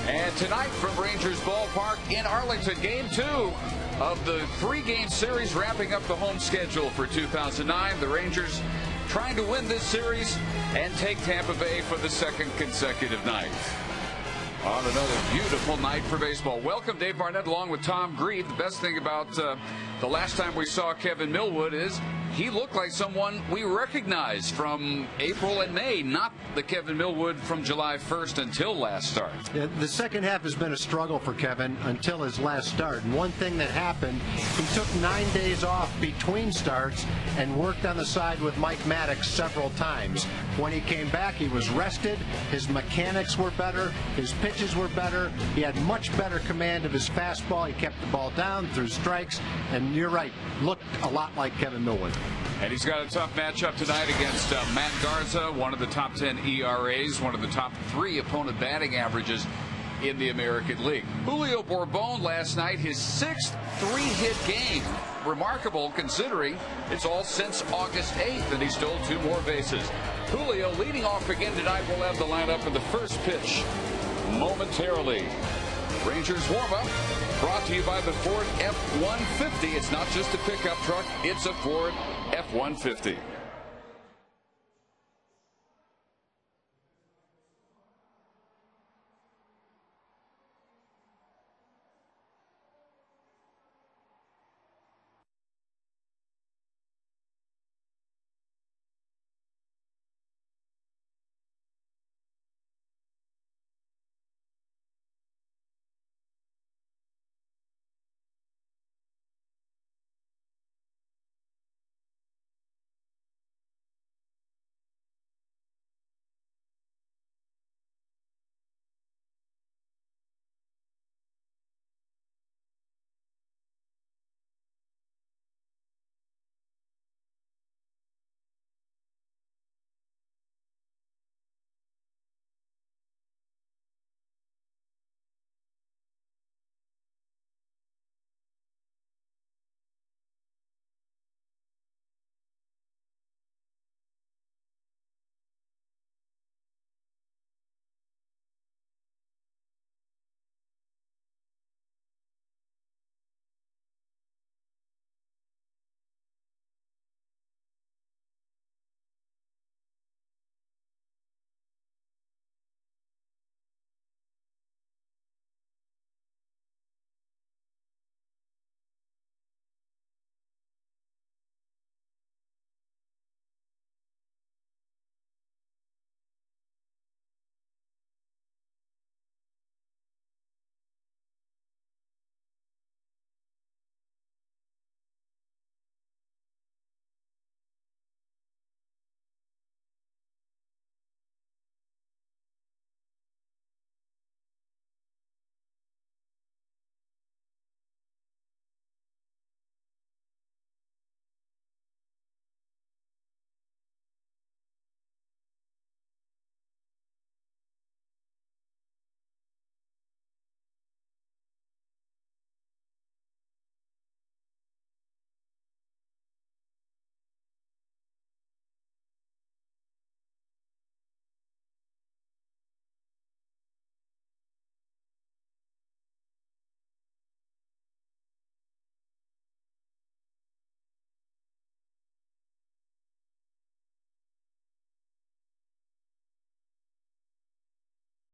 And tonight from Rangers Ballpark in Arlington, Game 2 of the 3-game series, wrapping up the home schedule for 2009. The Rangers trying to win this series and take Tampa Bay for the second consecutive night. On another beautiful night for baseball. Welcome, Dave Barnett, along with Tom Grieve. The best thing about the last time we saw Kevin Millwood is he looked like someone we recognized from April and May, not the Kevin Millwood from July 1st until last start. Yeah, the second half has been a struggle for Kevin until his last start. And one thing that happened, he took 9 days off between starts and worked on the side with Mike Maddox several times. When he came back, he was rested. His mechanics were better. His pitches were better. He had much better command of his fastball. He kept the ball down through strikes. And you're right, looked a lot like Kevin Millwood. And he's got a tough matchup tonight against Matt Garza, one of the top 10 ERAs, one of the top 3 opponent batting averages in the American League. Julio Bourbon last night, his 6th 3-hit game. Remarkable considering it's all since August 8th, and he stole 2 more bases. Julio leading off again tonight. We'll have the lineup in the first pitch momentarily. Rangers warm-up brought to you by the Ford F-150. It's not just a pickup truck, it's a Ford F-150.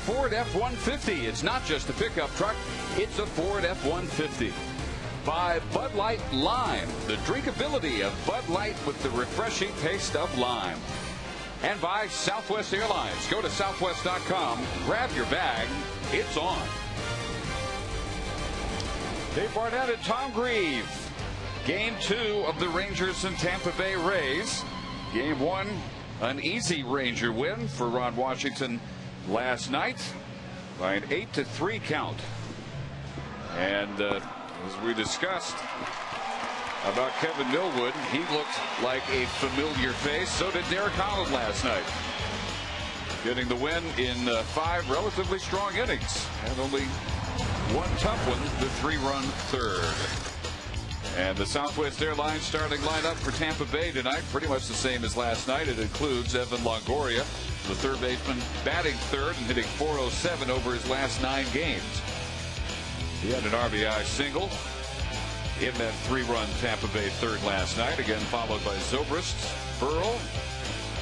Ford F-150. It's not just a pickup truck, it's a Ford F-150. By Bud Light Lime, the drinkability of Bud Light with the refreshing taste of lime. And by Southwest Airlines. Go to southwest.com, grab your bag, it's on. Dave Barnett and Tom Grieve. Game 2 of the Rangers and Tampa Bay Rays. Game 1, an easy Ranger win for Ron Washington last night by an 8-3 count. And as we discussed about Kevin Millwood, he looked like a familiar face. So did Derek Holland last night, getting the win in 5 relatively strong innings, and only one tough one, the 3-run third. And the Southwest Airlines starting lineup for Tampa Bay tonight, pretty much the same as last night. It includes Evan Longoria, the third baseman, batting third and hitting .407 over his last 9 games. He had an RBI single in that 3-run Tampa Bay third last night, again followed by Zobrist, Burrow.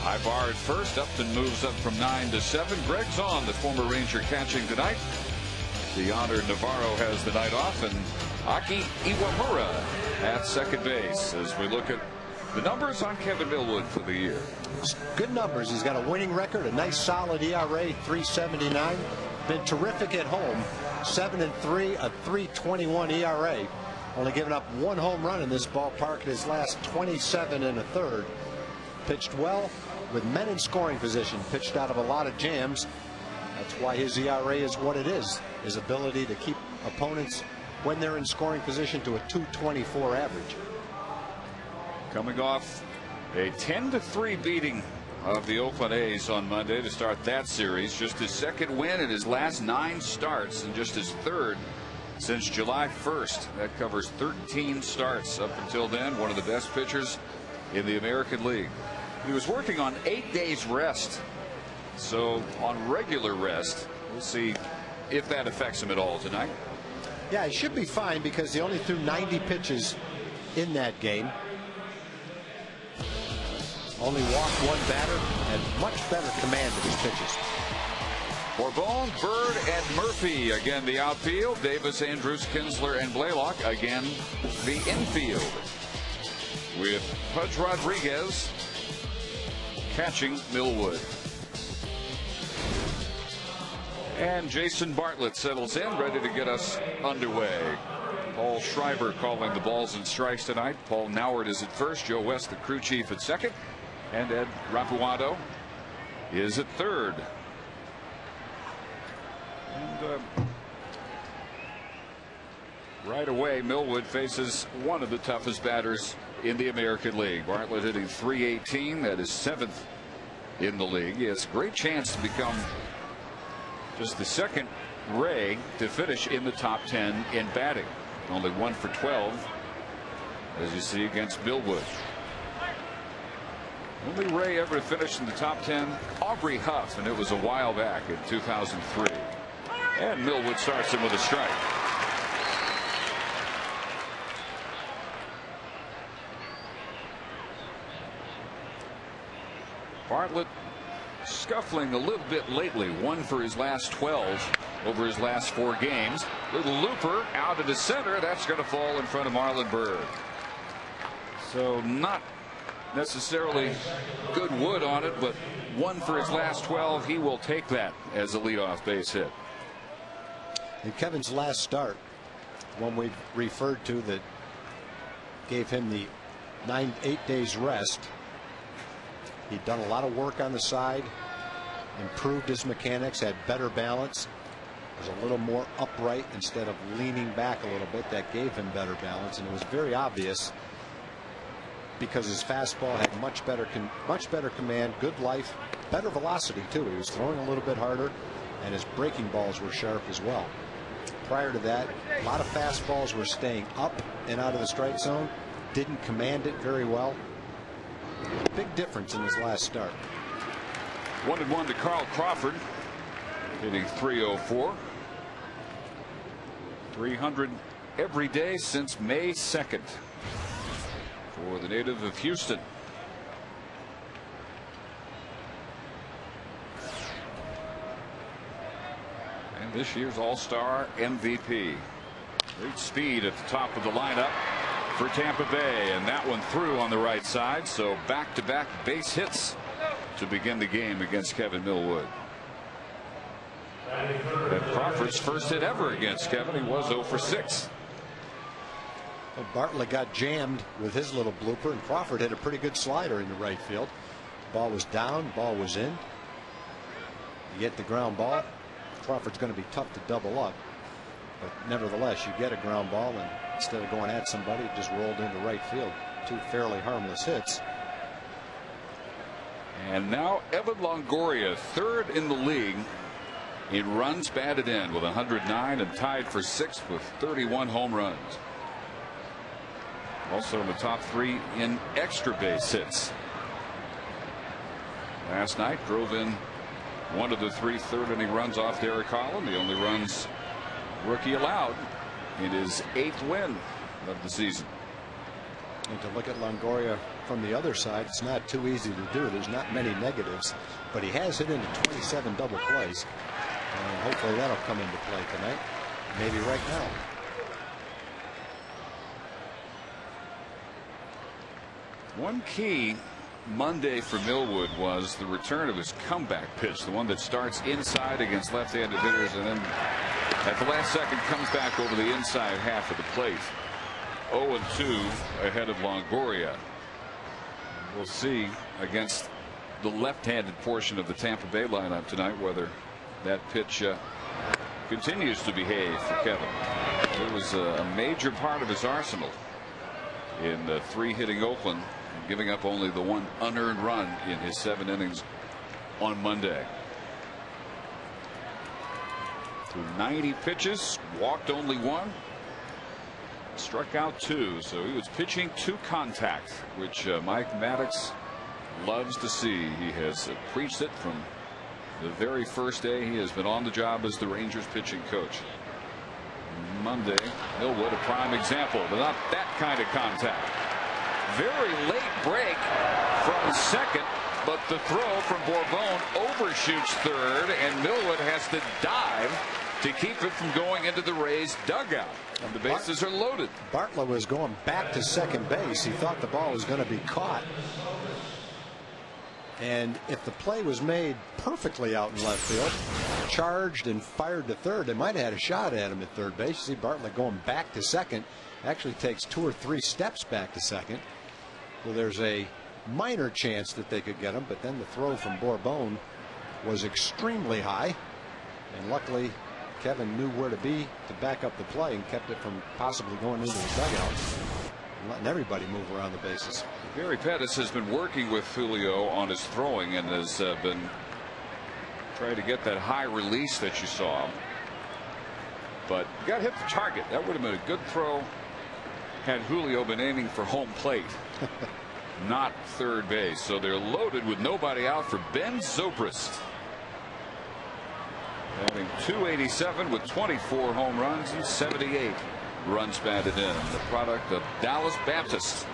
Ibar at first. Upton moves up from 9 to 7. Greg's on, the former Ranger, catching tonight. The honored Navarro has the night off, and Aki Iwamura at second base as we look at the numbers on Kevin Millwood for the year. Good numbers. He's got a winning record, a nice solid ERA, 3.79. Been terrific at home, 7-3, a 3.21 ERA. Only given up 1 home run in this ballpark in his last 27 1/3. Pitched well with men in scoring position. Pitched out of a lot of jams. That's why his ERA is what it is. His ability to keep opponents when they're in scoring position to a 2.24 average. Coming off a 10-3 beating of the Oakland A's on Monday to start that series. Just his second win in his last 9 starts and just his third since July 1st. That covers 13 starts up until then. One of the best pitchers in the American League. He was working on 8 days rest. So on regular rest, we'll see if that affects him at all tonight. Yeah, he should be fine because he only threw 90 pitches in that game. Only walked 1 batter and much better command of his pitches. Bourbon, Bird, and Murphy again the outfield. Davis, Andrews, Kinsler, and Blaylock again the infield. With Pudge Rodriguez catching Millwood. And Jason Bartlett settles in, ready to get us underway. Paul Schreiber calling the balls and strikes tonight. Paul Noward is at first. Joe West, the crew chief, at second. And Ed Rapuado is at third. And right away, Millwood faces one of the toughest batters in the American League. Bartlett hitting .318. That is 7th in the league. He has a great chance to become just the second Ray to finish in the top 10 in batting. Only 1 for 12, as you see, against Millwood. Only Ray ever finished in the top 10, Aubrey Huff, and it was a while back in 2003. And Millwood starts him with a strike. Bartlett scuffling a little bit lately. 1 for his last 12 over his last 4 games. Little looper out of the center. That's going to fall in front of Marlon Byrd. So not necessarily good wood on it, but 1 for his last 12. He will take that as a leadoff base hit. In Kevin's last start, one we referred to that gave him the 8 days rest, he'd done a lot of work on the side, improved his mechanics, had better balance, was a little more upright instead of leaning back a little bit. That gave him better balance, and it was very obvious because his fastball had much better command, good life, better velocity too. He was throwing a little bit harder, and his breaking balls were sharp as well. Prior to that, a lot of fastballs were staying up and out of the strike zone, didn't command it very well. Big difference in his last start. 1-1 to Carl Crawford, hitting .304. 300 every day since May 2nd for the native of Houston. And this year's All-Star MVP. Great speed at the top of the lineup for Tampa Bay, and that one through on the right side. So back-to-back base hits to begin the game against Kevin Millwood. And Crawford's first hit ever against Kevin. He was 0 for 6. Well, Bartlett got jammed with his little blooper, and Crawford hit a pretty good slider in the right field. Ball was down, ball was in. You get the ground ball. Crawford's going to be tough to double up, but nevertheless, you get a ground ball, and instead of going at somebody, it just rolled into right field. 2 fairly harmless hits. And now Evan Longoria, 3rd in the league in runs batted in with 109 and tied for 6th with 31 home runs. Also in the top 3 in extra base hits. Last night drove in one of the 3 third-inning runs off Derek Holland, the only runs rookie allowed in his 8th win of the season. And to look at Longoria from the other side, it's not too easy to do. There's not many negatives, but he has hit into 27 double plays. And hopefully that'll come into play tonight, maybe right now. One key Monday for Millwood was the return of his comeback pitch, the one that starts inside against left-handed hitters and then at the last second comes back over the inside half of the plate. 0-2 ahead of Longoria. We'll see against the left-handed portion of the Tampa Bay lineup tonight whether that pitch continues to behave for Kevin. It was a major part of his arsenal in 3 hitting Oakland, giving up only the 1 unearned run in his 7 innings on Monday. Through 90 pitches, walked only 1, struck out 2, so he was pitching to contact, which Mike Maddox loves to see. He has preached it from the very first day he has been on the job as the Rangers pitching coach. Monday, Millwood a prime example, but not that kind of contact. Very late break from second, but the throw from Bourbon overshoots third, and Millwood has to dive to keep it from going into the Rays dugout. And the bases are loaded. Bartlett was going back to second base. He thought the ball was going to be caught. And if the play was made perfectly out in left field, charged and fired to third, they might have had a shot at him at third base. You see Bartlett going back to second. Actually takes 2 or 3 steps back to second. Well, there's a minor chance that they could get him, but then the throw from Bourbon was extremely high, and luckily Kevin knew where to be to back up the play and kept it from possibly going into the dugout and letting everybody move around the bases. Gary Pettis has been working with Julio on his throwing and has been trying to get that high release that you saw, but you got to hit the target. That would have been a good throw had Julio been aiming for home plate, not third base. So they're loaded with nobody out for Ben Zobrist, having .287 with 24 home runs and 78 runs batted in. The product of Dallas Baptist,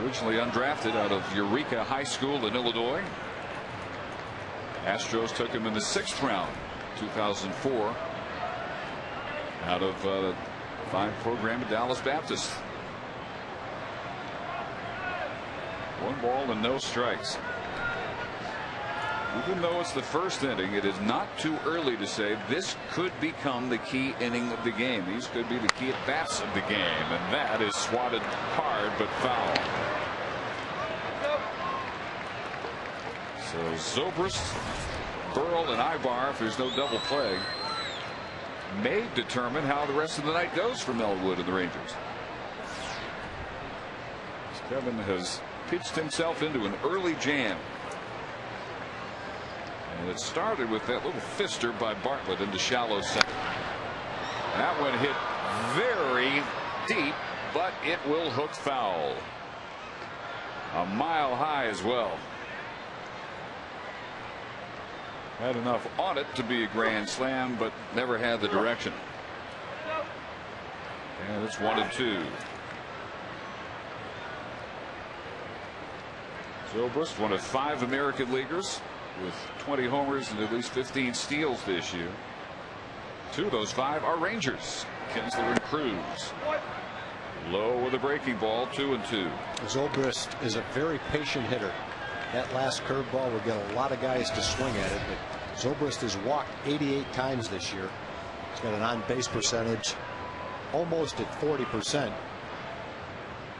originally undrafted out of Eureka High School in Illinois. Astros took him in the 6th round, 2004, out of the fine program at Dallas Baptist. 1 ball and no strikes. Even though it's the first inning, it is not too early to say this could become the key inning of the game. These could be the key at bats of the game, and that is swatted hard but foul. So Zobrist, Burrell, and Ibar, if there's no double play, may determine how the rest of the night goes for Millwood and the Rangers. Kevin has pitched himself into an early jam. And it started with that little fister by Bartlett into shallow center. That one hit very deep, but it will hook foul. A mile high as well. Had enough on it to be a grand slam, but never had the direction. And it's 1-2. Zobrist, one of 5 American leaguers with 20 homers and at least 15 steals this year. 2 of those 5 are Rangers, Kinsler and Cruz. Low with a breaking ball, 2-2. Zobrist is a very patient hitter. That last curveball will get a lot of guys to swing at it, but Zobrist has walked 88 times this year. He's got an on-base percentage almost at 40%.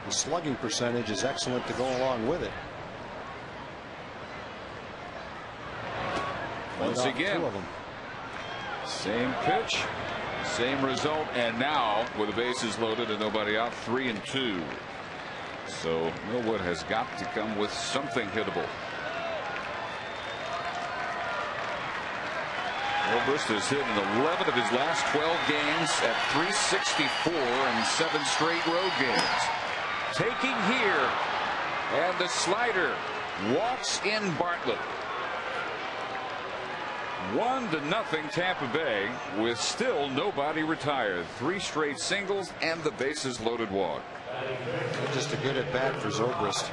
The slugging percentage is excellent to go along with it. Once again, same pitch, same result, and now with the bases loaded and nobody out, 3-2. So Millwood has got to come with something hittable. Zobrist has hit in 11 of his last 12 games at .364 in 7 straight road games. Taking here, and the slider walks in Bartlett. 1-0 Tampa Bay with still nobody retired. 3 straight singles and the bases loaded walk. Just a good at bat for Zobrist.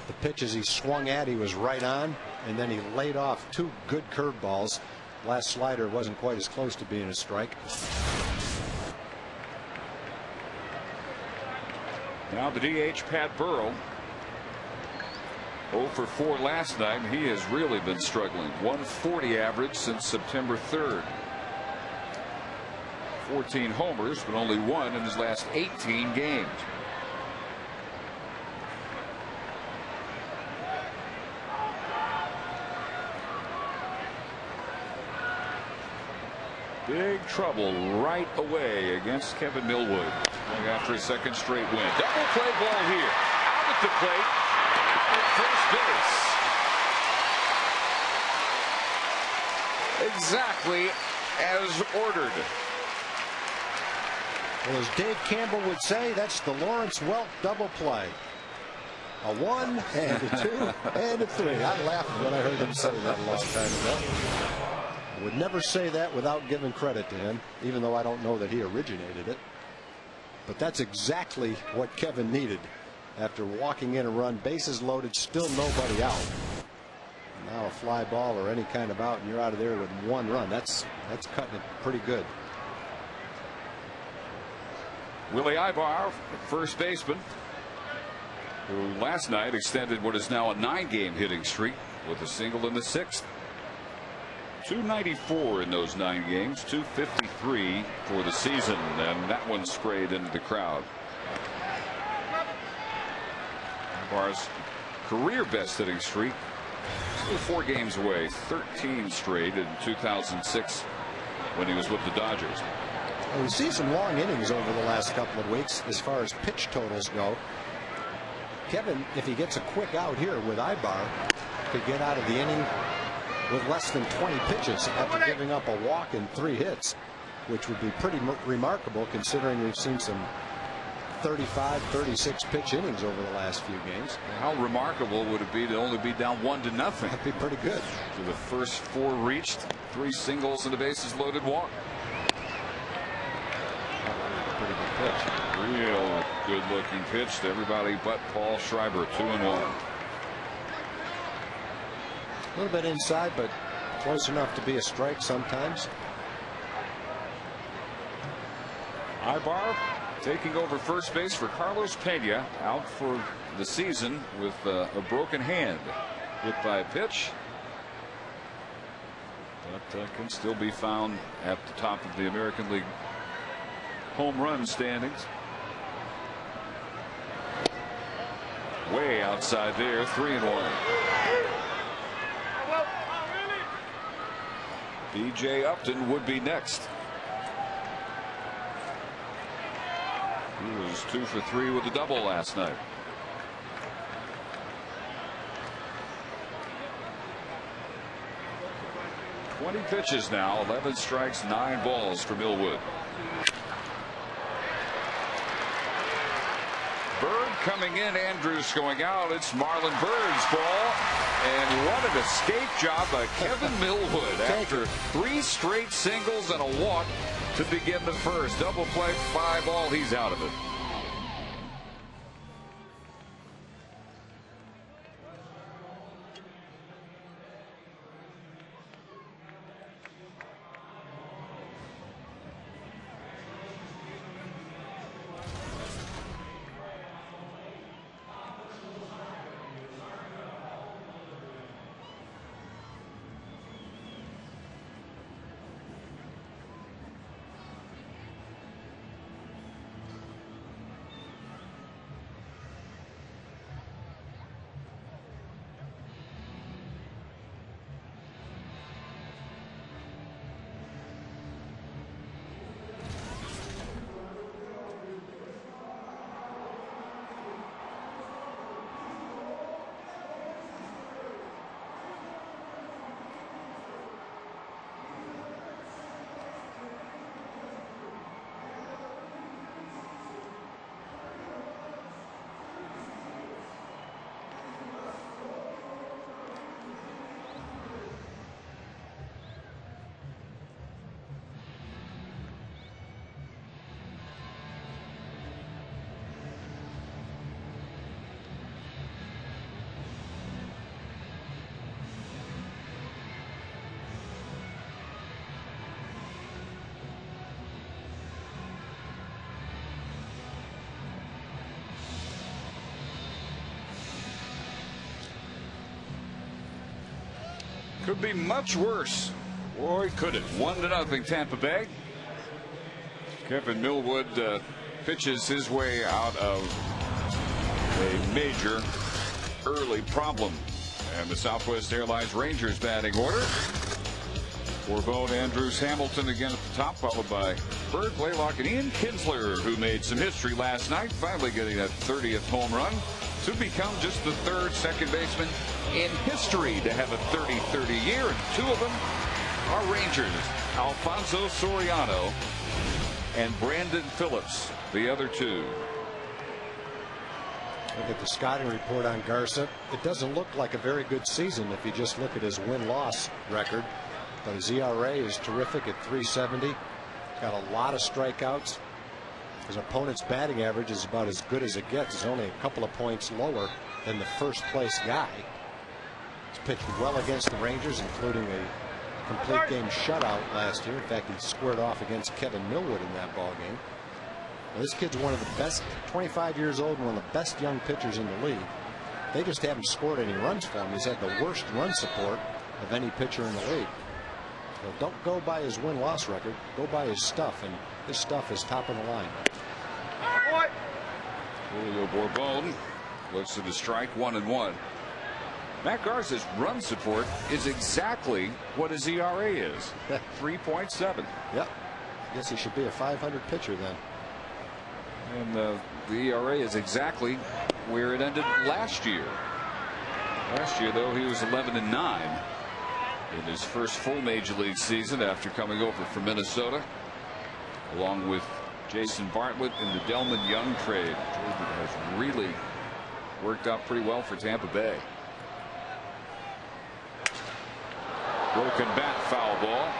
The pitches he swung at, he was right on, and then he laid off 2 good curveballs. Last slider wasn't quite as close to being a strike. Now the DH, Pat Burrell. 0 for 4 last night. He has really been struggling. 140 average since September 3rd. 14 homers, but only 1 in his last 18 games. Big trouble right away against Kevin Millwood. Going after a 2nd straight win. Double play ball here. Out at the plate at first base. Exactly as ordered. Well, as Dave Campbell would say, that's the Lawrence Welk double play. A 1 and a 2 and a 3. I laughed when I heard him say that a long time ago. I would never say that without giving credit to him, even though I don't know that he originated it. But that's exactly what Kevin needed after walking in a run, bases loaded, still nobody out. Now a fly ball or any kind of out, and you're out of there with 1 run. That's cutting it pretty good. Willie Ibar, first baseman, who last night extended what is now a 9-game hitting streak with a single in the 6th. 294 in those 9 games, 253 for the season, and that one sprayed into the crowd. Ibar's career best hitting streak, still 4 games away, 13 straight in 2006 when he was with the Dodgers. Well, we see some long innings over the last couple of weeks as far as pitch totals go. Kevin, if he gets a quick out here with Ibar, could get out of the inning with less than 20 pitches after giving up a walk and 3 hits, which would be pretty remarkable considering we've seen some 35, 36 pitch innings over the last few games. How remarkable would it be to only be down 1-0? That'd be pretty good. To the first 4 reached, 3 singles and a bases loaded walk. Pretty good pitch. Real good looking pitch to everybody but Paul Schreiber. 2-1. A little bit inside, but close enough to be a strike sometimes. Ibar taking over first base for Carlos Pena, out for the season with a broken hand. Hit by a pitch, but can still be found at the top of the American League home run standings. Way outside there, 3-1. B.J. Upton would be next. He was 2 for 3 with a double last night. Twenty pitches now, 11 strikes, 9 balls for Millwood. Bird coming in, Andrews going out. It's Marlon Bird's ball. And what an escape job by Kevin Millwood after 3 straight singles and a walk to begin the first. Double play, 5 all. He's out of it. Could be much worse. Boy, could it. 1-0 Tampa Bay. Kevin Millwood pitches his way out of a major early problem. And the Southwest Airlines Rangers batting order. Bourbon, Andrews, Hamilton again at the top, followed by Bird, Blaylock, and Ian Kinsler, who made some history last night, finally getting that 30th home run to become just the third second baseman in history to have a 30-30 year. And two of them are Rangers, Alfonso Soriano and Brandon Phillips, the other two. Look at the scouting report on Garza. It doesn't look like a very good season if you just look at his win-loss record. But his ERA is terrific at 3.70. Got a lot of strikeouts. His opponent's batting average is about as good as it gets. It's only a couple of points lower than the first place guy. He's pitched well against the Rangers, including a complete game shutout last year. In fact, he squared off against Kevin Millwood in that ball game. Well, this kid's one of the best, 25 years old, and one of the best young pitchers in the league. They just haven't scored any runs for him. He's had the worst run support of any pitcher in the league. So don't go by his win-loss record. Go by his stuff, and his stuff is top of the line. Julio Bourbon looks at the strike, 1-1. Matt Garza's run support is exactly what his ERA is. 3.7. Yep. Guess he should be a 500 pitcher then. And the ERA is exactly where it ended last year. Last year, though, he was 11-9 in his first full major league season after coming over from Minnesota, along with Jason Bartlett in the Delman Young trade. Has really worked out pretty well for Tampa Bay. Broken bat, foul ball.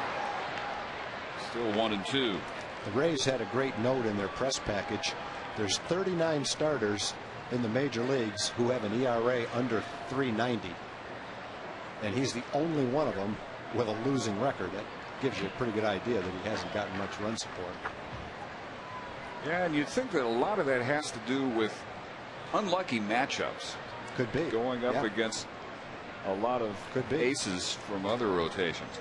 Still 1-2. The Rays had a great note in their press package. There's 39 starters in the major leagues who have an ERA under 3.90. And he's the only one of them with a losing record. That gives you a pretty good idea that he hasn't gotten much run support. Yeah, and you'd think that a lot of that has to do with unlucky matchups. Could be. Going up against a lot of aces from other rotations.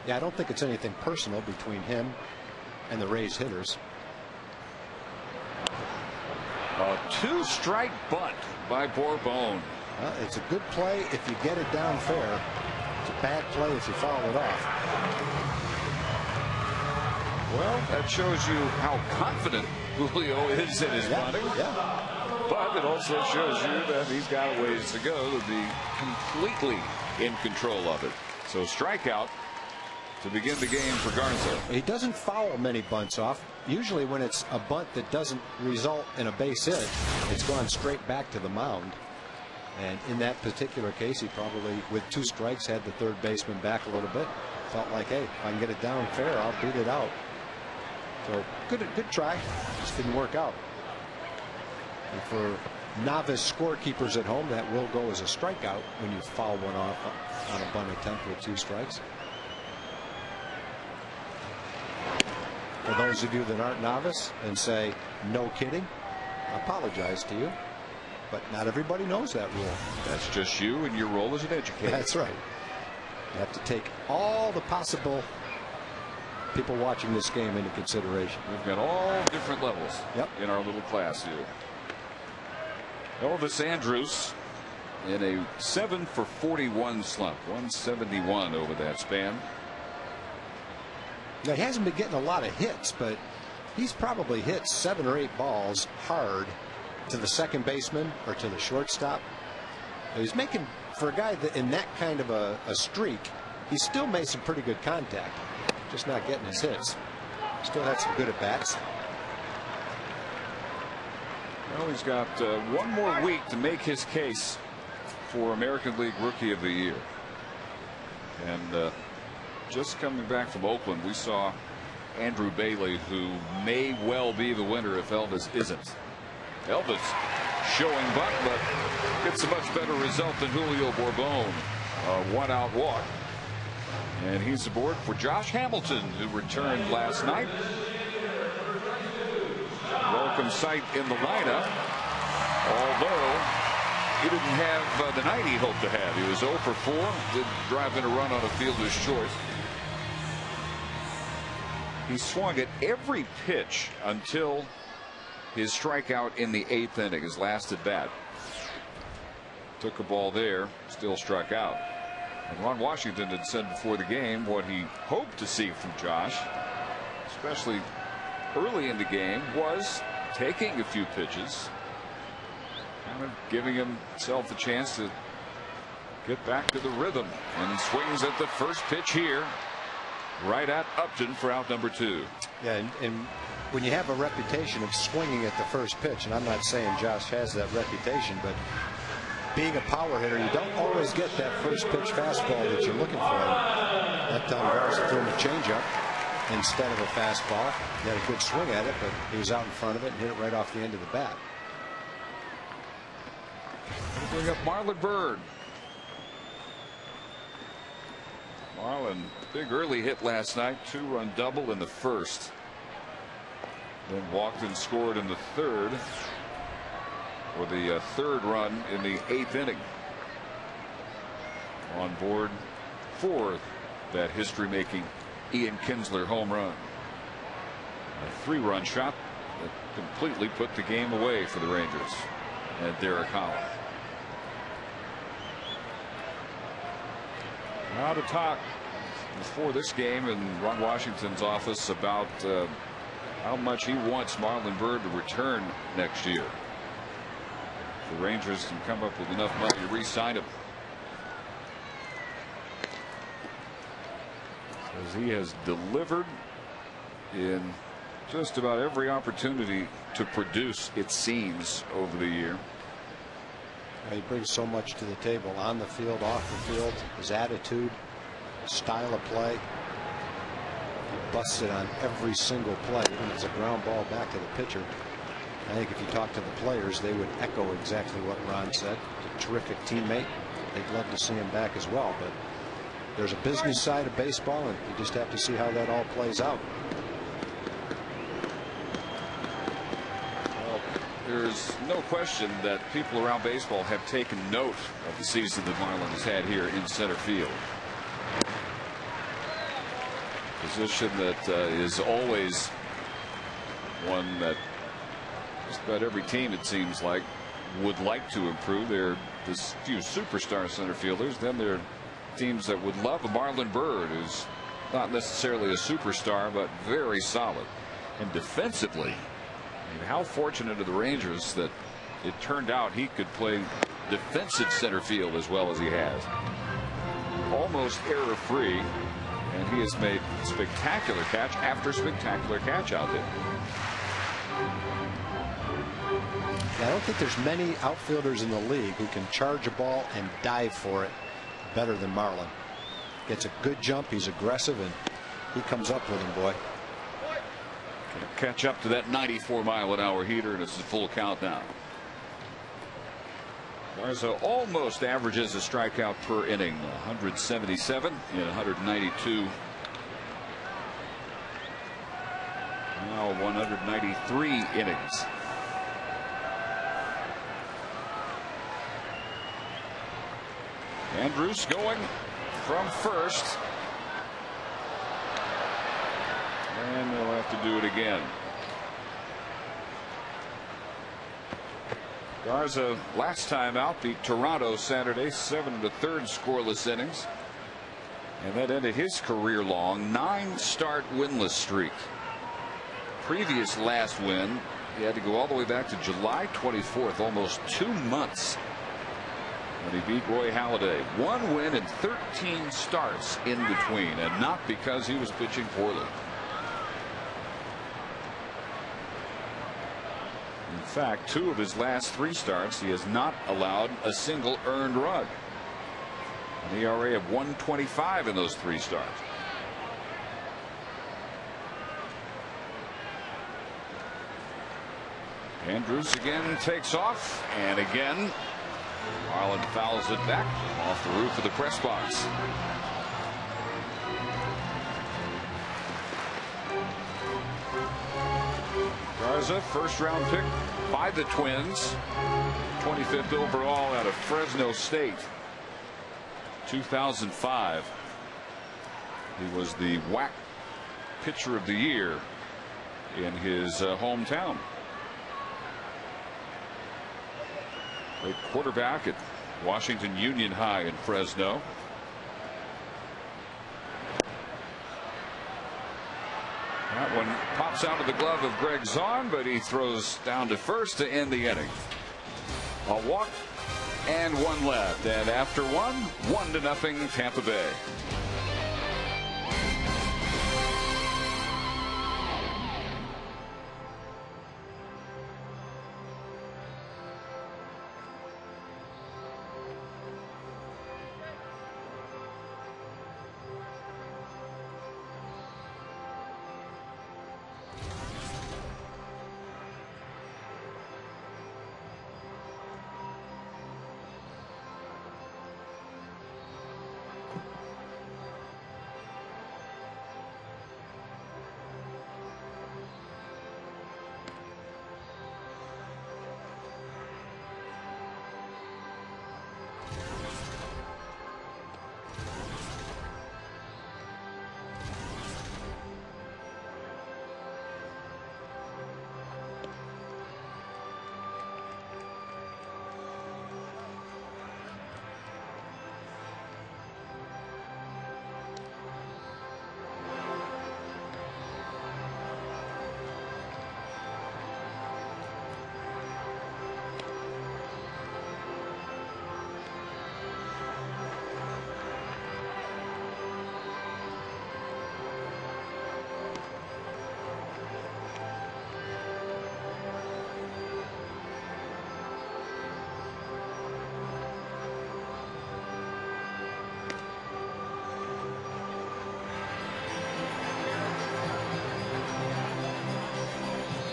Yeah, I don't think it's anything personal between him and the Rays hitters. A two-strike bunt by Bourbon. Well, it's a good play if you get it down fair. It's a bad play if you foul it off. Well, that shows you how confident Julio is in his bunting. But it also shows you that he's got a ways to go to be completely in control of it. So strikeout to begin the game for Garza. He doesn't foul many bunts off. Usually when it's a bunt that doesn't result in a base hit, it's gone straight back to the mound. And in that particular case, he probably, with two strikes, had the third baseman back a little bit. Felt like, hey, if I can get it down fair, I'll beat it out. So good try. Just didn't work out. And for novice scorekeepers at home, that will go as a strikeout when you foul one off on a bunt attempt with two strikes. For those of you that aren't novice and say, no kidding, I apologize to you. But not everybody knows that rule. That's just you and your role as an educator. That's right. You have to take all the possible people watching this game into consideration. We've got all different levels in our little class here. Elvis Andrus in a 7-for-41 slump, 171 over that span. Now, he hasn't been getting a lot of hits, but he's probably hit 7 or 8 balls hard to the second baseman or to the shortstop. He's making, for a guy that in that kind of a streak, he's still made some pretty good contact, just not getting his hits. Still had some good at bats. Well, he's got one more week to make his case for American League Rookie of the Year. And just coming back from Oakland, we saw Andrew Bailey, who may well be the winner if Elvis isn't. Elvis showing bunt, but gets a much better result than Julio Bourbon. A one-out walk. And he's aboard for Josh Hamilton, who returned last night. Welcome sight in the lineup, although he didn't have the night he hoped to have. He was 0 for 4. Did drive in a run on a fielder's choice. He swung at every pitch until his strikeout in the 8th inning, his last at bat. Took a ball there, still struck out. And Ron Washington had said before the game what he hoped to see from Josh, especially early in the game, was taking a few pitches, kind of giving himself a chance to get back to the rhythm, and swings at the first pitch here, right at Upton for out number 2. Yeah, and when you have a reputation of swinging at the first pitch, and I'm not saying Josh has that reputation, but being a power hitter, you don't always get that first pitch fastball that you're looking for. That time Garza threw him a changeup instead of a fastball. He had a good swing at it, but he was out in front of it and hit it right off the end of the bat. Bring up Marlon Byrd. Marlon, big early hit last night, 2-run double in the first. Then walked and scored in the third for the third run in the 8th inning. On board for that history-making Ian Kinsler home run. A 3-run shot that completely put the game away for the Rangers and Derek Holland. Now to talk before this game in Ron Washington's office about how much he wants Marlon Byrd to return next year. The Rangers can come up with enough money to re-sign him, as he has delivered in just about every opportunity to produce, it seems, over the year. He brings so much to the table, on the field, off the field, his attitude, style of play. He busts it on every single play, even if it's a ground ball back to the pitcher. I think if you talk to the players, they would echo exactly what Ron said. He's a terrific teammate. They'd love to see him back as well, but there's a business side of baseball, and you just have to see how that all plays out. Well, there's no question that people around baseball have taken note of the season that Marlon has had here in center field. Position that is always one that just about every team, it seems like, would like to improve. There are this few superstar center fielders. Then there are teams that would love a Marlon Byrd, who's not necessarily a superstar, but very solid. And defensively, I mean, how fortunate are the Rangers that it turned out he could play defensive center field as well as he has. Almost error-free, and he has made spectacular catch after spectacular catch out there. I don't think there's many outfielders in the league who can charge a ball and dive for it better than Marlon. Gets a good jump, he's aggressive, and he comes up with him, boy. Can catch up to that 94-mile-an-hour heater, and it's a full count now. Garza almost averages a strikeout per inning, 177 in 192. Now 193 innings. Andrews going from first, and they'll have to do it again. Garza last time out beat Toronto Saturday 7 1/3 scoreless innings, and that ended his career-long 9-start winless streak. Previous last win, he had to go all the way back to July 24th, almost 2 months, when he beat Roy Halladay. 1 win and 13 starts in between, and not because he was pitching poorly. In fact, 2 of his last 3 starts, he has not allowed a single earned run. An ERA of 1.25 in those 3 starts. Andrews again takes off, and again Marlon fouls it back off the roof of the press box. Garza, first-round pick by the Twins. 25th overall out of Fresno State. 2005. He was the WAC pitcher of the year in his hometown. Played quarterback at Washington Union High in Fresno. That one pops out of the glove of Greg Zahn, but he throws down to first to end the inning. A walk and one left, and after one, 1-0 Tampa Bay.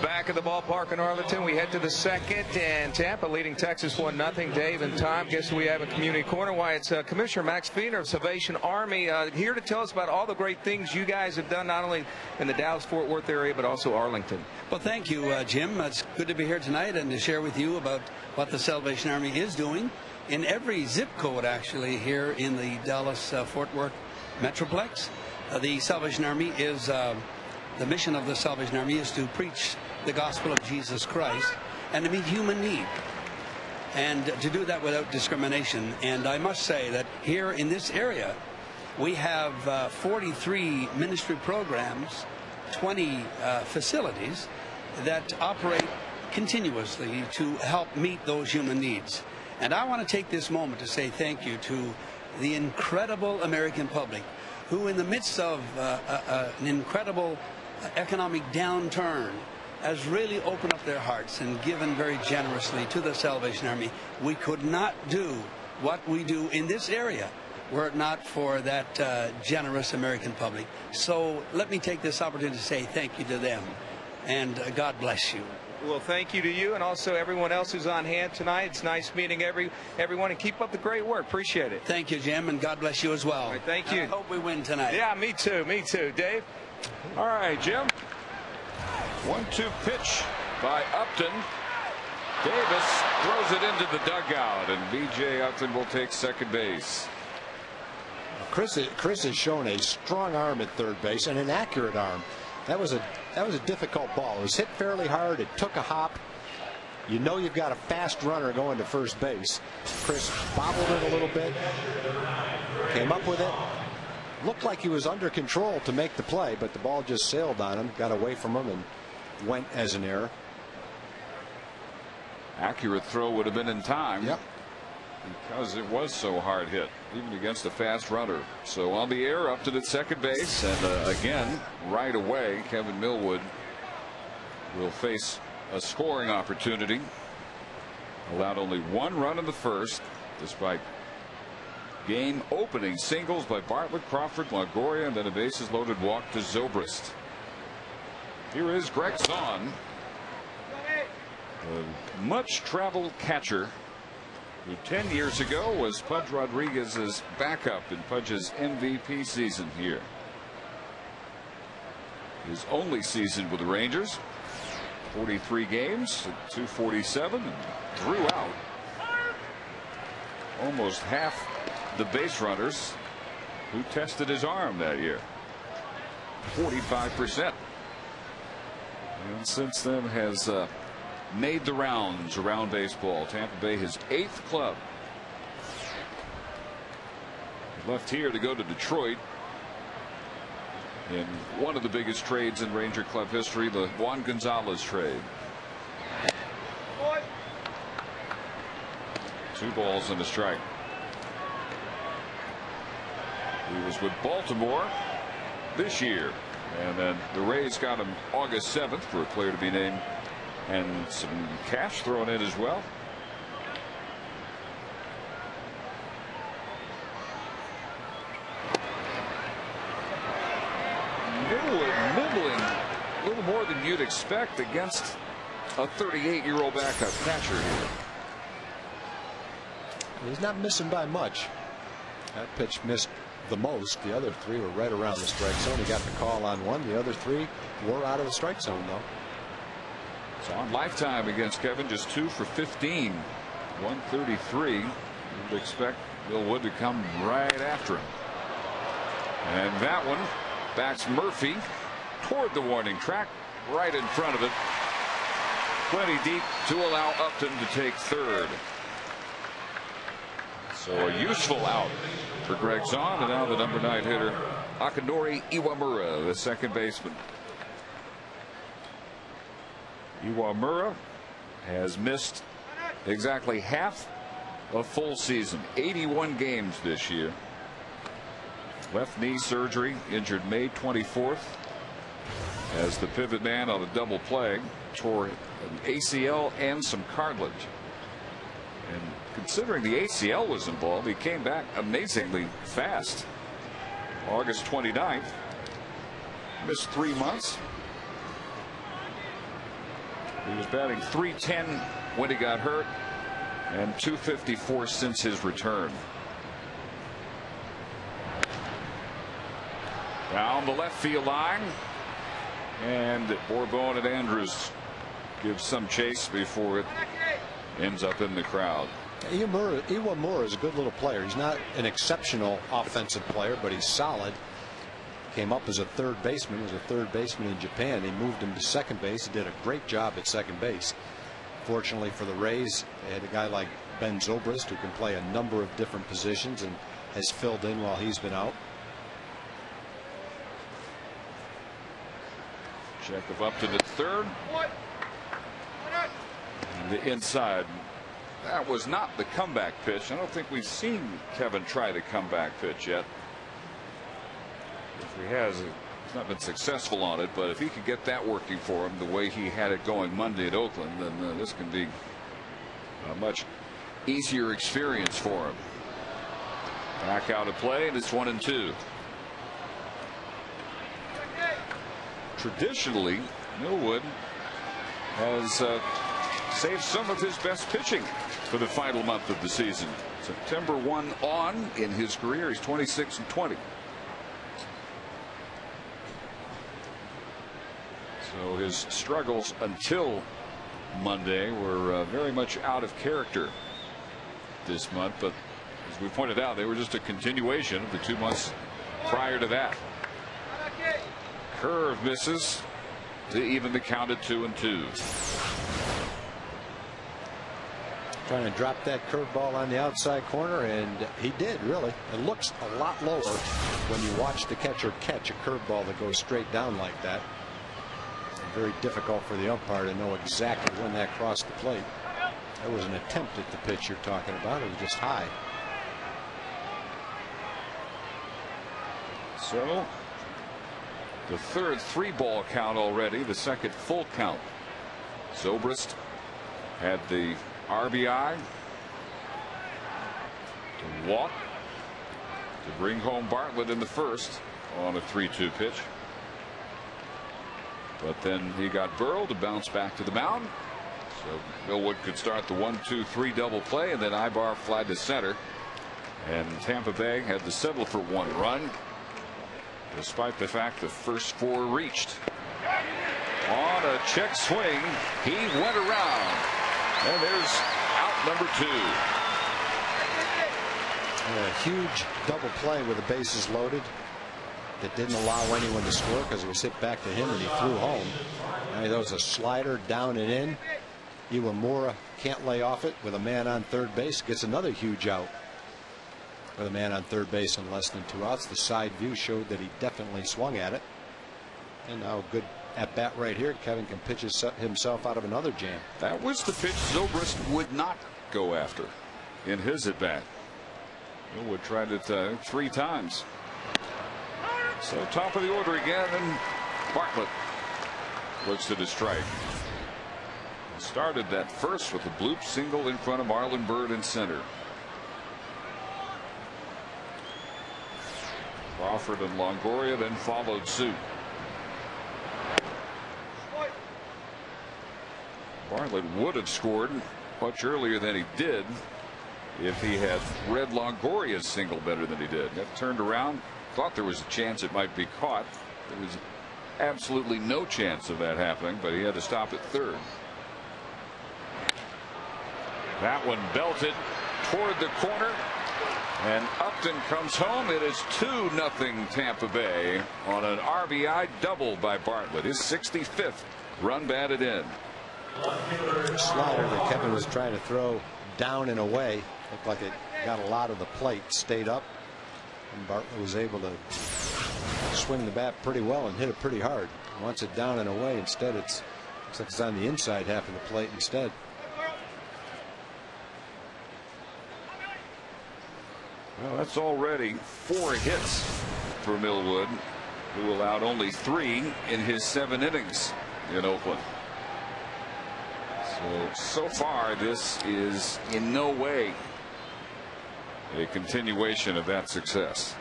Back at the ballpark in Arlington, we head to the second, and Tampa leading Texas 1-0. Dave and Tom, guess who we have in Community Corner? Why, it's Commissioner Max Feener of Salvation Army here to tell us about all the great things you guys have done, not only in the Dallas-Fort Worth area, but also Arlington. Well, thank you, Jim. It's good to be here tonight and to share with you about what the Salvation Army is doing in every zip code, actually, here in the Dallas-Fort Worth Metroplex. The Salvation Army is, the mission of the Salvation Army is to preach the gospel of Jesus Christ and to meet human need, and to do that without discrimination. And I must say that here in this area we have 43 ministry programs, 20 facilities that operate continuously to help meet those human needs. And I want to take this moment to say thank you to the incredible American public who, in the midst of an incredible economic downturn, has really opened up their hearts and given very generously to the Salvation Army. We could not do what we do in this area were it not for that generous American public. So let me take this opportunity to say thank you to them, and God bless you. Well, thank you to you and also everyone else who's on hand tonight. It's nice meeting everyone, and keep up the great work. Appreciate it. Thank you, Jim, and God bless you as well. All right, thank you. I hope we win tonight. Yeah, me too. Me too. Dave? All right, Jim. 1-2 pitch by Upton. Davis throws it into the dugout, and B.J. Upton will take second base. Chris has shown a strong arm at third base and an accurate arm. That was a difficult ball. It was hit fairly hard. It took a hop. You know you've got a fast runner going to first base. Chris bobbled it a little bit, came up with it. Looked like he was under control to make the play, but the ball just sailed on him, got away from him, and went as an error. Accurate throw would have been in time. Yep. Because it was so hard hit, even against a fast runner. So on the air, Upton at second base, and again, right away, Kevin Millwood will face a scoring opportunity. Allowed only one run in the first, despite game opening singles by Bartlett, Crawford, Longoria, and then a bases loaded walk to Zobrist. Here is Greg Zahn, a much traveled catcher who 10 years ago was Pudge Rodriguez's backup in Pudge's MVP season here. His only season with the Rangers. 43 games at 247 and threw out almost half the base runners who tested his arm that year. 45%. And since then has made the rounds around baseball. Tampa Bay, his 8th club. He left here to go to Detroit in one of the biggest trades in Ranger club history, the Juan Gonzalez trade. 2 balls and a strike. He was with Baltimore this year, and then the Rays got him August 7th for a player to be named and some cash thrown in as well. Nibbling a little more than you'd expect against a 38-year-old backup catcher here. He's not missing by much. That pitch missed the most. The other 3 were right around the strike zone. He got the call on one. The other 3 were out of the strike zone, though. So on lifetime against Kevin, just 2 for 15, 133. You would expect Bill Wood to come right after him. And that one backs Murphy toward the warning track, right in front of it. Plenty deep to allow Upton to take third. So a useful out for Greg Zahn, and now the number 9 hitter, Akinori Iwamura, the second baseman. Iwamura has missed exactly half a full season, 81 games this year. Left knee surgery, injured May 24th as the pivot man on a double play, tore an ACL and some cartilage. And considering the ACL was involved, he came back amazingly fast. August 29th, missed 3 months. He was batting .310 when he got hurt and .254 since his return. Down the left field line, and Bourbon and Andrews give some chase before it ends up in the crowd. Iwamura is a good little player. He's not an exceptional offensive player, but he's solid. Came up as a third baseman. He was a third baseman in Japan. They moved him to second base. He did a great job at second base. Fortunately for the Rays, they had a guy like Ben Zobrist who can play a number of different positions and has filled in while he's been out. Check of Upton at third. And the inside. That was not the comeback pitch. I don't think we've seen Kevin try the comeback pitch yet. If he has, he's not been successful on it, but if he could get that working for him the way he had it going Monday at Oakland, then this can be a much easier experience for him. Back out of play, and it's 1-2. Traditionally, Millwood has saved some of his best pitching for the final month of the season. September 1 on in his career, he's 26-20. So his struggles until Monday were very much out of character this month, but as we pointed out, they were just a continuation of the 2 months prior to that. Curve misses to even the count at 2-2. Trying to drop that curveball on the outside corner, and he did, really. It looks a lot lower when you watch the catcher catch a curveball that goes straight down like that. Very difficult for the umpire to know exactly when that crossed the plate. That was an attempt at the pitch you're talking about. It was just high. So the third 3-ball count already, the second full count. Zobrist had the RBI to walk to bring home Bartlett in the first on a 3-2 pitch. But then he got Burrell to bounce back to the mound. So Millwood could start the 1-2-3 double play, and then Ibar flied to center. And Tampa Bay had to settle for 1 run, despite the fact the first 4 reached. On a check swing, he went around. And there's out number 2. A huge double play with the bases loaded that didn't allow anyone to score because it was hit back to him and he threw home. That was a slider down and in. Iwamura can't lay off it with a man on third base. Gets another huge out with a man on third base and less than 2 outs. The side view showed that he definitely swung at it. And now a good at bat right here. Kevin can pitch himself out of another jam. That was the pitch Zobrist would not go after in his at bat. Wood tried it 3 times. So top of the order again, and Bartlett looks at his strike. Started that first with a bloop single in front of Marlon Byrd in center. Crawford and Longoria then followed suit. Bartlett would have scored much earlier than he did if he had read Longoria's single better than he did. That turned around, thought there was a chance it might be caught. There was absolutely no chance of that happening, but he had to stop at third. That one belted toward the corner, and Upton comes home. It is 2-0 Tampa Bay on an RBI double by Bartlett, his 65th run batted in. Slider that Kevin was trying to throw down and away looked like it got a lot of the plate, stayed up, and Bartlett was able to swing the bat pretty well and hit it pretty hard. Wants it down and away. Instead, looks like it's on the inside half of the plate instead. Well, that's already 4 hits for Millwood, who allowed only 3 in his 7 innings in Oakland. So far, this is in no way a continuation of that success.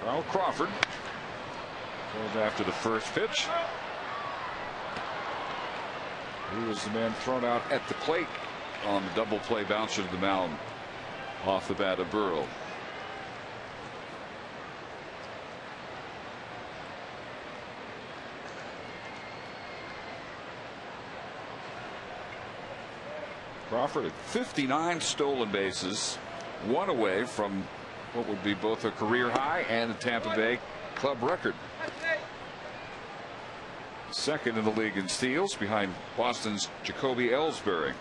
Carl Crawford goes after the first pitch. He was the man thrown out at the plate on the double play bouncer to the mound off the bat of Burrow. Crawford at 59 stolen bases, 1 away from what would be both a career high and a Tampa Bay club record. Second in the league in steals behind Boston's Jacoby Ellsbury.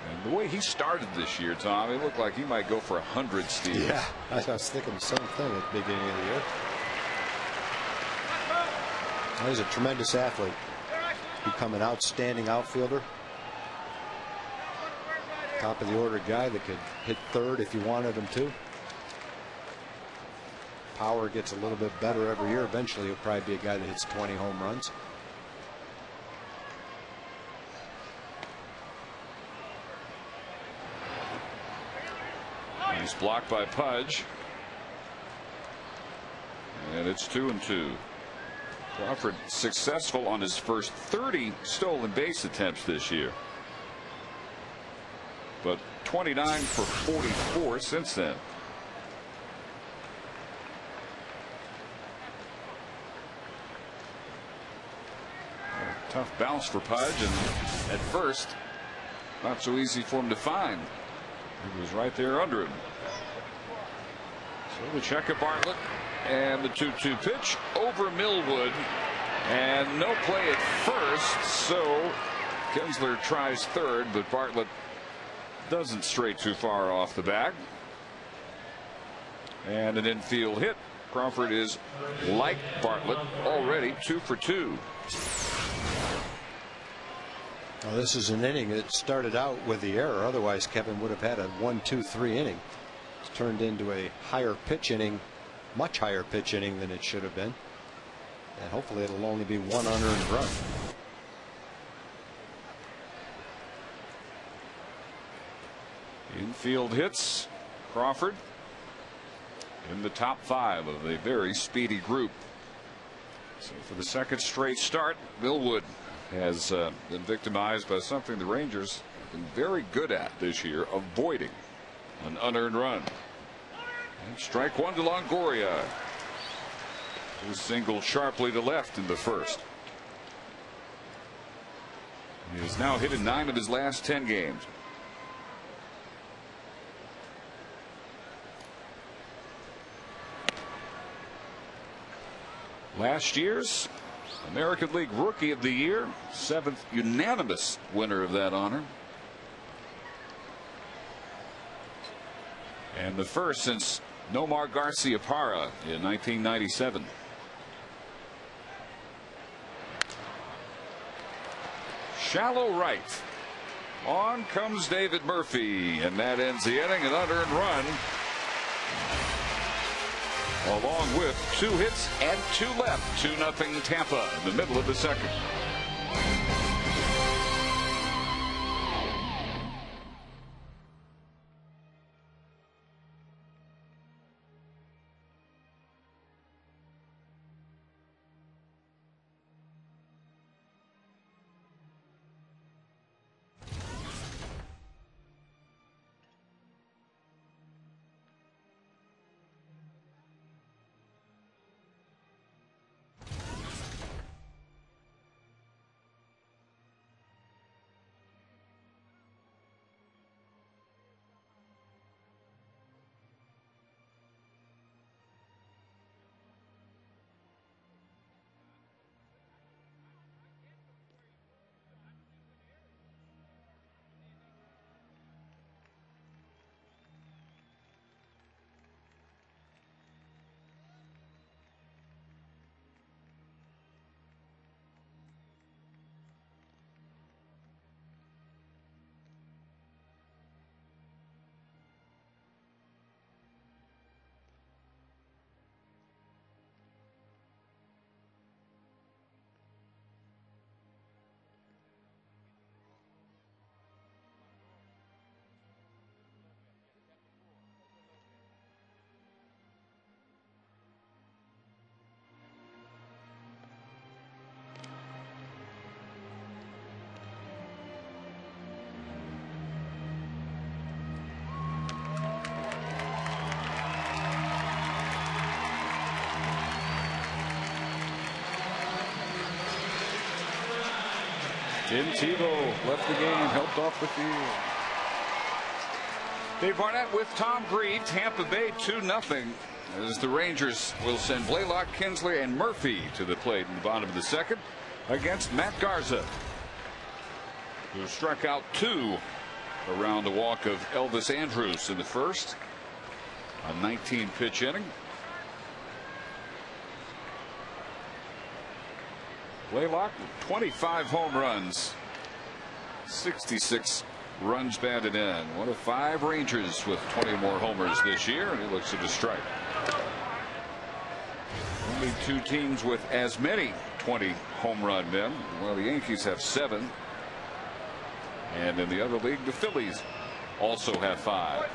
And the way he started this year, Tom, it looked like he might go for 100 steals. Yeah, I was thinking the same thing at the beginning of the year. He's a tremendous athlete. Become an outstanding outfielder. Top of the order guy that could hit third if you wanted him to. Power gets a little bit better every year. Eventually he'll probably be a guy that hits 20 home runs. He's blocked by Pudge. And it's 2-2. Crawford successful on his first 30 stolen base attempts this year, but 29 for 44 since then. A tough bounce for Pudge, and at first not so easy for him to find. He was right there under him. So the check of Bartlett. And the 2-2 pitch over Millwood, and no play at first, so Kinsler tries third, but Bartlett doesn't stray too far off the bag. And an infield hit. Crawford is, like Bartlett, already 2 for 2. Well, this is an inning that started out with the error. Otherwise, Kevin would have had a 1-2-3 inning. It's turned into a higher pitch inning. Much higher pitch inning than it should have been, and hopefully it'll only be 1 unearned run. Infield hits. Crawford in the top 5 of a very speedy group. So for the second straight start, Millwood has been victimized by something the Rangers been very good at this year, avoiding an unearned run. And strike one to Longoria, who singled sharply to left in the first. He has now hit in 9 of his last 10 games. Last year's American League Rookie of the Year, 7th unanimous winner of that honor. And the first since Nomar Garciaparra in 1997. Shallow right. On comes David Murphy, and that ends the inning. An unearned run, along with 2 hits and 2 left. 2-0 Tampa in the middle of the second. Tim Tebow left the game, helped off the field. Dave Barnett with Tom Breed. Tampa Bay 2-0 as the Rangers will send Blaylock, Kinsley, and Murphy to the plate in the bottom of the second against Matt Garza, who struck out 2 around the walk of Elvis Andrus in the first. A 19-pitch inning. Blaylock, 25 home runs, 66 runs batted in. One of 5 Rangers with 20 more homers this year, and he looks at a strike. Only 2 teams with as many 20 home run men. Well, the Yankees have 7, and in the other league, the Phillies also have 5.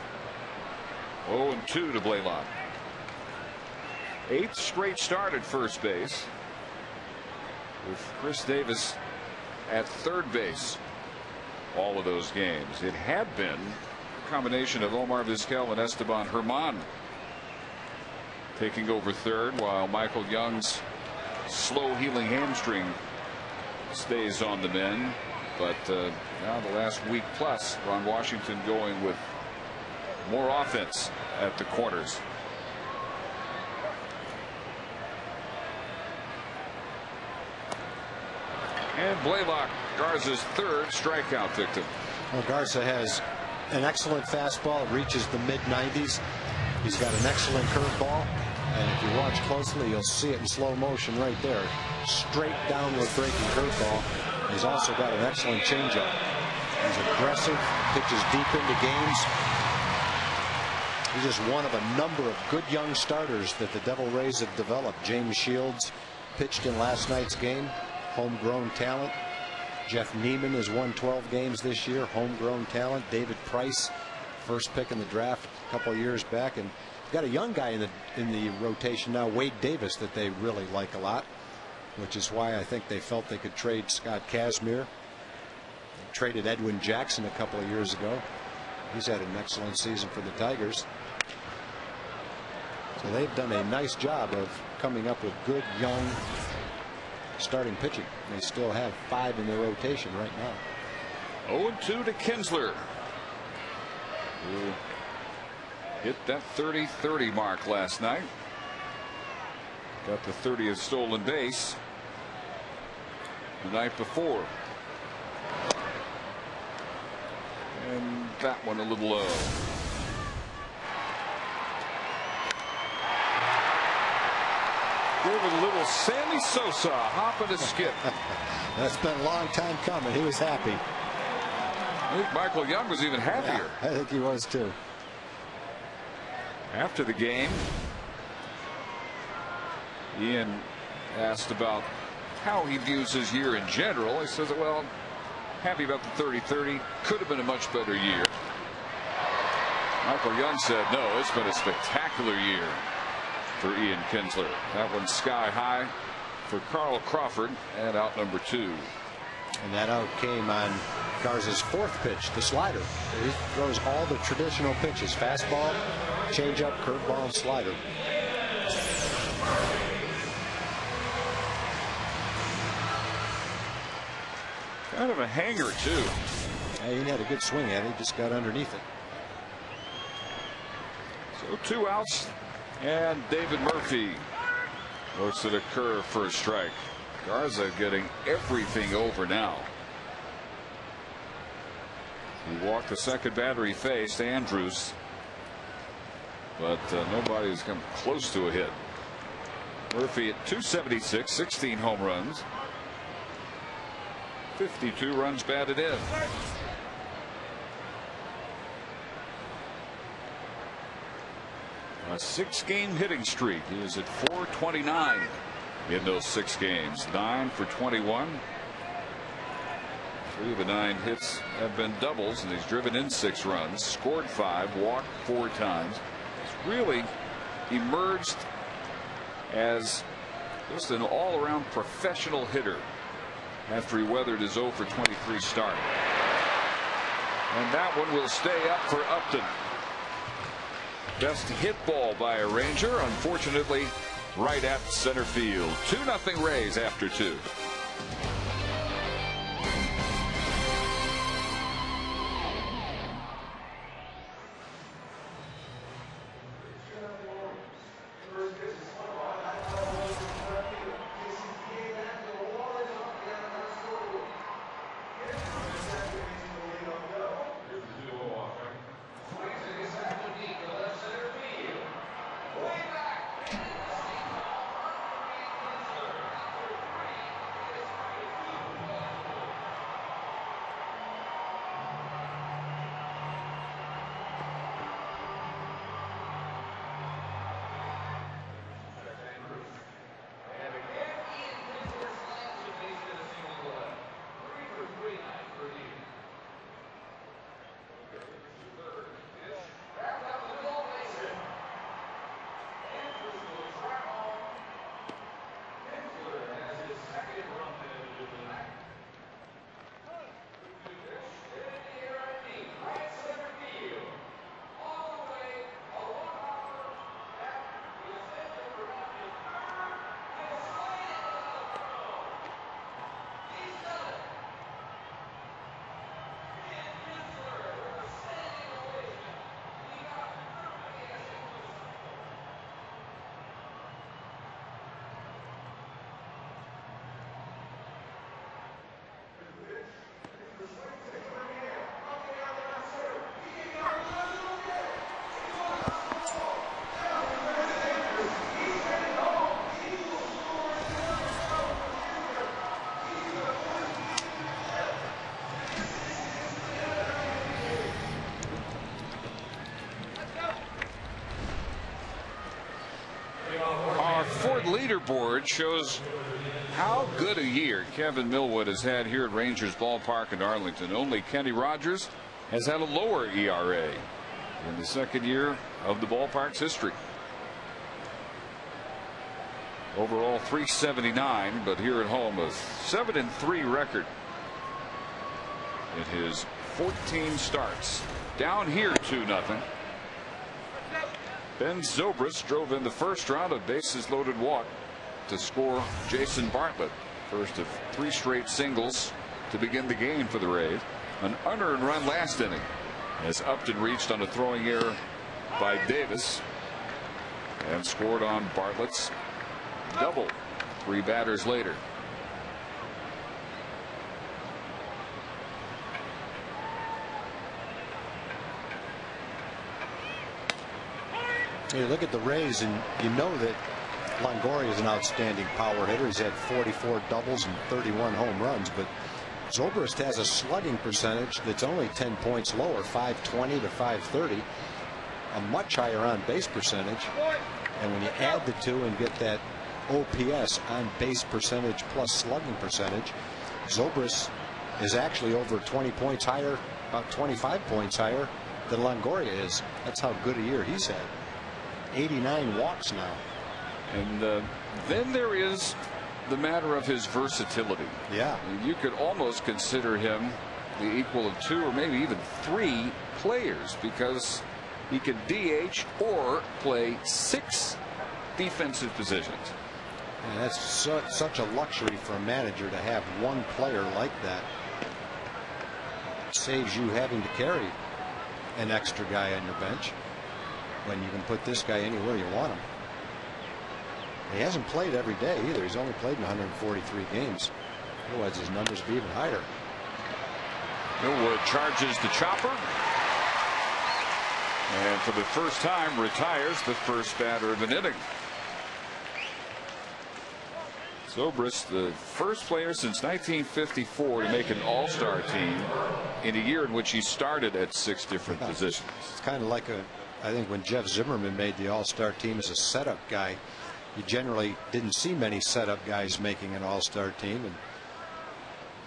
0-2 to Blaylock. 8th straight start at first base, with Chris Davis at third base all of those games. It had been a combination of Omar Vizquel and Esteban Herman taking over third, while Michael Young's slow healing hamstring stays on the men. But now the last week plus, Ron Washington going with more offense at the corners. And Blaylock, Garza's 3rd strikeout victim. Well, Garza has an excellent fastball. It reaches the mid-90s. He's got an excellent curveball, and if you watch closely, you'll see it in slow motion right there. Straight downward breaking curveball. He's also got an excellent changeup. He's aggressive, pitches deep into games. He's just one of a number of good young starters that the Devil Rays have developed. James Shields pitched in last night's game. Homegrown talent. Jeff Neiman has won 12 games this year. Homegrown talent. David Price, first pick in the draft a couple of years back, and got a young guy in the rotation now, Wade Davis, that they really like a lot, which is why I think they felt they could trade Scott Kazmir. traded Edwin Jackson a couple of years ago. He's had an excellent season for the Tigers. So they've done a nice job of coming up with good young starting pitching. They still have 5 in their rotation right now. 0-2 to Kinsler, who hit that 30-30 mark last night. Got the 30th stolen base the night before. And that one a little low. Give it a little Sammy Sosa hop and a skip. That's been a long time coming. He was happy. I think Michael Young was even happier. Yeah, I think he was too. After the game, Ian asked about how he views his year in general. He says, well, happy about the 30-30. Could have been a much better year. Michael Young said, no, it's been a spectacular year for Ian Kinsler. That one's sky high for Carl Crawford, and out number 2. And that out came on Garza's 4th pitch, the slider. He throws all the traditional pitches: fastball, changeup, curveball, and slider. Kind of a hanger, too. Yeah, he had a good swing at it. He just got underneath it. So 2 outs, and David Murphy looks at a curve for a strike. Garza getting everything over now. He walked the second batter he faced, Andrews, but nobody's come close to a hit. Murphy at 276, 16 home runs, 52 runs batted in. A 6-game hitting streak. He is at 429 in those 6 games. 9 for 21. 3 of the 9 hits have been doubles, and he's driven in 6 runs, scored 5, walked 4 times. He's really emerged as just an all-around professional hitter after he weathered his 0 for 23 start. And that one will stay up for Upton. Best hit ball by a Ranger, unfortunately right at center field. 2-0 Rays after 2. Ford leaderboard shows how good a year Kevin Millwood has had here at Rangers Ballpark in Arlington. Only Kenny Rogers has had a lower ERA in the 2nd year of the ballpark's history. Overall 379, but here at home a 7-3 record. in his 14 starts. Down here 2-0. Ben Zobrist drove in the first round of bases loaded walk to score Jason Bartlett. First of 3 straight singles to begin the game for the Rays. An unearned run last inning as Upton reached on a throwing error by Davis and scored on Bartlett's double 3 batters later. You look at the Rays and you know that Longoria is an outstanding power hitter. He's had 44 doubles and 31 home runs, but Zobrist has a slugging percentage that's only 10 points lower, 520 to 530, a much higher on base percentage. And when you add the two and get that OPS, on base percentage plus slugging percentage, Zobrist is actually over 20 points higher, about 25 points higher than Longoria is. That's how good a year he's had. 89 walks now. And then there is the matter of his versatility. Yeah. You could almost consider him the equal of 2 or maybe even 3 players, because he can DH or play 6 defensive positions. And that's such a luxury for a manager to have one player like that. It saves you having to carry an extra guy on your bench when you can put this guy anywhere you want him. He hasn't played every day either. He's only played in 143 games. Otherwise his numbers would be even higher. Millwood charges the chopper, and for the first time retires the first batter of an inning. Zobrist, the first player since 1954 to make an all-star team in a year in which he started at 6 different positions. It's kind of like I think when Jeff Zimmerman made the all-star team as a setup guy, you generally didn't see many setup guys making an all-star team, and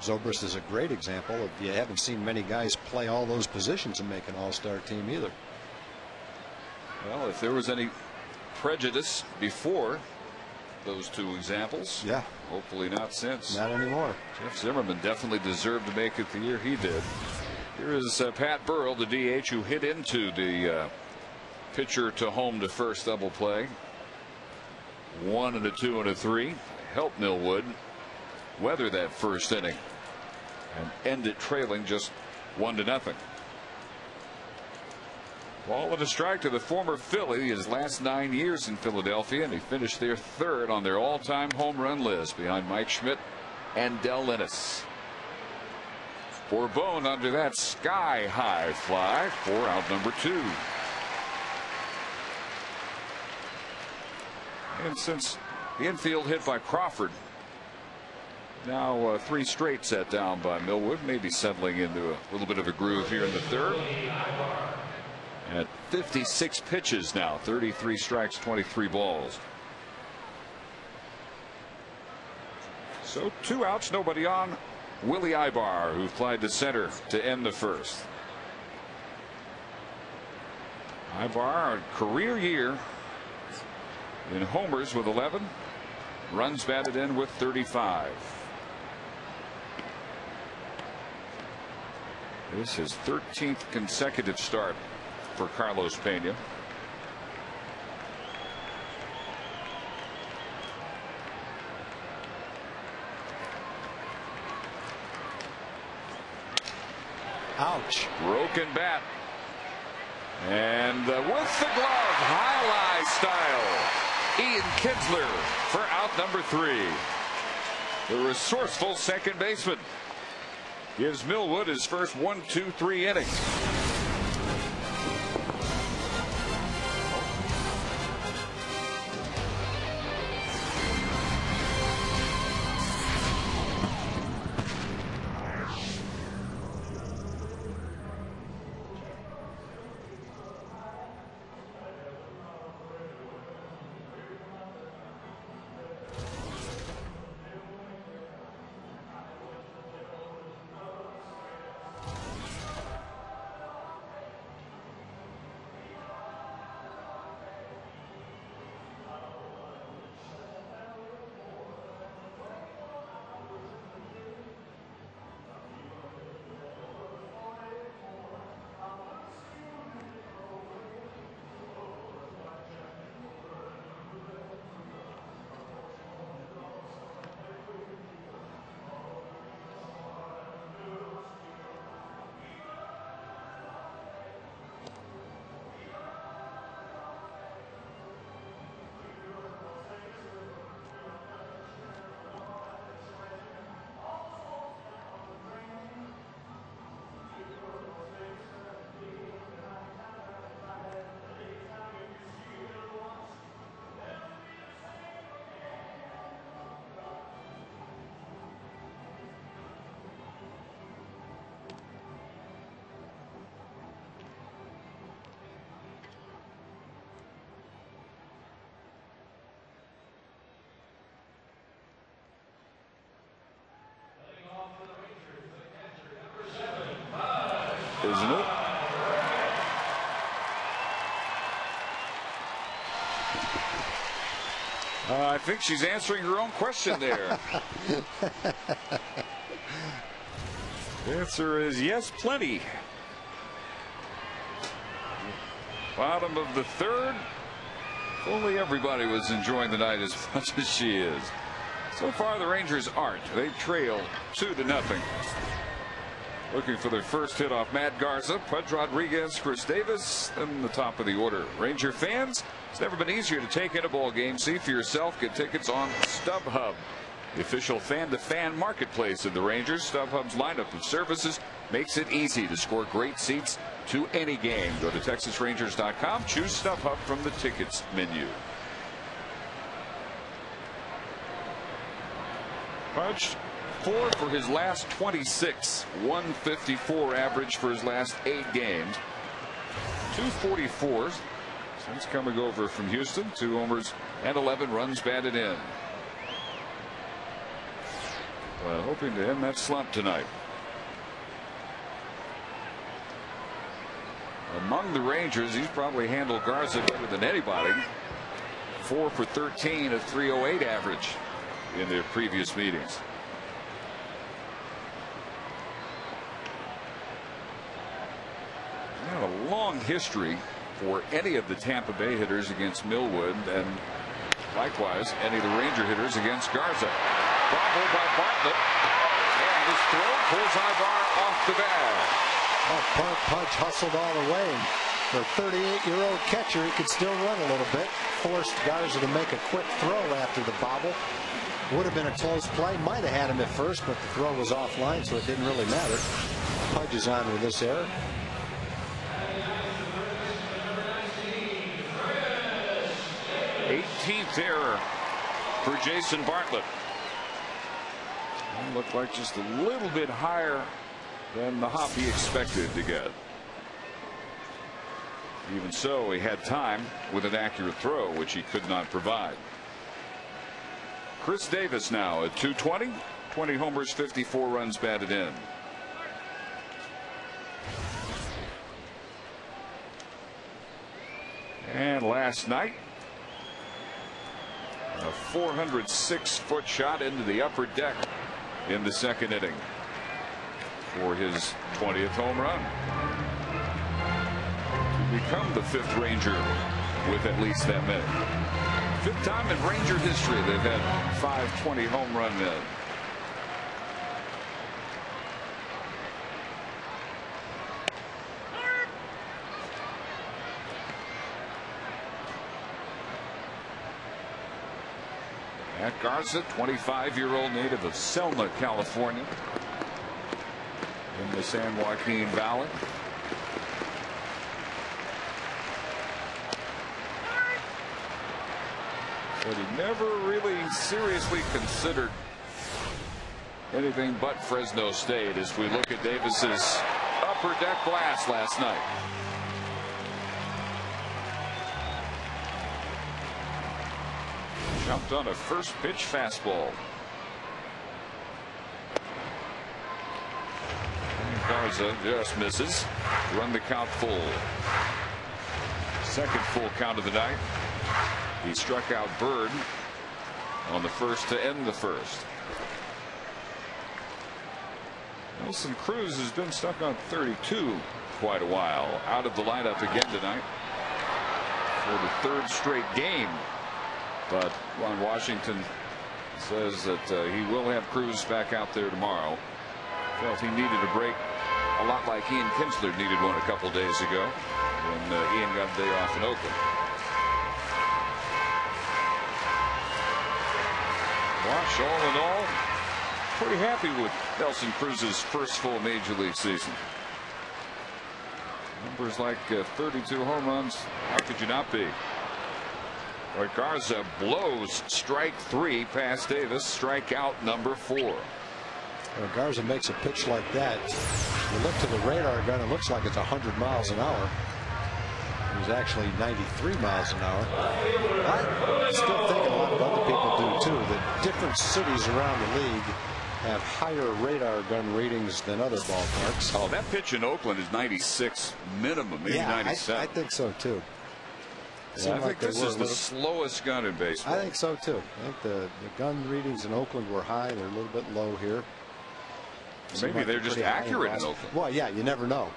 Zobrist is a great example of, you haven't seen many guys play all those positions and make an all-star team either. Well, if there was any prejudice before those 2 examples, yeah, hopefully not since. Not anymore. Jeff Zimmerman definitely deserved to make it the year he did. Here is Pat Burrell, the DH, who hit into the pitcher to home to first double play. 1 and a 2 and a 3. Helped Millwood weather that first inning and end it trailing just 1-0. Ball and a strike to the former Philly, his last 9 years in Philadelphia, and he finished their 3rd on their all-time home run list behind Mike Schmidt and Del Linus. Bourbon under that sky-high fly for out number 2. And since the infield hit by Crawford, now 3 straight set down by Millwood, maybe settling into a little bit of a groove here in the 3rd. At 56 pitches now, 33 strikes, 23 balls. So 2 outs, nobody on. Willie Ibar, who flied to center to end the 1st. Ibar, a career year in homers with 11, runs batted in with 35. This is his 13th consecutive start for Carlos Pena. Ouch. Broken bat. And with the glove, high style, Ian Kinsler for out number 3. The resourceful second baseman gives Millwood his first 1, 2, 3 innings. isn't it? I think she's answering her own question there. The answer is yes, plenty. Bottom of the third. If only everybody was enjoying the night as much as she is. So far, the Rangers aren't. They trail 2-0. Looking for their first hit off Matt Garza, Pudge Rodriguez, Chris Davis, and the top of the order. Ranger fans, it's never been easier to take in a ball game. See for yourself. Get tickets on StubHub, the official fan-to-fan marketplace of the Rangers. StubHub's lineup of services makes it easy to score great seats to any game. Go to TexasRangers.com. Choose StubHub from the tickets menu. Pudge 4 for his last 26, 154 average for his last 8 games, 244 since coming over from Houston, 2 homers and 11 runs batted in. Well, hoping to end that slump tonight. Among the Rangers, he's probably handled Garza better than anybody. 4 for 13, a 308 average in their previous meetings. Not a long history for any of the Tampa Bay hitters against Millwood, and likewise any of the Ranger hitters against Garza. Bravo by Bartlett, and his throw pulls Ibar off the bag. Oh, Pudge hustled all the way. For a 38-year-old catcher, he could still run a little bit. Forced Garza to make a quick throw after the bobble. Would have been a close play. Might have had him at first, but the throw was offline, so it didn't really matter. Pudge is on with this error. Eighteenth error for Jason Bartlett. Looked like just a little bit higher than the hop he expected to get. Even so, he had time with an accurate throw, which he could not provide. Chris Davis now at 220, 20 homers, 54 runs batted in. And last night, a 406-foot shot into the upper deck in the second inning for his 20th home run. To become the 5th Ranger with at least that many. 5th time in Ranger history they've had 520 home run men. Matt Garza, 25-year-old native of Selma, California, in the San Joaquin Valley. But he never really seriously considered anything but Fresno State as we look at Davis's upper deck blast last night. Jumped on a first pitch fastball. And Garza just misses. Run the count full. Second full count of the night. He struck out Bird on the first to end the first. Nelson Cruz has been stuck on 32 quite a while. Out of the lineup again tonight for the 3rd straight game. But Ron Washington says that he will have Cruz back out there tomorrow. Felt he needed a break a lot like Ian Kinsler needed one a couple days ago when Ian got a day off in Oakland. Wash, all in all, pretty happy with Nelson Cruz's first full major league season. Numbers like 32 home runs. How could you not be? But Garza blows strike 3 past Davis. Strikeout number 4. When Garza makes a pitch like that, you look to the radar gun, it looks like it's 100 miles an hour. It was actually 93 miles an hour. I still think a lot of other people do too, that different cities around the league have higher radar gun ratings than other ballparks. Oh, that pitch in Oakland is 96 minimum, maybe 97. I think so too. Yeah, I think this is the slowest gun in baseball. I think so too. I think the gun readings in Oakland were high. They're a little bit low here. Maybe they're just accurate in Oakland. Well, yeah, you never know.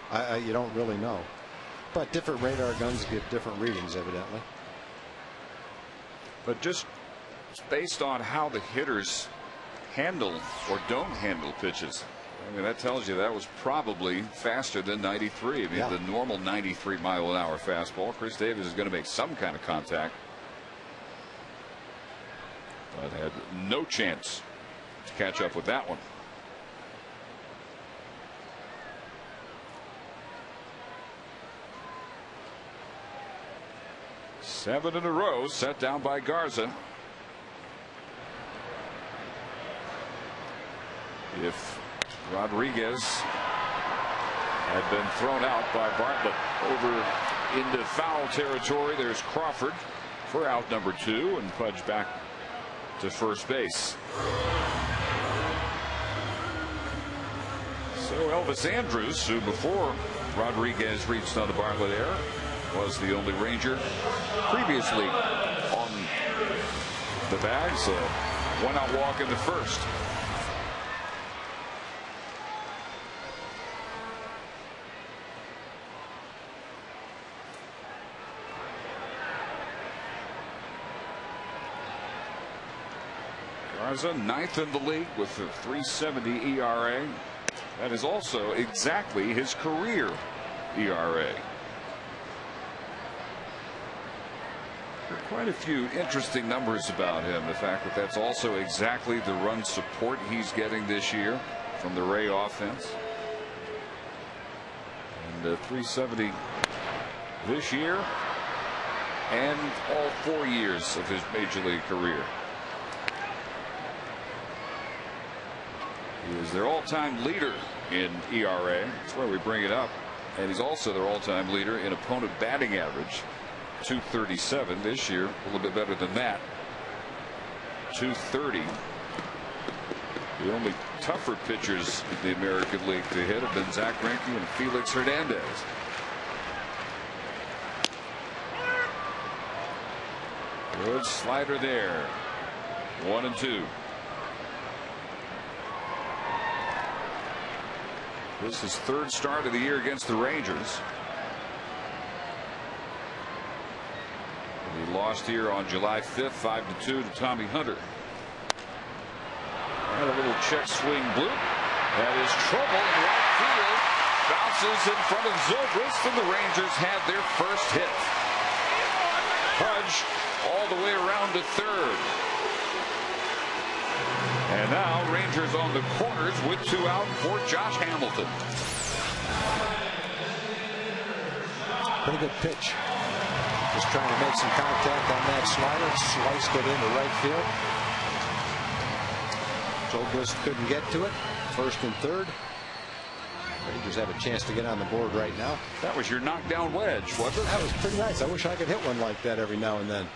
You don't really know. But different radar guns give different readings, evidently. But just based on how the hitters handle or don't handle pitches, I mean, that tells you that was probably faster than 93. I mean, the normal 93-mile-an-hour fastball. Chris Davis is going to make some kind of contact, but had no chance to catch up with that one. Seven in a row set down by Garza. If Rodriguez had been thrown out by Bartlett over into foul territory, there's Crawford for out number 2 and Pudge back to first base. So Elvis Andrus, who before Rodriguez reached on the Bartlett error, was the only Ranger previously on the bag. So one out walk in the first. Garza, 9th in the league with a 3.70 ERA. That is also exactly his career ERA. There are quite a few interesting numbers about him. The fact that that's also exactly the run support he's getting this year from the Ray offense. And 370 this year and all 4 years of his major league career. He is their all-time leader in ERA. That's why we bring it up. And he's also their all-time leader in opponent batting average. 237 this year, a little bit better than that. 230. The only tougher pitchers in the American League to hit have been Zach Greinke and Felix Hernandez. Good slider there. 1-2. This is third start of the year against the Rangers. He lost here on July 5th, 5-2 to Tommy Hunter. And a little check swing bloop. That is trouble in right field. Bounces in front of Zobrist, and the Rangers have their first hit. Pudge all the way around to third. And now Rangers on the corners with 2 out for Josh Hamilton. Pretty good pitch. Just trying to make some contact on that slider. Sliced it into right field. Zobrist couldn't get to it. First and third. Rangers have a chance to get on the board right now. That was your knockdown wedge, wasn't it? That was pretty nice. I wish I could hit one like that every now and then.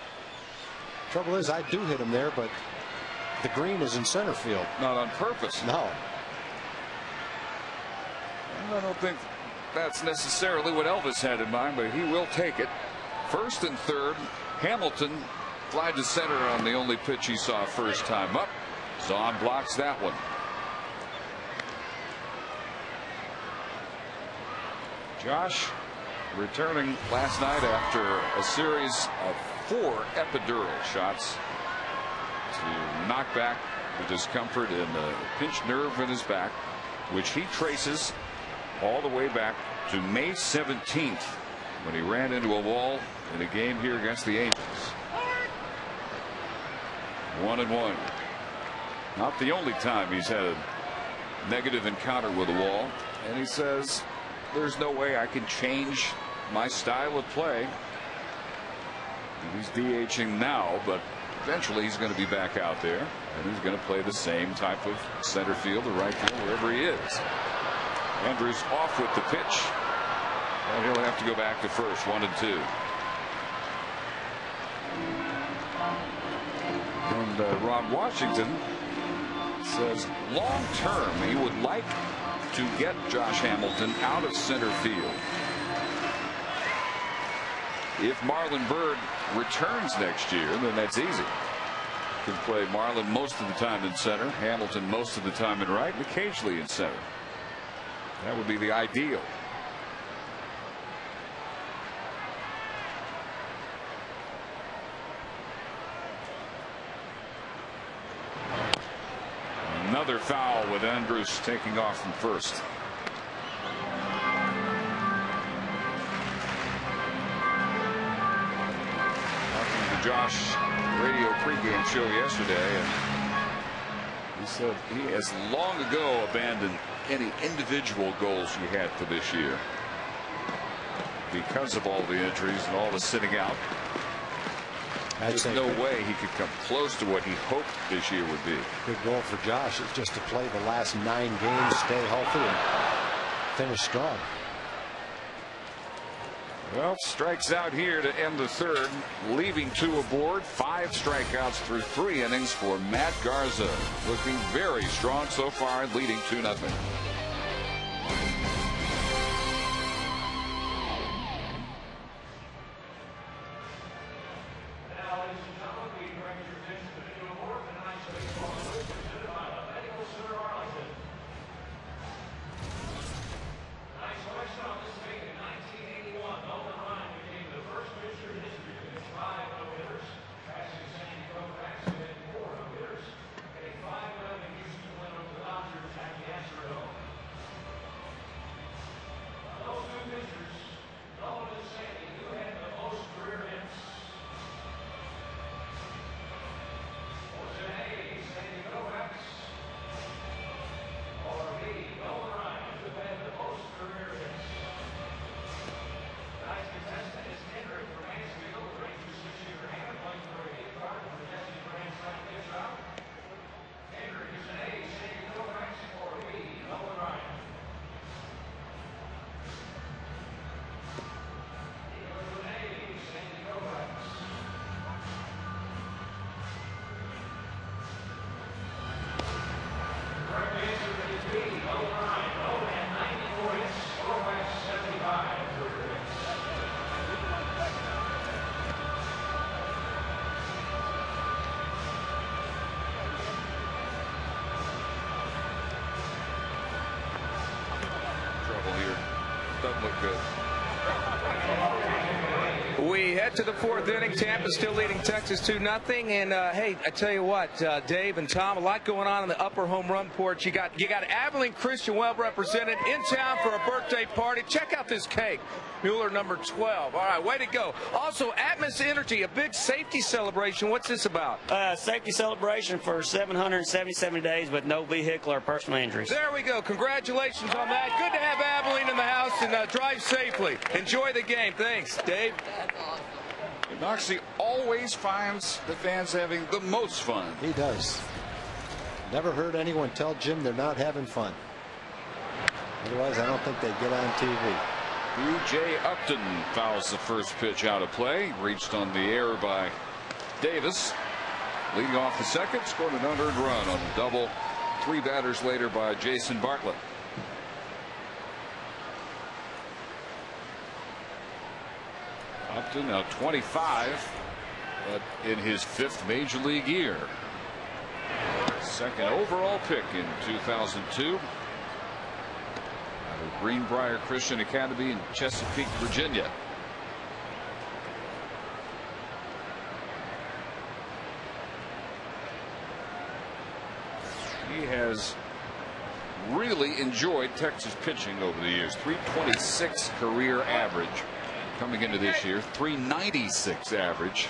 Trouble is, I do hit him there, but the green is in center field. Not on purpose. No. I don't think that's necessarily what Elvis had in mind, but he will take it. First and third. Hamilton fly to center on the only pitch he saw first time up. Zahn blocks that one. Josh returning last night after a series of 4 epidural shots to knock back the discomfort in the pinched nerve in his back, which he traces all the way back to May 17th when he ran into a wall in a game here against the Angels. 1-1. Not the only time he's had a negative encounter with a wall, and he says there's no way I can change my style of play. He's DHing now, but eventually he's going to be back out there, and he's going to play the same type of center field or right field wherever he is. Andrus off with the pitch, and he'll have to go back to first. 1-2. And Ron Washington says long term he would like to get Josh Hamilton out of center field. If Marlon Byrd returns next year, then that's easy. Can play Marlon most of the time in center, Hamilton most of the time in right, and occasionally in center. That would be the ideal. Another foul with Andrus taking off from first. Talking to Josh radio pregame show yesterday, and he said he has long ago abandoned any individual goals he had for this year because of all the injuries and all the sitting out. There's no way he could come close to what he hoped this year would be. Good goal for Josh is just to play the last 9 games, stay healthy, and finish strong. Well, strikes out here to end the third, leaving 2 aboard. 5 strikeouts through 3 innings for Matt Garza. Looking very strong so far, leading 2-0. We head to the 4th inning. Tampa still leading Texas 2-0. And hey, I tell you what, Dave and Tom, a lot going on in the upper home run porch. You got Abilene Christian well represented in town for a birthday party. Check out this cake. Mueller number 12. All right, way to go. Also, Atmos Energy, a big safety celebration. What's this about? Safety celebration for 777 days with no vehicle or personal injuries. There we go. Congratulations on that. Good to have Abilene in the house, and drive safely. Enjoy the game. Thanks, Dave. Noxie always finds the fans having the most fun. He does. Never heard anyone tell Jim they're not having fun. Otherwise, I don't think they'd get on TV. B.J. Upton fouls the first pitch out of play. Reached on the air by Davis. Leading off the second, scored an unearned run on a double 3 batters later by Jason Bartlett. Upton now 25, but in his 5th major league year. 2nd overall pick in 2002. Out of Greenbrier Christian Academy in Chesapeake, Virginia. He has really enjoyed Texas pitching over the years. 326 career average coming into this year, 396 average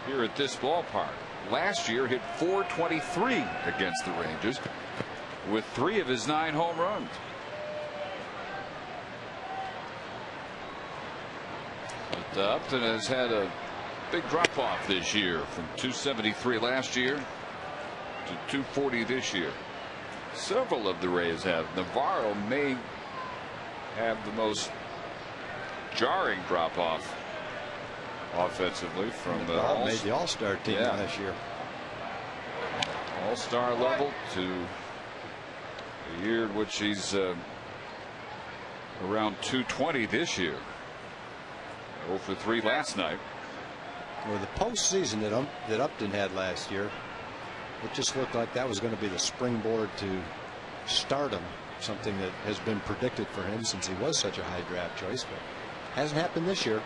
here at this ballpark. Last year hit 423 against the Rangers with 3 of his 9 home runs. But Upton has had a big drop off this year from 273 last year to 240 this year. Several of the Rays have. Navarro may have the most jarring drop off offensively from made the All-Star team last year. All-star level to a year in which he's around 220 this year. 0 for 3 last night. Well, the postseason that Upton had last year, it just looked like that was going to be the springboard to stardom, something that has been predicted for him since he was such a high draft choice, but hasn't happened this year.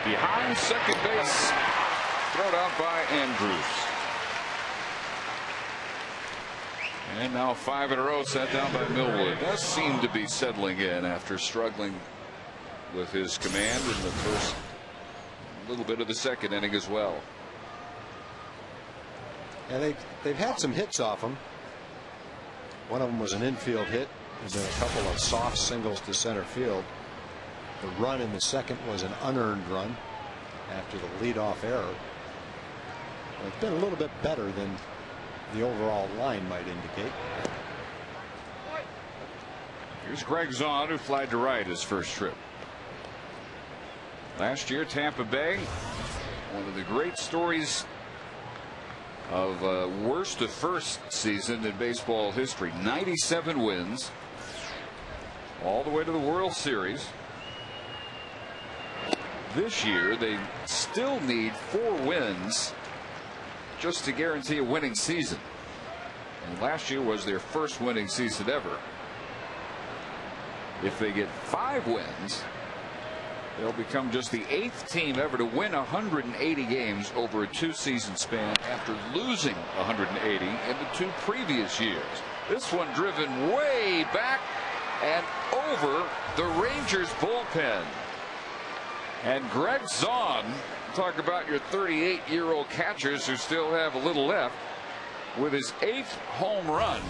Behind second base, thrown out by Andrews. And now 5 in a row set down by Millwood. Does seem to be settling in after struggling with his command in the first little bit of the second inning as well. And they've had some hits off him. One of them was an infield hit. There's been a couple of soft singles to center field. The run in the second was an unearned run after the leadoff error. It's been a little bit better than the overall line might indicate. Here's Greg Zahn, who flied to right his first trip. Last year, Tampa Bay, one of the great stories of worst to first season in baseball history. 97 wins, all the way to the World Series. This year, they still need 4 wins just to guarantee a winning season. And last year was their first winning season ever. If they get 5 wins, they'll become just the 8th team ever to win 180 games over a 2-season span after losing 180 in the 2 previous years. This one driven way back and over the Rangers bullpen. And Greg Zahn, talk about your 38-year-old catchers who still have a little left, with his 8th home run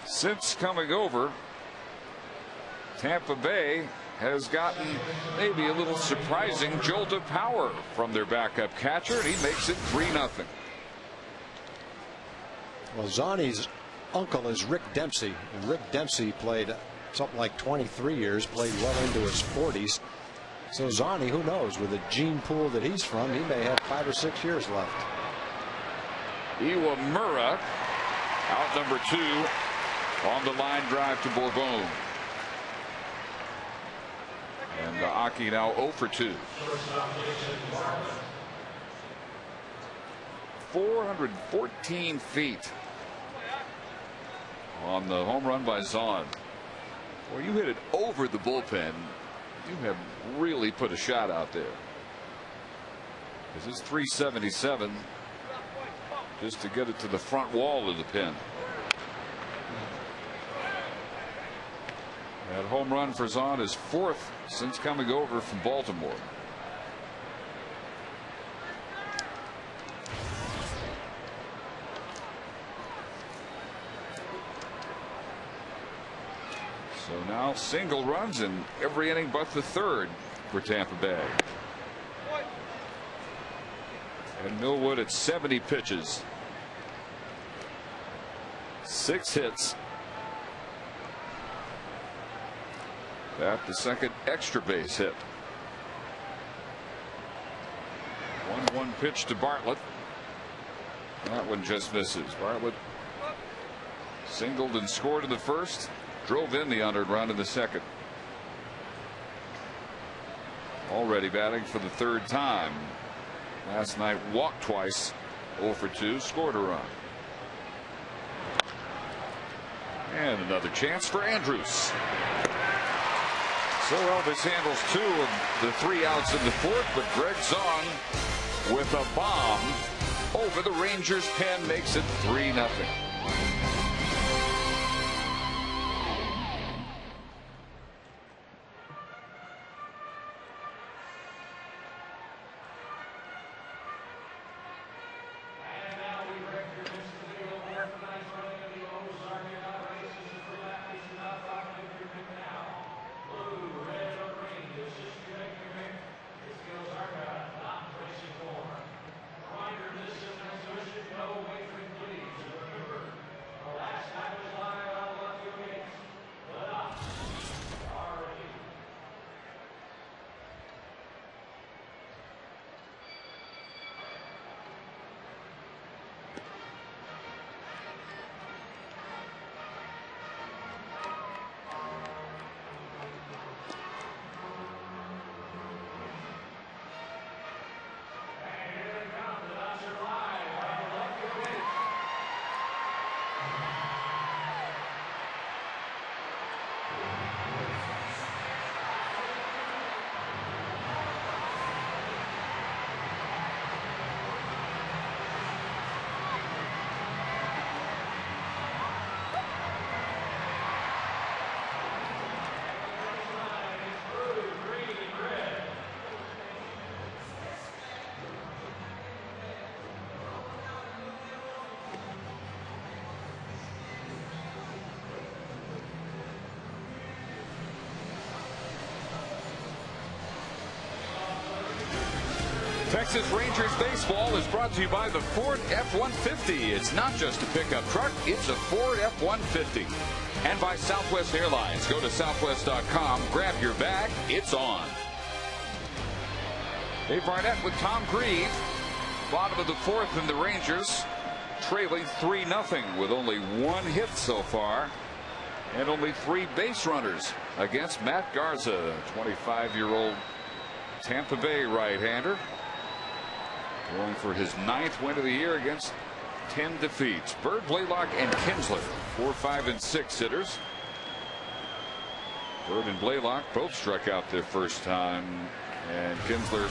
since coming over. Tampa Bay has gotten maybe a little surprising jolt of power from their backup catcher, and he makes it 3-0. Well, Zahni's uncle is Rick Dempsey, and Rick Dempsey played something like 23 years, played well into his 40s. So Zahni, who knows, with the gene pool that he's from, he may have 5 or 6 years left. Iwamura out number 2 on the line drive to Bourbon. And Aki now 0 for 2. 414 feet on the home run by Zahn. Well, you hit it over the bullpen. You have really put a shot out there. This is 377 just to get it to the front wall of the pen. That home run for Zahn is 4th since coming over from Baltimore. So now single runs in every inning but the 3rd for Tampa Bay. And Millwood at 70 pitches. 6 hits. That the second extra base hit. 1-1 pitch to Bartlett. That one just misses. Bartlett singled and scored in the first. Drove in the unearned run in the second. Already batting for the 3rd time. Last night walked twice. 0 for 2. Scored a run. And another chance for Andrews. So Elvis handles 2 of the 3 outs in the 4th, but Greg Zahn with a bomb over the Rangers pen makes it 3-0. Texas Rangers baseball is brought to you by the Ford F-150. It's not just a pickup truck, it's a Ford F-150. And by Southwest Airlines. Go to southwest.com, grab your bag, it's on. Dave Barnett with Tom Grieve. Bottom of the fourth, and the Rangers trailing 3-0 with only one hit so far and only 3 base runners against Matt Garza, 25-year-old Tampa Bay right-hander, going for his 9th win of the year against 10 defeats. Bird, Blaylock, and Kinsler, 4, 5, and 6 hitters. Bird and Blaylock both struck out their first time, and Kinsler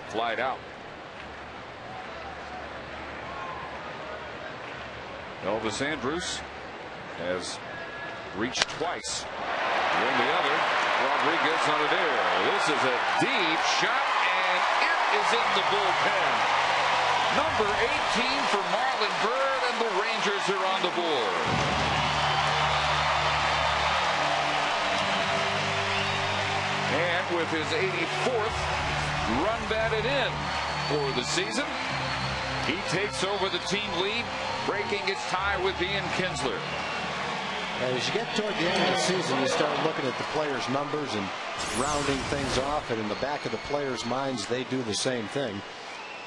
flied out. Elvis Andrus has reached twice. One the other. Rodriguez on it air. This is a deep shot, and it is in the bullpen. Number 18 for Marlon Byrd, and the Rangers are on the board. And with his 84th run batted in for the season, he takes over the team lead, breaking his tie with Ian Kinsler. As you get toward the end of the season, you start looking at the players' numbers and rounding things off, and in the back of the players' minds, they do the same thing.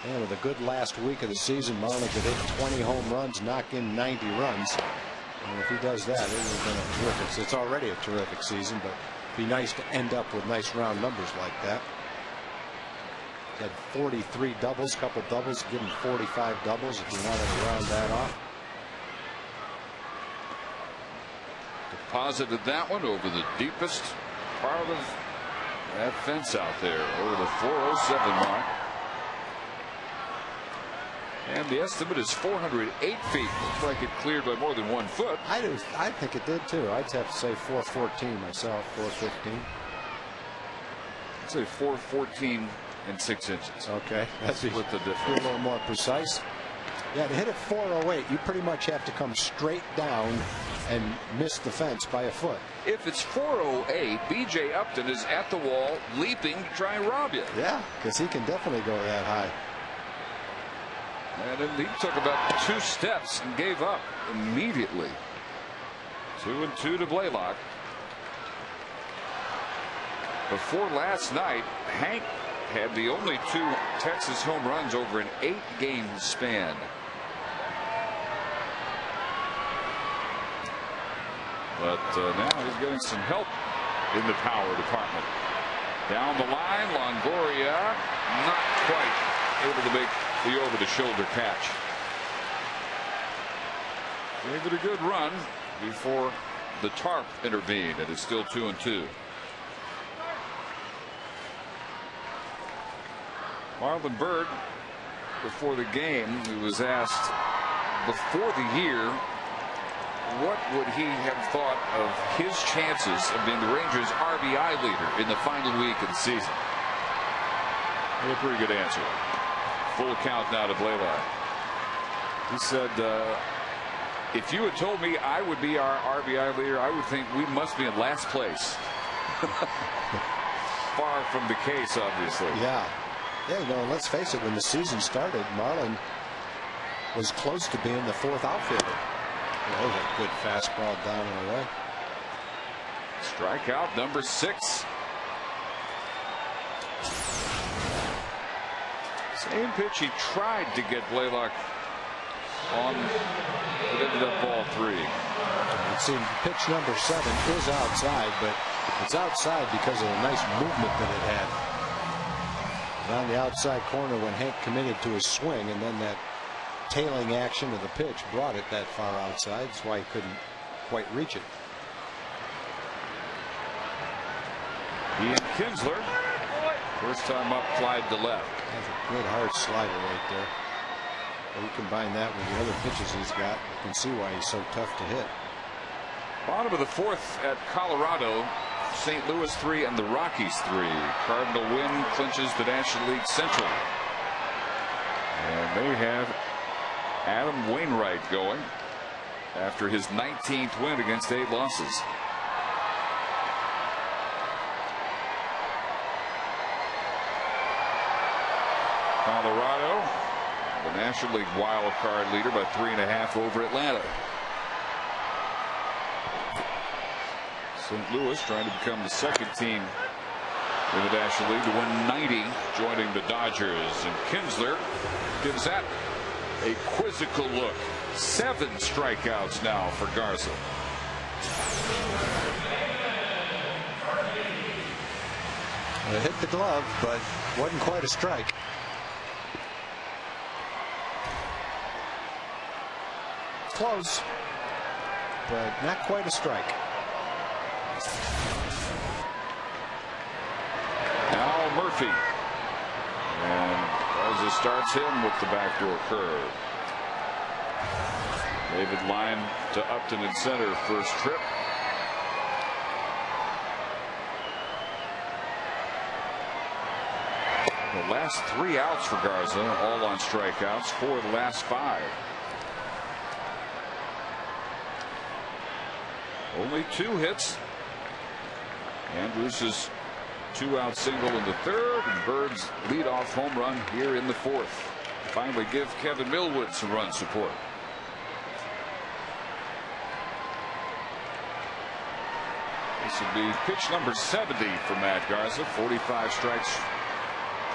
And with a good last week of the season, Marlon could hit 20 home runs, knock in 90 runs. And if he does that, it would have been a terrific. It's already a terrific season, but it'd be nice to end up with nice round numbers like that. He had 43 doubles, couple doubles, give him 45 doubles if you wanted to round that off. Deposited that one over the deepest part of that fence out there, over the 407 mark. And the estimate is 408 feet. Looks like it cleared by more than 1 foot. I think it did too. I'd have to say 414 myself, 415. I'd say 414 and 6 inches. Okay, that's with the difference. A little more precise. Yeah, to hit it 408, you pretty much have to come straight down and miss the fence by a foot. If it's 408, B.J. Upton is at the wall, leaping to try and rob you. Yeah, because he can definitely go that high. And then he took about 2 steps and gave up immediately. 2-2 to Blaylock. Before last night, Hank had the only 2 Texas home runs over an 8-game span. But now he's getting some help in the power department. Down the line, Longoria not quite able to make the over-the-shoulder catch. Gave it a good run before the tarp intervened, and it's still 2-2. Marlon Byrd, before the game, he was asked before the year what would he have thought of his chances of being the Rangers' RBI leader in the final week of the season. A pretty good answer. Full count now to Blaylock. He said, if you had told me I would be our RBI leader, I would think we must be in last place. Far from the case, obviously. Yeah. Yeah, you know, let's face it, when the season started, Marlon was close to being the 4th outfielder. That was a good fastball down and away. Strikeout number 6. Same pitch he tried to get Blaylock on. It ended up ball 3. It seems pitch number 7 is outside, but it's outside because of the nice movement that it had. On the outside corner when Hank committed to his swing, and then that tailing action of the pitch brought it that far outside. That's why he couldn't quite reach it. Ian Kinsler, first time up, flied to left. That's a good hard slider right there. But you combine that with the other pitches he's got, you can see why he's so tough to hit. Bottom of the 4th at Colorado. St. Louis 3 and the Rockies 3. Cardinal win clinches the National League Central. And they have Adam Wainwright going after his 19th win against 8 losses. Colorado, the National League wild card leader by 3.5 over Atlanta. St. Louis trying to become the second team in the National League to win 90, joining the Dodgers. And Kinsler gives that a quizzical look. 7 strikeouts now for Garza. It hit the glove, but wasn't quite a strike. Close, but not quite a strike. Now Murphy. And Garza starts him with the backdoor curve. David line to Upton in center, first trip. The last 3 outs for Garza, all on strikeouts, 4 of the last 5. Only 2 hits. Andrews' 2-out single in the 3rd, and Bird's leadoff home run here in the 4th. Finally give Kevin Millwood some run support. This would be pitch number 70 for Matt Garza. 45 strikes,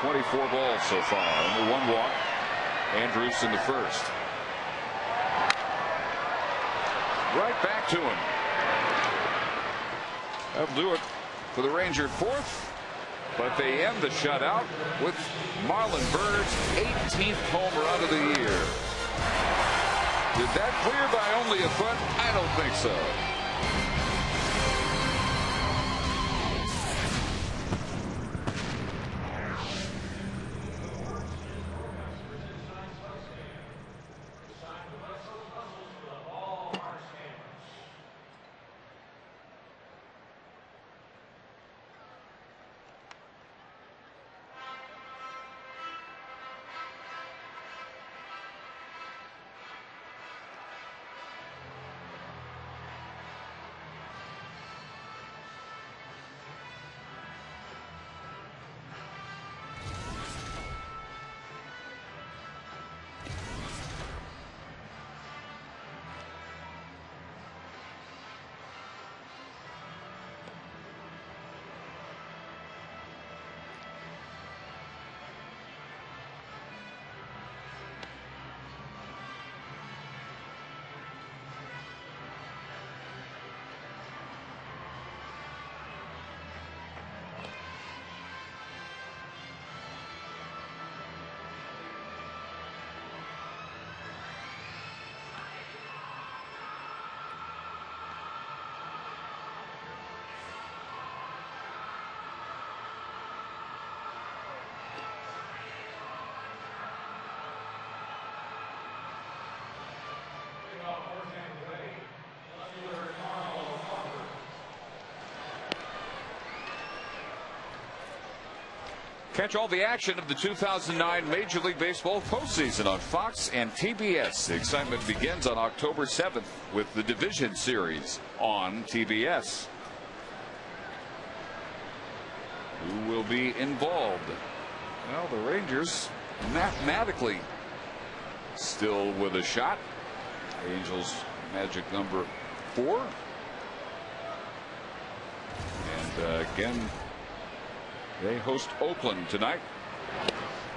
24 balls so far. Only 1 walk. Andrews in the 1st. Right back to him. That'll do it for the Ranger 4th. But they end the shutout with Marlon Byrd's 18th home run of the year. Did that clear by only a foot? I don't think so. Catch all the action of the 2009 Major League Baseball postseason on Fox and TBS. The excitement begins on October 7th with the Division Series on TBS. Who will be involved? Well, the Rangers mathematically still with a shot. Angels magic number 4. And again, they host Oakland tonight.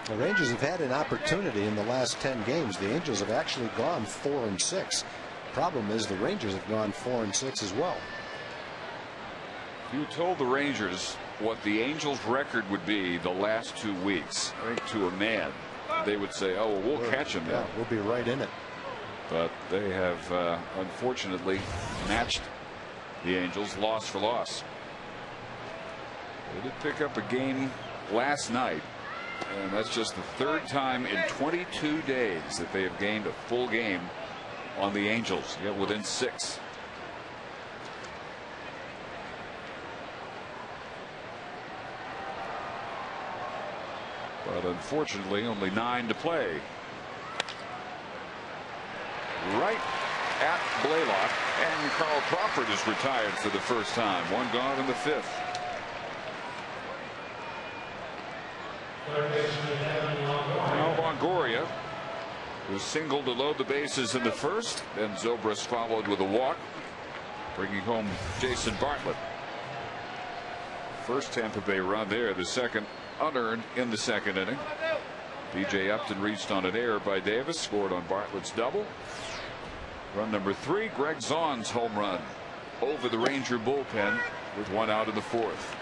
The Rangers have had an opportunity in the last 10 games. The Angels have actually gone 4-6. Problem is the Rangers have gone 4-6 as well. If you told the Rangers what the Angels record would be the last 2 weeks, I think to a man, they would say, oh, well, we'll catch them now. Yeah, we'll be right in it. But they have unfortunately matched the Angels loss for loss. They did pick up a game last night, and that's just the 3rd time in 22 days that they have gained a full game on the Angels, yet within 6. But unfortunately, only 9 to play. Right at Blaylock, and Carl Crawford is retired for the first time. 1 gone in the 5th. Now Longoria, who singled to load the bases in the first. Then Zobrist followed with a walk, bringing home Jason Bartlett. First Tampa Bay run there, the second unearned in the second inning. B.J. Upton reached on an error by Davis, scored on Bartlett's double. Run number 3, Greg Zaun's home run over the Ranger bullpen with 1 out in the 4th.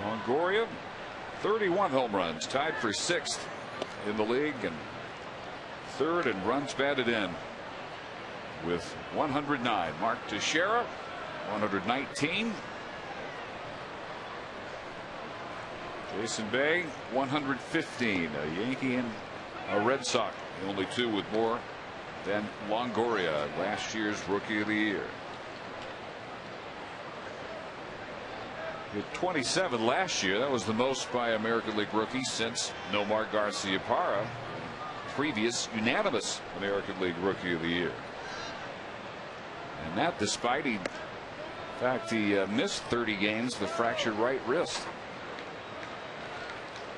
Longoria, 31 home runs, tied for 6th in the league, and 3rd in runs batted in with 109. Mark Teixeira, 119. Jason Bay, 115. A Yankee and a Red Sox, the only 2 with more than Longoria, last year's Rookie of the Year. Hit 27 last year. That was the most by American League rookie since Nomar Garciaparra, previous unanimous American League Rookie of the Year. And that despite he missed 30 games with a fractured right wrist.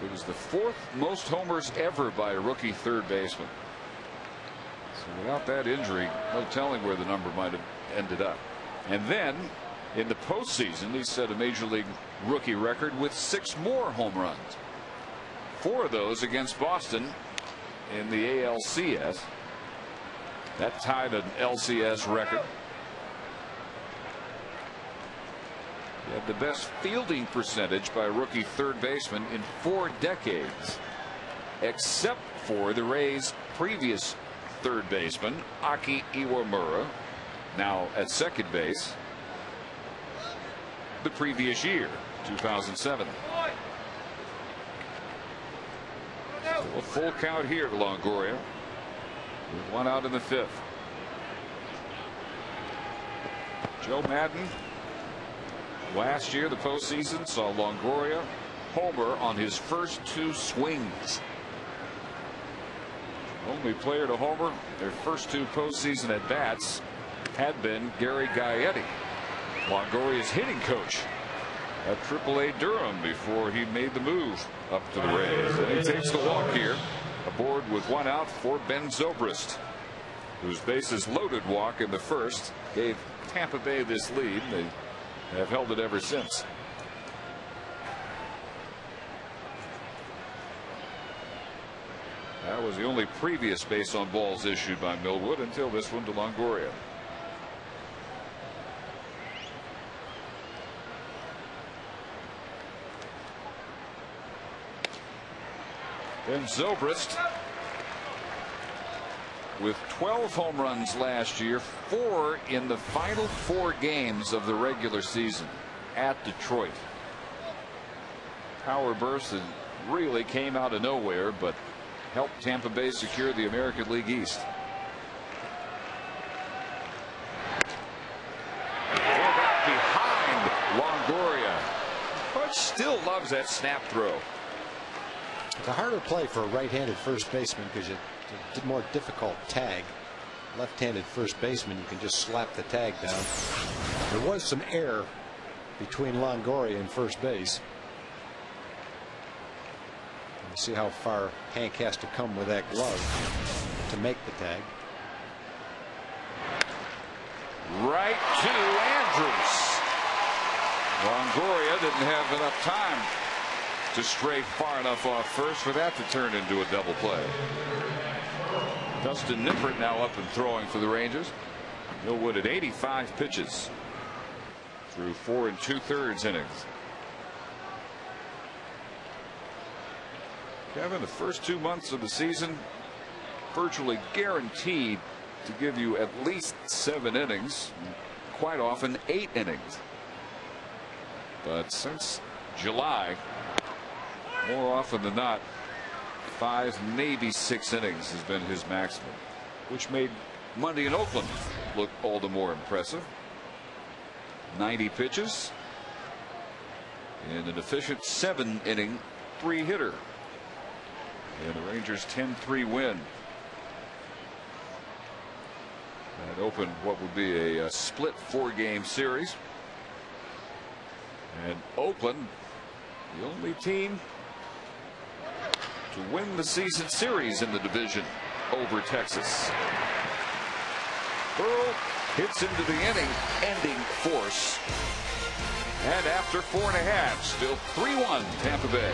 It was the 4th most homers ever by a rookie third baseman. So without that injury, no telling where the number might have ended up. And then in the postseason, he set a major league rookie record with 6 more home runs. 4 of those against Boston in the ALCS. That tied an LCS record. He had the best fielding percentage by a rookie third baseman in 4 decades, except for the Rays' previous third baseman, Aki Iwamura, now at second base, the previous year, 2007. So a full count here to Longoria with 1 out in the 5th. Joe Madden, last year, the postseason, saw Longoria homer on his first 2 swings. Only player to homer their first 2 postseason at bats had been Gary Gaetti, Longoria's hitting coach at AAA Durham before he made the move up to the Rays. And he takes the walk here, aboard with 1 out for Ben Zobrist, whose bases loaded walk in the first gave Tampa Bay this lead. They have held it ever since. That was the only previous base on balls issued by Millwood until this one to Longoria. Then Zobrist, with 12 home runs last year, 4 in the final 4 games of the regular season at Detroit. Power burst that really came out of nowhere, but helped Tampa Bay secure the American League East. Behind Longoria, but still loves that snap throw. It's a harder play for a right-handed first baseman because it's a more difficult tag. Left-handed first baseman, you can just slap the tag down. There was some air between Longoria and first base. You see how far Hank has to come with that glove to make the tag. Right to Andrews. Longoria didn't have enough time to stray far enough off first for that to turn into a double play. Dustin Nippert now up and throwing for the Rangers. Millwood at 85 pitches through 4 2/3 innings. Kevin, the first 2 months of the season virtually guaranteed to give you at least 7 innings, quite often 8 innings. But since July, more often than not, 5, maybe 6 innings has been his maximum, which made Monday in Oakland look all the more impressive. 90 pitches and an efficient 7-inning 3-hitter. And the Rangers 10-3 win That opened what would be a split 4-game series. And Oakland, the only team to win the season series in the division over Texas. Pearl hits into the inning-ending force. And after 4.5, still 3-1 Tampa Bay.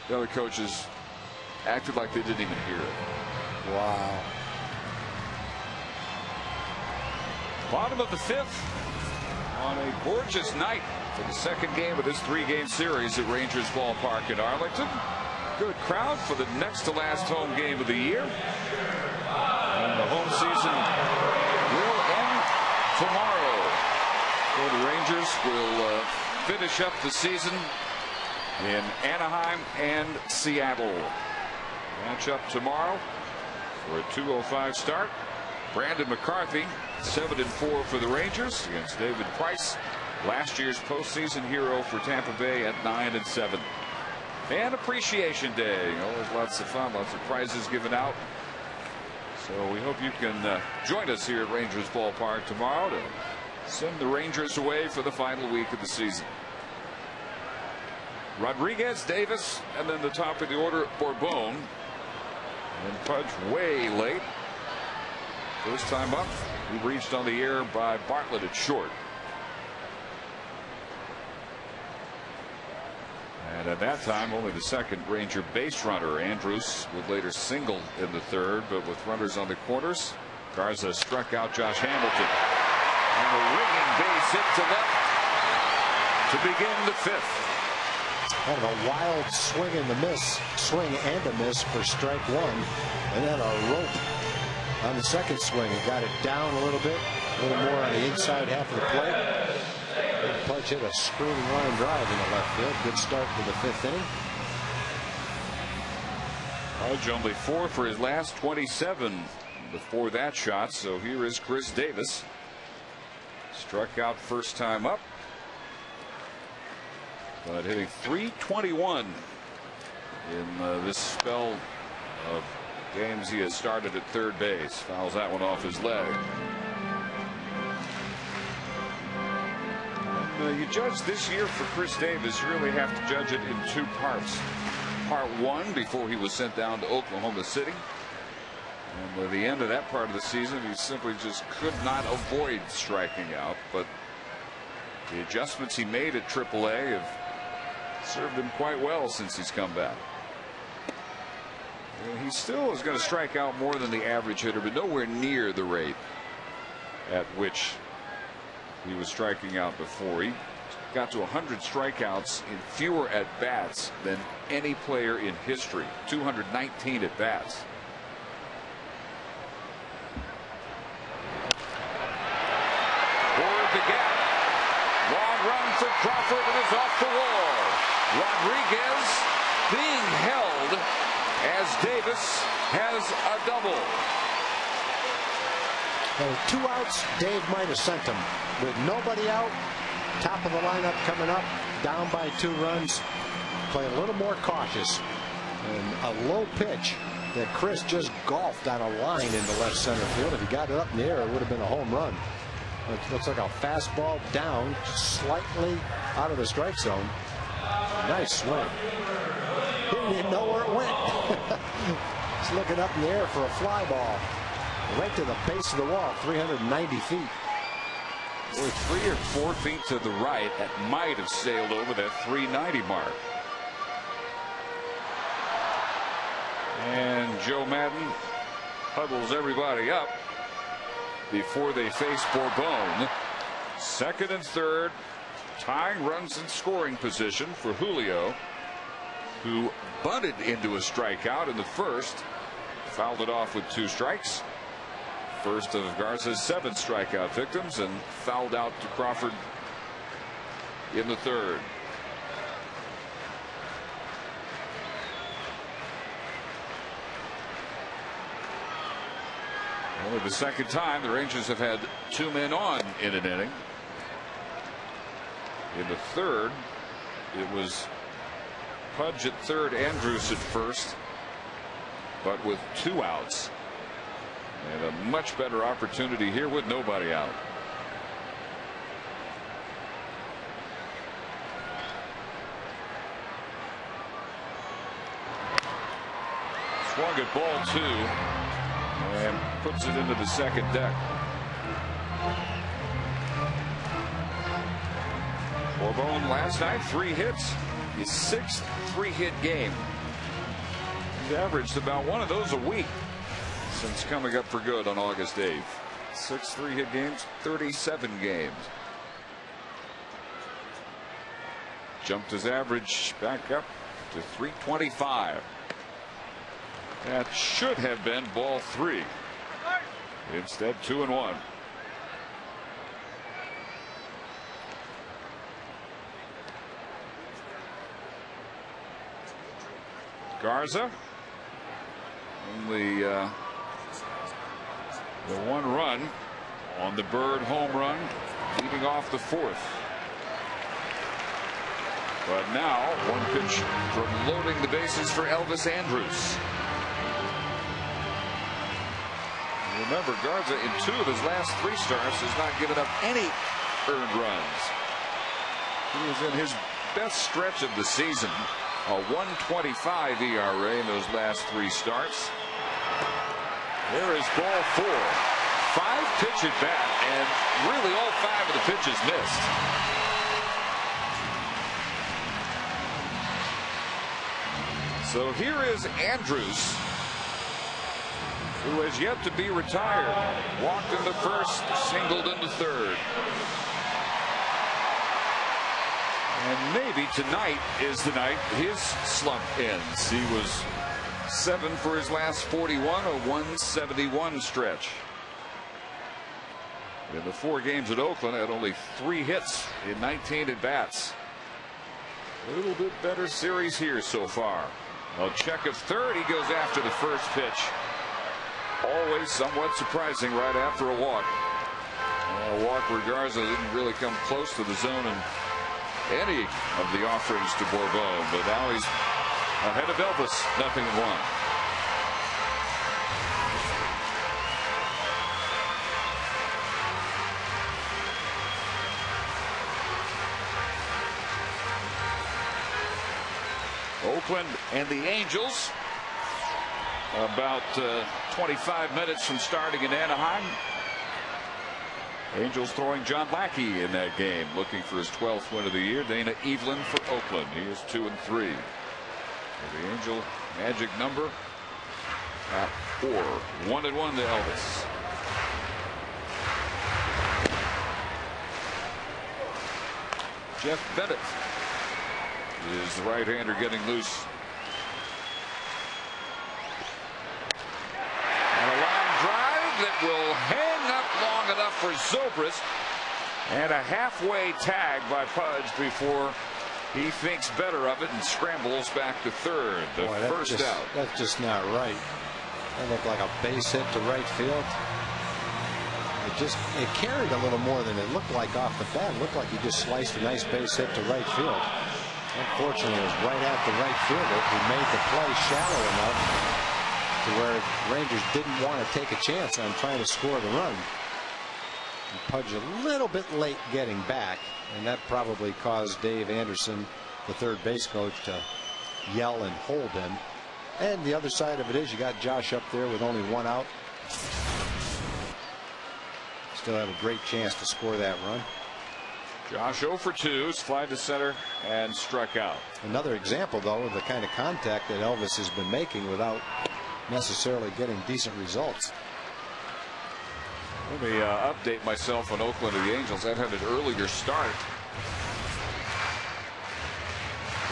The other coaches acted like they didn't even hear it. Wow. Bottom of the 5th on a gorgeous night for the second game of this 3-game series at Rangers Ballpark in Arlington. Good crowd for the next to last home game of the year. And the home season will end tomorrow. So the Rangers will finish up the season in Anaheim and Seattle. Match up tomorrow for a 2:05 start. Brandon McCarthy, 7-4 for the Rangers against David Price, last year's postseason hero for Tampa Bay, at 9-7. Fan Appreciation Day, always lots of fun, lots of prizes given out. So we hope you can join us here at Rangers Ballpark tomorrow to send the Rangers away for the final week of the season. Rodriguez, Davis, and then the top of the order, Bourbon. And Pudge way late. First time up, he reached on the air by Bartlett at short. And at that time, only the second Ranger base runner. Andrews would later single in the 3rd, but with runners on the corners, Garza struck out Josh Hamilton. And a ringing base hit to left to begin the 5th. Kind of a wild swing and a miss for strike 1, and then a rope on the second swing. Got it down a little bit, a little more on the inside half of the plate. Pudge hit a screaming line drive in the left field. Good start to the 5th inning. Pudge only 4 for his last 27 before that shot. So here is Chris Davis. Struck out first time up, but hitting .321 in this spell of games he has started at third base. Fouls that one off his leg. And, you judge this year for Chris Davis, you really have to judge it in 2 parts. Part 1 before he was sent down to Oklahoma City. And by the end of that part of the season, he simply just could not avoid striking out. But the adjustments he made at AAA have served him quite well since he's come back. And he still is going to strike out more than the average hitter, but nowhere near the rate at which he was striking out before. He got to 100 strikeouts in fewer at bats than any player in history. 219 at bats. Toward the gap. Long run for Crawford, and is off the wall. Rodriguez being held as Davis has a double. With 2 outs, Dave might have sent him. With nobody out, top of the lineup coming up, down by 2 runs, play a little more cautious. And a low pitch that Chris just golfed on a line into left center field. If he got it up in the air, it would have been a home run. It looks like a fastball down, slightly out of the strike zone. Nice swing. He didn't even know where it went. He's looking up in the air for a fly ball. Right to the base of the wall, 390 feet. Or 3 or 4 feet to the right, that might have sailed over that 390 mark. And Joe Madden huddles everybody up before they face Bourbon. Second and third, tying runs in scoring position for Julio, who bunted into a strikeout in the first, fouled it off with 2 strikes. First of Garza's 7 strikeout victims, and fouled out to Crawford in the third. Only the second time the Rangers have had 2 men on in an inning. In the third, it was Pudge at third, Andrews at first, but with 2 outs. And a much better opportunity here with nobody out. Swung at ball 2 and puts it into the second deck. Bourbon last night, 3 hits. His 6th 3-hit game. He's averaged about 1 of those a week since coming up for good on August 8th. 6 3-hit games, 37 games. Jumped his average back up to 325. That should have been ball 3. Instead, 2-1. Garza, only the 1 run on the Bird home run, leading off the 4th. But now 1 pitch from loading the bases for Elvis Andrus. Remember, Garza in 2 of his last 3 starts has not given up any earned runs. He was in his best stretch of the season, a 1.25 ERA in those last 3 starts. There is ball 4. 5 pitch at bat, and really all 5 of the pitches missed. So here is Andrus, who has yet to be retired. Walked in the first, singled in the third. And maybe tonight is the night his slump ends. He was 7 for his last 41, a 171 stretch. In the 4 games at Oakland, had only 3 hits in 19 at bats. A little bit better series here so far. A check of third. He goes after the first pitch. Always somewhat surprising right after a walk. A walk where Garza didn't really come close to the zone in any of the offerings to Bourbon, but now he's ahead of Elvis, 0-1. Oakland and the Angels about 25 minutes from starting in Anaheim. Angels throwing John Lackey in that game, looking for his 12th win of the year. Dana Evelyn for Oakland. He is 2-3. The Angel magic number at 4. 1-1 to Elvis. Jeff Bennett is the right-hander getting loose. And a line drive that will hang up long enough for Zobrist, and a halfway tag by Pudge before he thinks better of it and scrambles back to third. The first out. That's just not right. That looked like a base hit to right field. it carried a little more than it looked like off the bat. It looked like he just sliced a nice base hit to right field. Unfortunately, it was right at the right fielder who made the play shallow enough to where Rangers didn't want to take a chance on trying to score the run. And Pudge a little bit late getting back, and that probably caused Dave Anderson, the third base coach, to yell and hold him. And the other side of it is you got Josh up there with only one out. Still have a great chance to score that run. Josh 0 for 2, slide to center and struck out. Another example, though, of the kind of contact that Elvis has been making without necessarily getting decent results. Let me update myself on Oakland and the Angels. That had an earlier start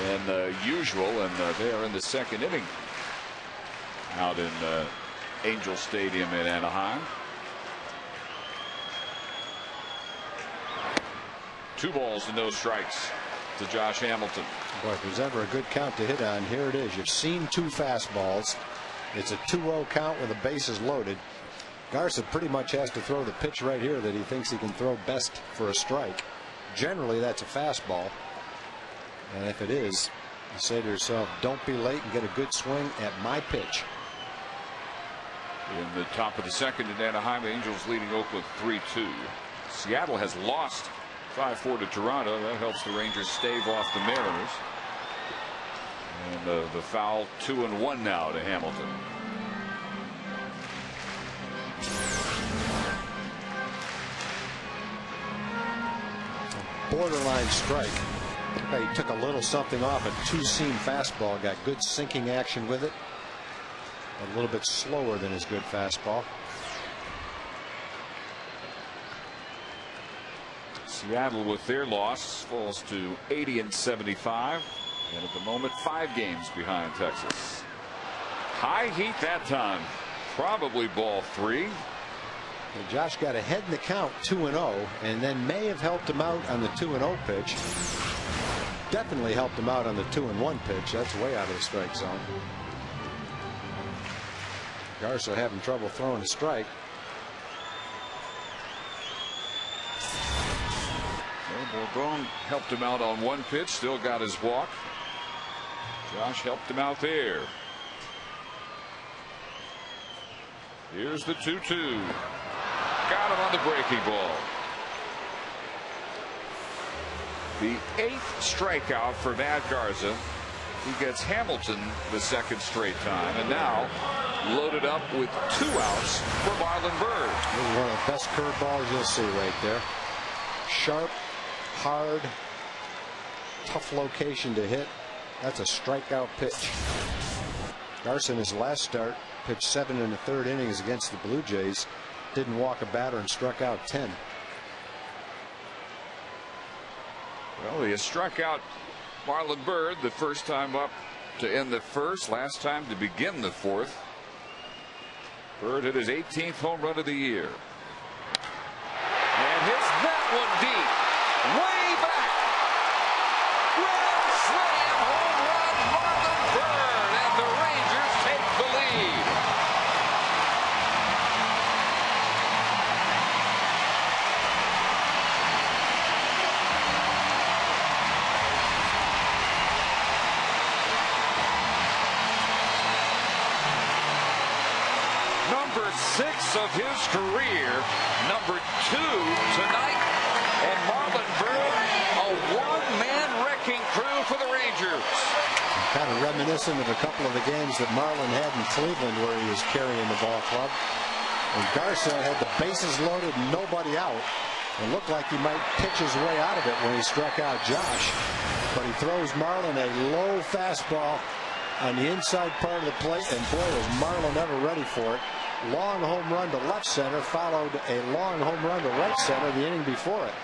than usual, and they are in the second inning out in Angel Stadium in Anaheim. 2 balls and no strikes to Josh Hamilton. Boy, if there's ever a good count to hit on, here it is. You've seen 2 fastballs. It's a 2-0 count with the bases loaded. Garza pretty much has to throw the pitch right here that he thinks he can throw best for a strike. Generally, that's a fastball. And if it is, you say to yourself, don't be late and get a good swing at my pitch. In the top of the second in Anaheim, Angels leading Oakland 3-2. Seattle has lost 5-4 to Toronto. That helps the Rangers stave off the Mariners. And the foul 2-1 now to Hamilton. Borderline strike. He took a little something off a 2-seam fastball. Got good sinking action with it. A little bit slower than his good fastball. Seattle, with their loss, falls to 80-75, and at the moment 5 games behind Texas. High heat that time, probably ball 3. And Josh got ahead in the count 2-0, and then may have helped him out on the 2-0 pitch. Definitely helped him out on the 2-1 pitch. That's way out of the strike zone. Garza having trouble throwing a strike. Bourbon helped him out on 1 pitch, still got his walk. Josh helped him out there. Here's the 2-2. Got him on the breaking ball. The 8th strikeout for Matt Garza. He gets Hamilton the 2nd straight time, and now loaded up with 2 outs for Marlon Byrd. This is one of the best curveballs you'll see right there. Sharp, hard, tough location to hit. That's a strikeout pitch. Garza in his last start pitched 7 1/3 innings against the Blue Jays. Didn't walk a batter and struck out 10. Well, he has struck out Marlon Byrd the first time up to end the first, last time to begin the fourth. Byrd hit his 18th home run of the year. And hits that one deep. Way back. Grand slam home run, Marlon Byrd, and the Rangers take the lead. Number 6 of his career, number 2 tonight, and Marlon Byrd, a one-man wrecking crew for the Rangers. Kind of reminiscent of a couple of the games that Marlon had in Cleveland where he was carrying the ball club. And Garza had the bases loaded and nobody out. It looked like he might pitch his way out of it when he struck out Josh. But he throws Marlon a low fastball on the inside part of the plate, and boy, was Marlon ever ready for it. Long home run to left center, followed a long home run to right center the inning before it.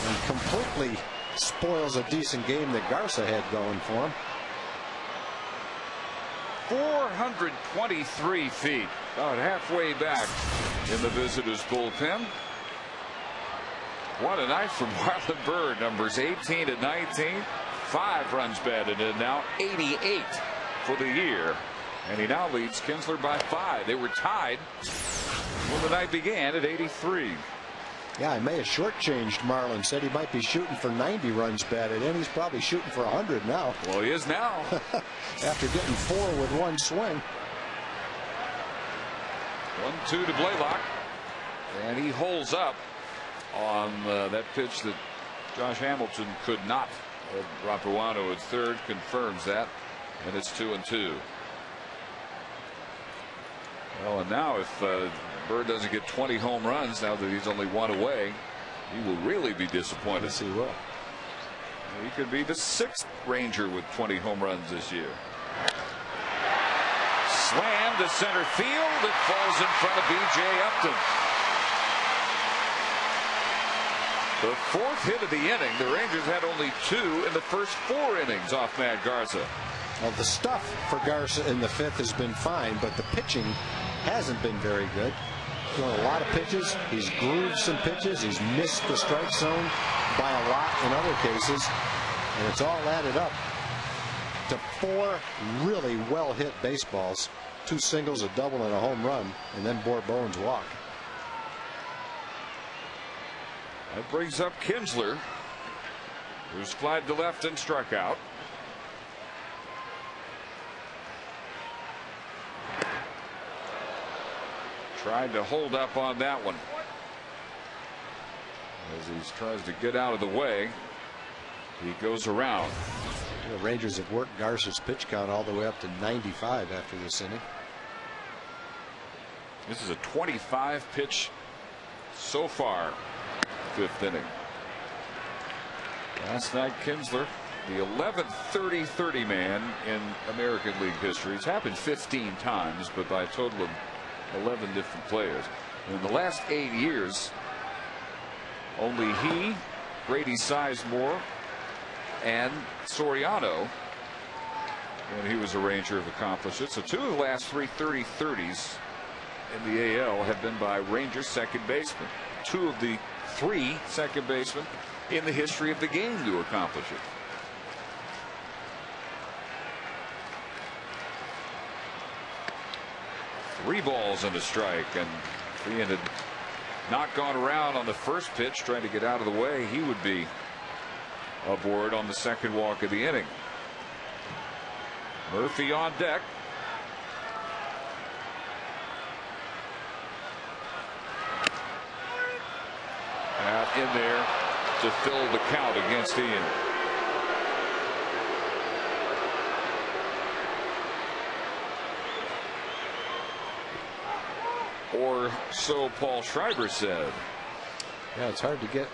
And completely spoils a decent game that Garza had going for him. 423 feet, about halfway back in the visitors' bullpen. What a night for Marlon Byrd, numbers 18 to 19. 5 runs batted in, now 88 for the year. And he now leads Kinsler by 5. They were tied Well, the night began at 83. Yeah, I may have shortchanged Marlin. Said he might be shooting for 90 runs batted in. He's probably shooting for 100 now. Well, he is now. After getting 4 with one swing. 1-2 to Blaylock. And he holds up on that pitch that Josh Hamilton could not. Rapuano at third confirms that. And it's 2-2. Well, and now if Bird doesn't get 20 home runs, now that he's only 1 away, he will really be disappointed. Yes, he will. He could be the 6th Ranger with 20 home runs this year. Slam to center field. It falls in front of B.J. Upton. The 4th hit of the inning. The Rangers had only 2 in the first 4 innings off Matt Garza. Well, the stuff for Garza in the 5th has been fine, but the pitching hasn't been very good. Throwing a lot of pitches. He's grooved some pitches. He's missed the strike zone by a lot in other cases. And it's all added up to 4 really well hit baseballs. 2 singles, a double, and a home run, and then Bourbone's walk. That brings up Kinsler, who's flied to left and struck out. Tried to hold up on that one as he tries to get out of the way. He goes around. The Rangers have worked Garza's pitch count all the way up to 95 after this inning. This is a 25 pitch so far, 5th inning. Last night, Kinsler, the 11th 30-30 man in American League history. It's happened 15 times, but by a total of 11 different players. In the last 8 years, only he, Grady Sizemore, and Soriano, when he was a Ranger, have accomplished it. So 2 of the last 3 30-30s in the AL have been by Rangers second basemen. 2 of the 3 second basemen in the history of the game to accomplish it. Three balls and a strike, and if he had not gone around on the first pitch trying to get out of the way, he would be aboard on the second walk of the inning. Murphy on deck. Out in there to fill the count against Ian. Or so Paul Schreiber said. Yeah, it's hard to get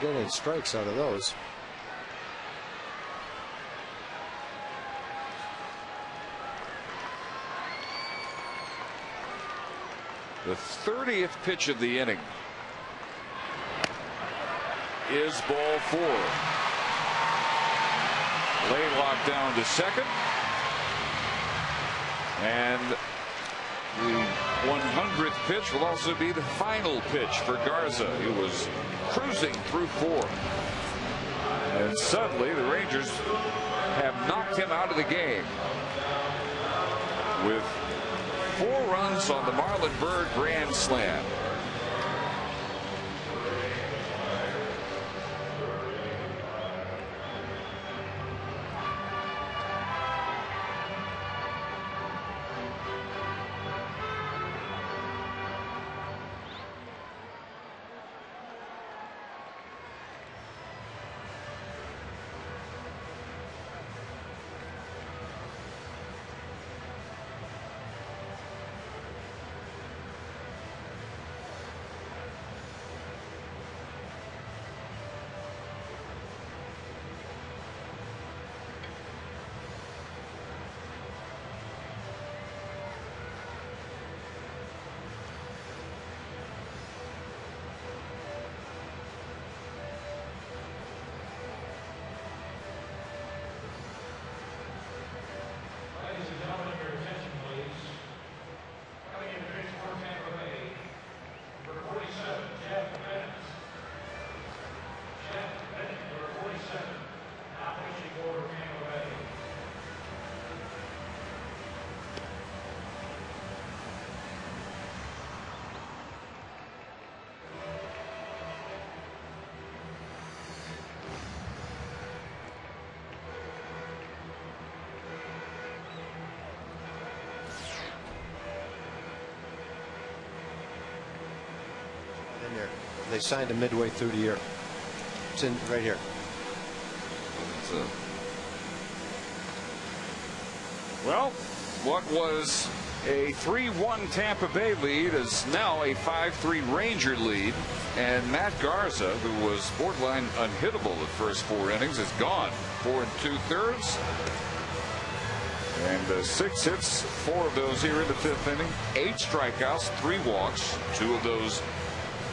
any strikes out of those. The 30th pitch of the inning is ball 4. Blaylock down to second, and the 100th pitch will also be the final pitch for Garza. He was cruising through 4, and suddenly the Rangers have knocked him out of the game with 4 runs on the Marlon Byrd grand slam. They signed him midway through the year. It's in right here. Well, what was a 3-1 Tampa Bay lead is now a 5-3 Ranger lead. And Matt Garza, who was borderline unhittable the first 4 innings, is gone. 4 2/3. And 6 hits, 4 of those here in the 5th inning. 8 strikeouts, 3 walks, 2 of those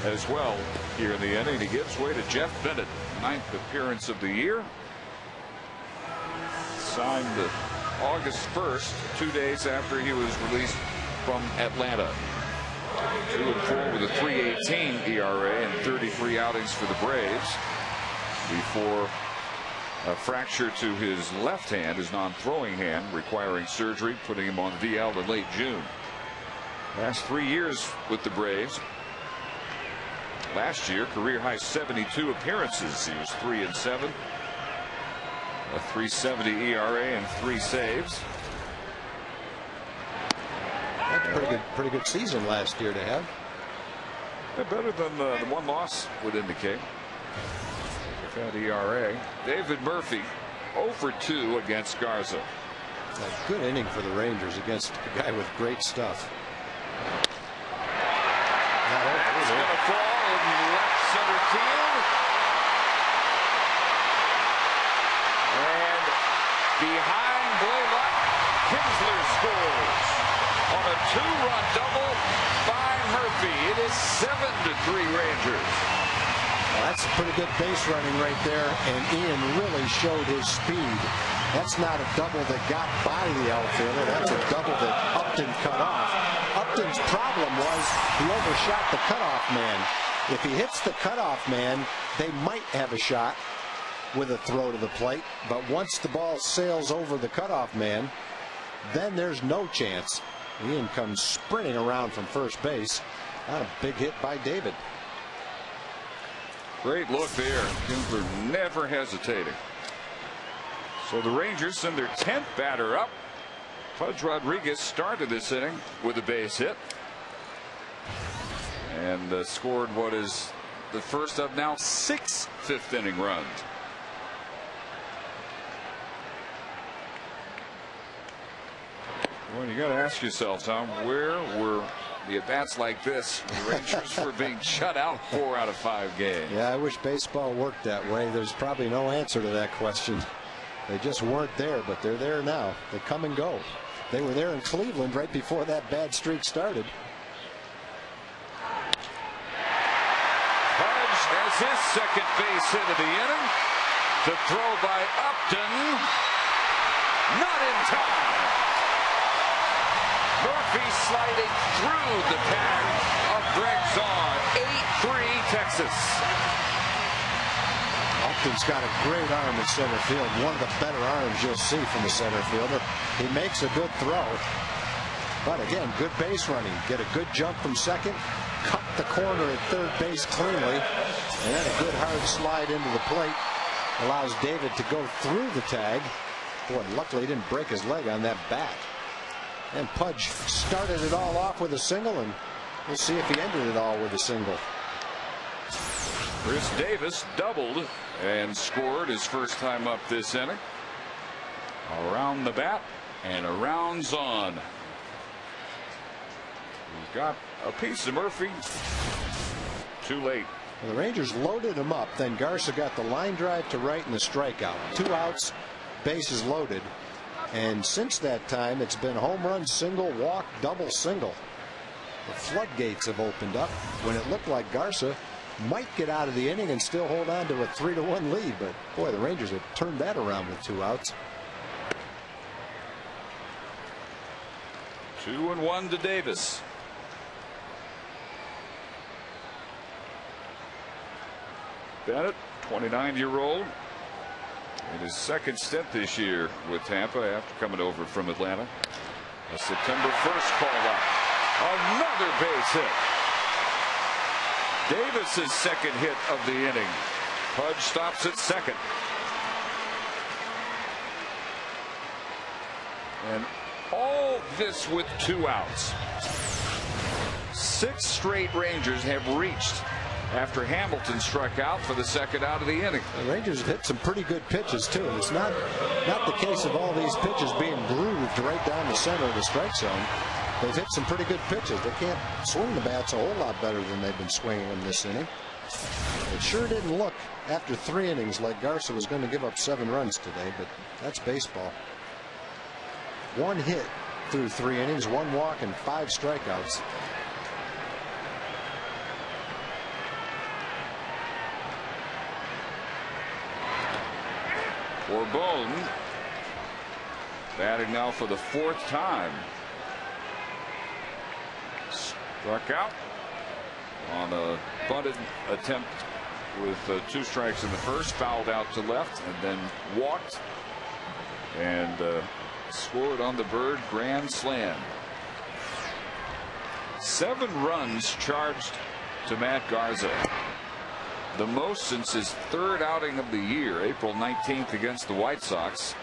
as well here in the inning. He gives way to Jeff Bennett, 9th appearance of the year. Signed August 1st, 2 days after he was released from Atlanta. 2-4 with a 3.18 ERA and 33 outings for the Braves before a fracture to his left hand, his non-throwing hand, requiring surgery, putting him on DL in late June. Last 3 years with the Braves. Last year, career high 72 appearances. He was 3-7, a 3.70 ERA and 3 saves. That's a pretty good season last year to have. Better than the 1 loss would indicate. That ERA. David Murphy 0 for 2 against Garza. A good inning for the Rangers against a guy with great stuff. It's going to fall in left center field. And behind Blaylock, Kinsler scores on a 2-run double by Murphy. It is 7-3 Rangers. Well, that's a pretty good base running right there, and Ian really showed his speed. That's not a double that got by the outfielder. That's a double that Upton cut off. Upton's problem was he overshot the cutoff man. If he hits the cutoff man, they might have a shot with a throw to the plate. But once the ball sails over the cutoff man, then there's no chance. Ian comes sprinting around from first base. Not a big hit by David. Great look there. Kinsler never hesitating. So the Rangers send their 10th batter up. Pudge Rodriguez started this inning with a base hit and scored what is the first of now 6 5th inning runs. Well, you got to ask yourself, Tom, where were the at-bats like this? The Rangers were being shut out 4 out of 5 games. Yeah, I wish baseball worked that way. There's probably no answer to that question. They just weren't there, but they're there now. They come and go. They were there in Cleveland right before that bad streak started. Pudge has his second base hit of the inning. The throw by Upton. Not in time. Murphy sliding through the tag of Greg Zaun. 8-3 Texas. Upton's got a great arm in center field. One of the better arms you'll see from a center fielder. He makes a good throw. But again, good base running. Get a good jump from second. Cut the corner at third base cleanly. And then a good hard slide into the plate. Allows David to go through the tag. Boy, luckily he didn't break his leg on that bat. And Pudge started it all off with a single, and we'll see if he ended it all with a single. Chris Davis doubled and scored his first time up this inning. Around the bat and around Zaun. He's got a piece of Murphy. Too late. Well, the Rangers loaded him up. Then Garza got the line drive to right and the strikeout. 2 outs, bases loaded. And since that time, it's been home run, single, walk, double, single. The floodgates have opened up when it looked like Garza might get out of the inning and still hold on to a 3-1 lead. But boy, the Rangers have turned that around with 2 outs. 2-1 to Davis. Bennett, 29-year-old. In his second stint this year with Tampa after coming over from Atlanta. A September 1st call up. Another base hit. Davis's second hit of the inning. Pudge stops at second. And all this with 2 outs. 6 straight Rangers have reached after Hamilton struck out for the second out of the inning. The Rangers have hit some pretty good pitches too. It's not the case of all these pitches being grooved right down the center of the strike zone. They've hit some pretty good pitches. They can't swing the bats a whole lot better than they've been swinging them this inning. It sure didn't look after 3 innings like Garza was going to give up 7 runs today, but that's baseball. 1 hit through 3 innings, 1 walk, and 5 strikeouts. Bourbon batting now for the 4th time. Struck out on a bunted attempt with 2 strikes in the first, fouled out to left, and then walked and scored on the Bird grand slam. 7 runs charged to Matt Garza, the most since his 3rd outing of the year, April 19th against the White Sox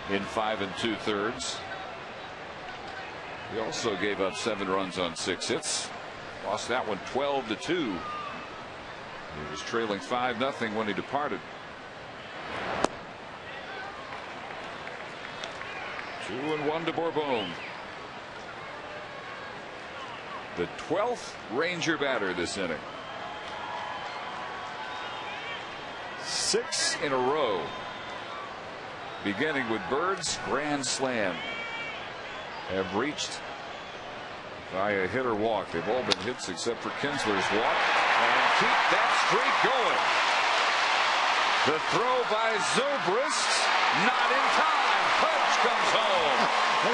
in 5 2/3. He also gave up 7 runs on 6 hits. Lost that one 12-2. He was trailing 5-0 when he departed. 2-1 to Bourbon. The 12th Ranger batter this inning. 6 in a row, beginning with Bird's grand slam, have reached via hit or walk. They've all been hits except for Kinsler's walk, and keep that streak going. The throw by Zobrist, not in time. Pudge comes home.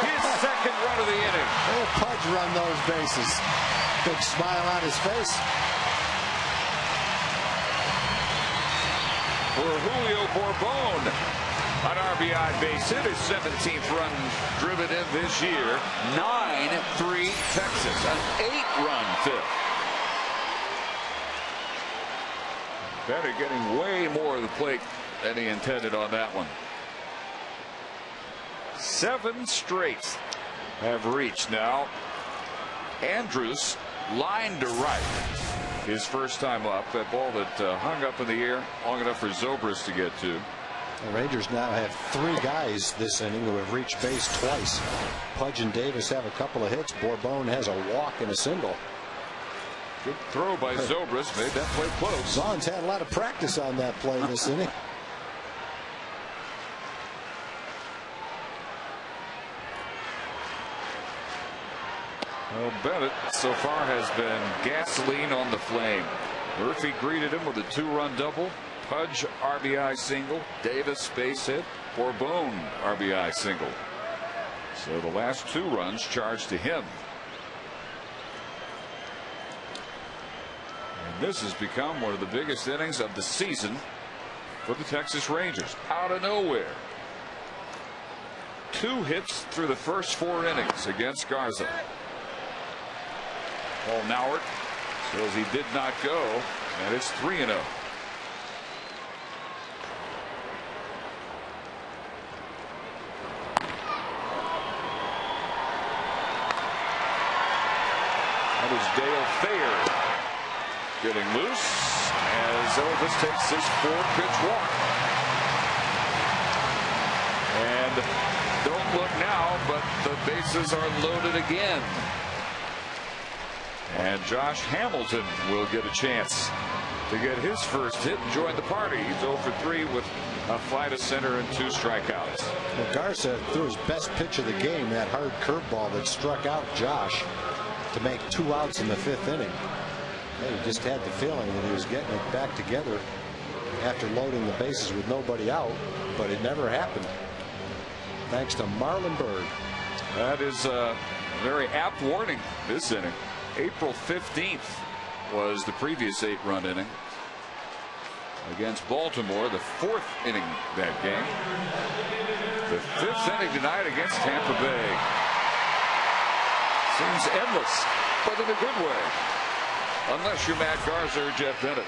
His 2nd run of the inning. Pudge run those bases. Big smile on his face. For Julio Bourbon, an RBI base hit, his 17th run driven in this year. 9-3 Texas, an 8-run 5th. Better getting way more of the plate than he intended on that one. 7 straight have reached now. Andrews line to right. His first time up, that ball that hung up in the air long enough for Zobrist to get to. The Rangers now have 3 guys this inning who have reached base twice. Pudge and Davis have a couple of hits. Bourbon has a walk and a single. Good throw by Zobrist, made that play close. Zahn's had a lot of practice on that play this inning. Well, Bennett so far has been gasoline on the flame. Murphy greeted him with a 2-run double. Pudge RBI single. Davis base hit. Bourbon RBI single. So the last 2 runs charged to him. And this has become one of the biggest innings of the season for the Texas Rangers. Out of nowhere. 2 hits through the first 4 innings against Garza. Paul Nauert says he did not go, and it's 3-0. That is Dale Thayer getting loose as Elvis takes his 4-pitch walk. And don't look now, but the bases are loaded again. And Josh Hamilton will get a chance to get his first hit and join the party. He's 0 for 3 with a fly to center and 2 strikeouts. Well, Garza threw his best pitch of the game, that hard curveball that struck out Josh to make 2 outs in the 5th inning. He just had the feeling that he was getting it back together after loading the bases with nobody out, but it never happened. Thanks to Marlon Byrd. That is a very apt warning this inning. April 15th was the previous 8-run inning against Baltimore, the 4th inning that game. The 5th inning tonight against Tampa Bay. Seems endless, but in a good way, unless you're Matt Garza or Jeff Bennett.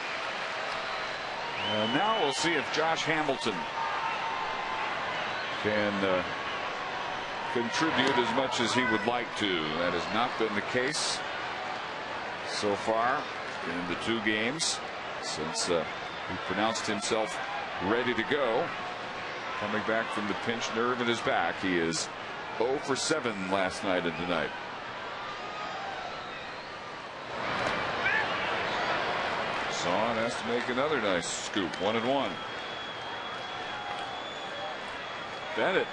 And now we'll see if Josh Hamilton can contribute as much as he would like to. That has not been the case so far in the 2 games. since he pronounced himself ready to go. Coming back from the pinched nerve in his back, he is 0 for 7 last night and tonight. Zahn has to make another nice scoop. 1-1. Bennett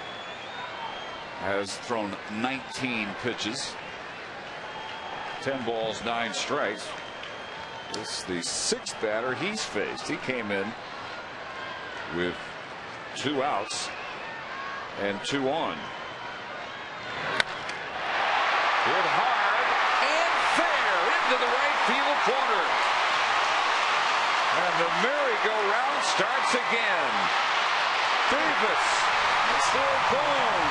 has thrown 19 pitches, 10 balls, 9 strikes. This is the 6th batter he's faced. He came in with 2 outs and 2 on. Hit hard and fair into the right field corner. And the merry-go-round starts again. Davis, Bourbon,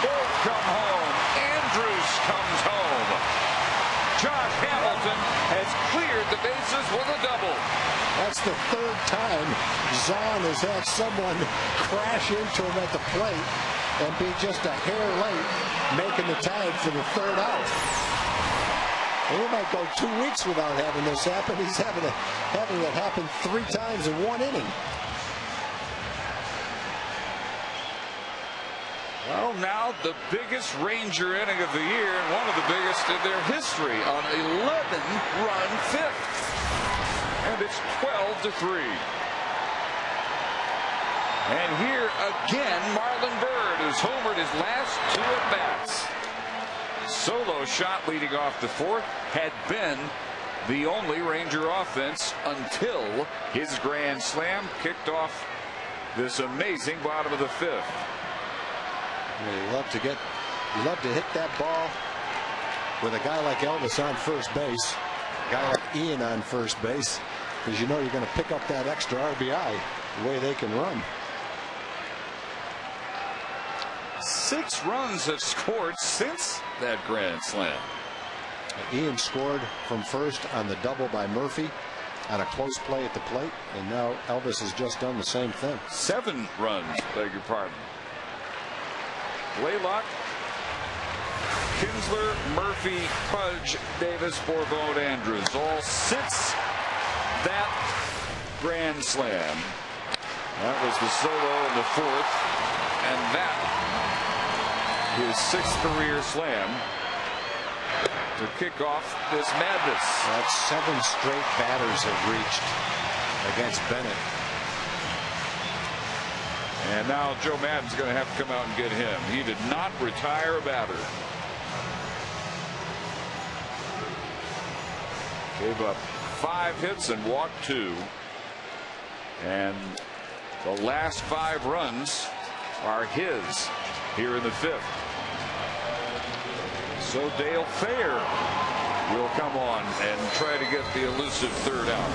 both come home. Andrews comes home. Josh Hamilton has cleared the bases with a double. That's the 3rd time Zahn has had someone crash into him at the plate and be just a hair late making the tag for the 3rd out. And he might go 2 weeks without having this happen. He's having it happen 3 times in 1 inning. Well, now the biggest Ranger inning of the year and one of the biggest in their history on 11-run 5th. And it's 12-3. And here again, Marlon Byrd has homered his last 2 at-bats. Solo shot leading off the 4th had been the only Ranger offense until his grand slam kicked off this amazing bottom of the 5th. You love to hit that ball with a guy like Elvis on first base, a guy like Ian on first base, because you know you're going to pick up that extra RBI the way they can run. 6 runs have scored since that grand slam. Ian scored from first on the double by Murphy on a close play at the plate, and now Elvis has just done the same thing. 7 runs, beg your pardon. Blaylock, Kinsler, Murphy, Pudge, Davis, Bourbon, Andrews, all since that grand slam. That was the solo in the 4th, and that his 6th career slam to kick off this madness. That's 7 straight batters have reached against Bennett. And now Joe Maddon's going to have to come out and get him. He did not retire a batter. Gave up 5 hits and walked 2. And the last 5 runs are his here in the 5th. So Dale Fair will come on and try to get the elusive 3rd out.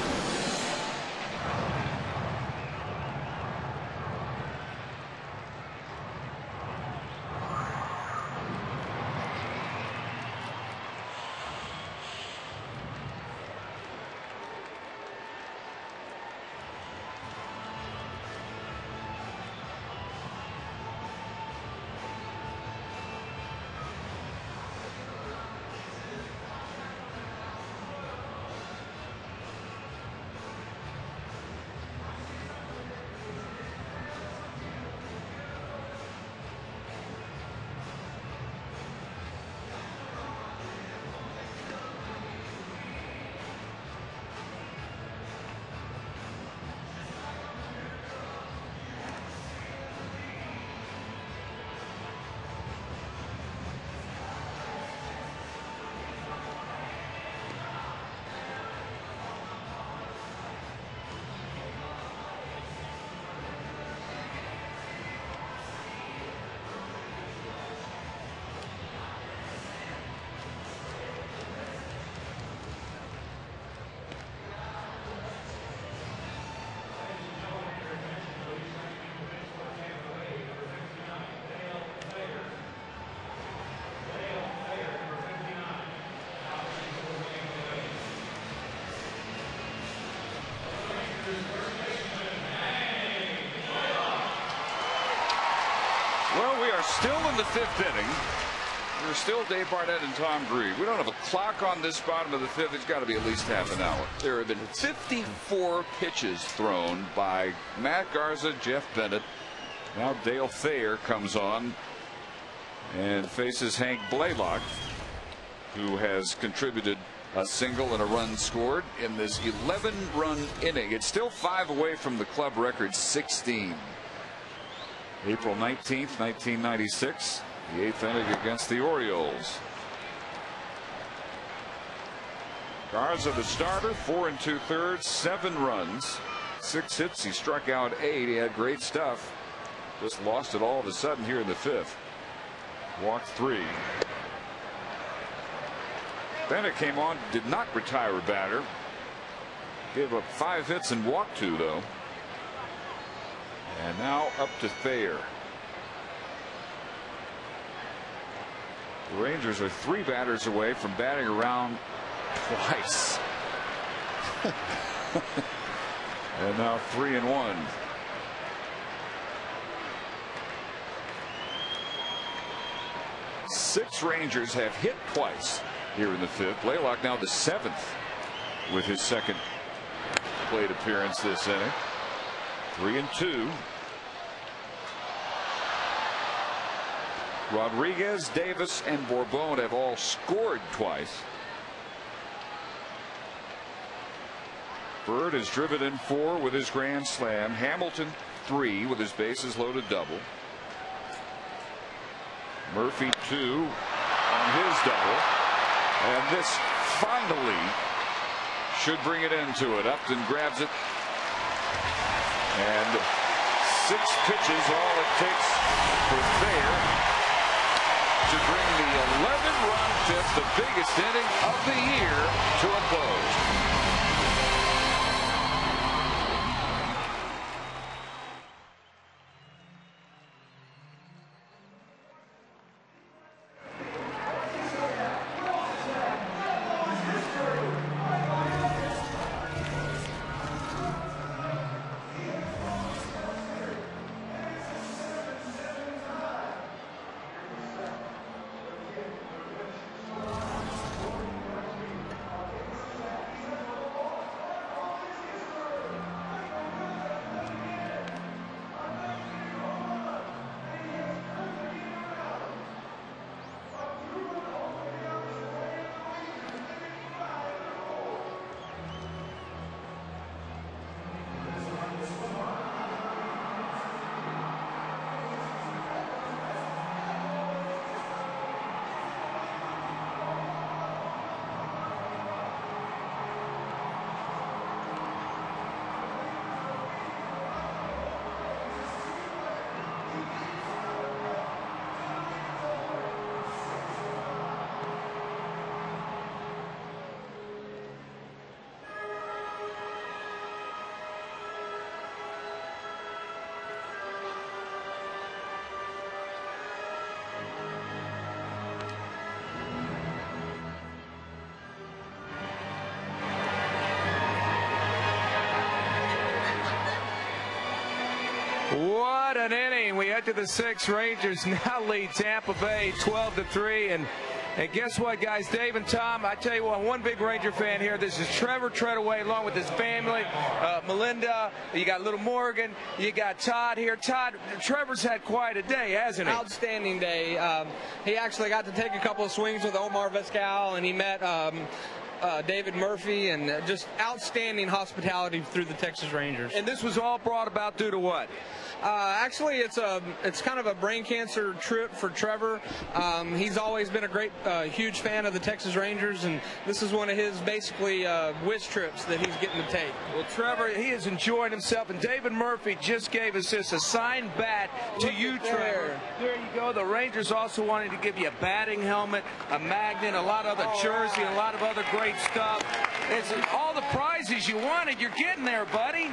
Well, we are still in the 5th inning. There's still Dave Barnett and Tom Grieve. We don't have a clock on this bottom of the fifth. It's got to be at least half an hour. There have been 54 pitches thrown by Matt Garza, Jeff Bennett. Now Dale Thayer comes on and faces Hank Blaylock, who has contributed a single and a run scored in this 11-run inning. It's still 5 away from the club record 16. April 19th, 1996, the 8th inning against the Orioles. Garza, the starter, 4 2/3, 7 runs, 6 hits. He struck out 8. He had great stuff. Just lost it all of a sudden here in the 5th. Walked 3. Bennett came on, did not retire a batter. Gave up 5 hits and walked 2, though. And now up to Thayer. The Rangers are 3 batters away from batting around twice. And now 3-1. Six Rangers have hit twice here in the 5th. Blaylock now the 7th with his second plate appearance this inning. 3-2. Rodriguez, Davis, and Bourbon have all scored twice. Bird has driven in 4 with his grand slam. Hamilton 3 with his bases loaded double. Murphy 2 on his double. And this finally should bring it into it. Upton grabs it. And 6 pitches, all it takes for Thayer to bring the 11-run 5th, the biggest inning of the year, to a close. What an inning. We head to the 6th. Rangers now lead Tampa Bay 12-3. And guess what, guys? Dave and Tom, I tell you what, one big Ranger fan here. This is Trevor Treadaway along with his family. Melinda, you got little Morgan, you got Todd here. Todd, Trevor's had quite a day, hasn't he? Outstanding day. He actually got to take a couple of swings with Omar Vizquel, and he met David Murphy, and just outstanding hospitality through the Texas Rangers. And this was all brought about due to what? Actually, it's kind of a brain cancer trip for Trevor. He's always been a great, huge fan of the Texas Rangers, and this is one of his basically wish trips that he's getting to take. Well, Trevor, he has enjoyed himself, and David Murphy just gave us this, a signed bat to you, Trevor. There you go. The Rangers also wanted to give you a batting helmet, a magnet, a lot of other jersey, and a lot of other great stuff. It's all the prizes you wanted. You're getting there, buddy.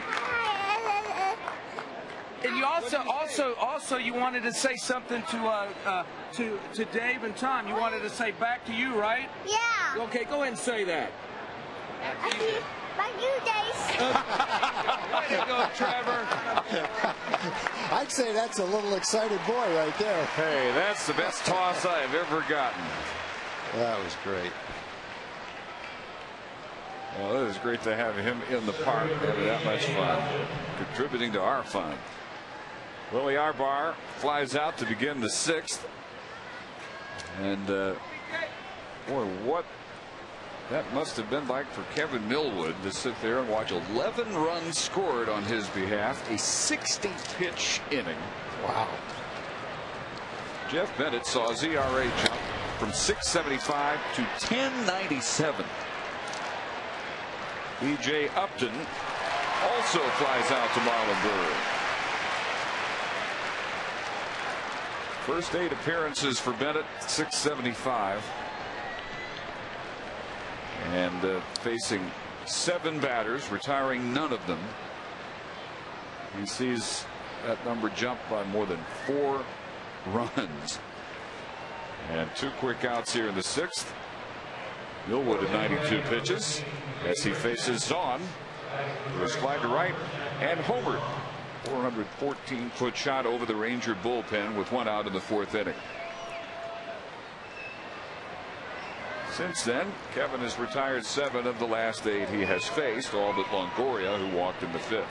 And you also you wanted to say something to Dave and Tom. You wanted to say back to you, right? Yeah. Okay, go ahead and say that. Back to you, Dave. Way to go, Trevor. I'd say that's a little excited boy right there. Hey, that's the best toss I've ever gotten. That was great. Well, it is great to have him in the park, having that much fun, contributing to our fun. Willie Arbar flies out to begin the 6th. And, boy, what that must have been like for Kevin Millwood to sit there and watch 11 runs scored on his behalf, a 60-pitch inning. Wow. Jeff Bennett saw his ERA jump from 6.75 to 10.97. B.J. Upton also flies out to Marlinburg. First 8 appearances for Bennett, 6.75. And facing 7 batters, retiring none of them. He sees that number jump by more than 4 runs. And 2 quick outs here in the 6th. Millwood at 92 pitches as he faces Zahn, who is fly to right and homered. 414-foot shot over the Ranger bullpen with 1 out in the 4th inning. Since then, Kevin has retired 7 of the last 8 he has faced, all but Longoria, who walked in the 5th.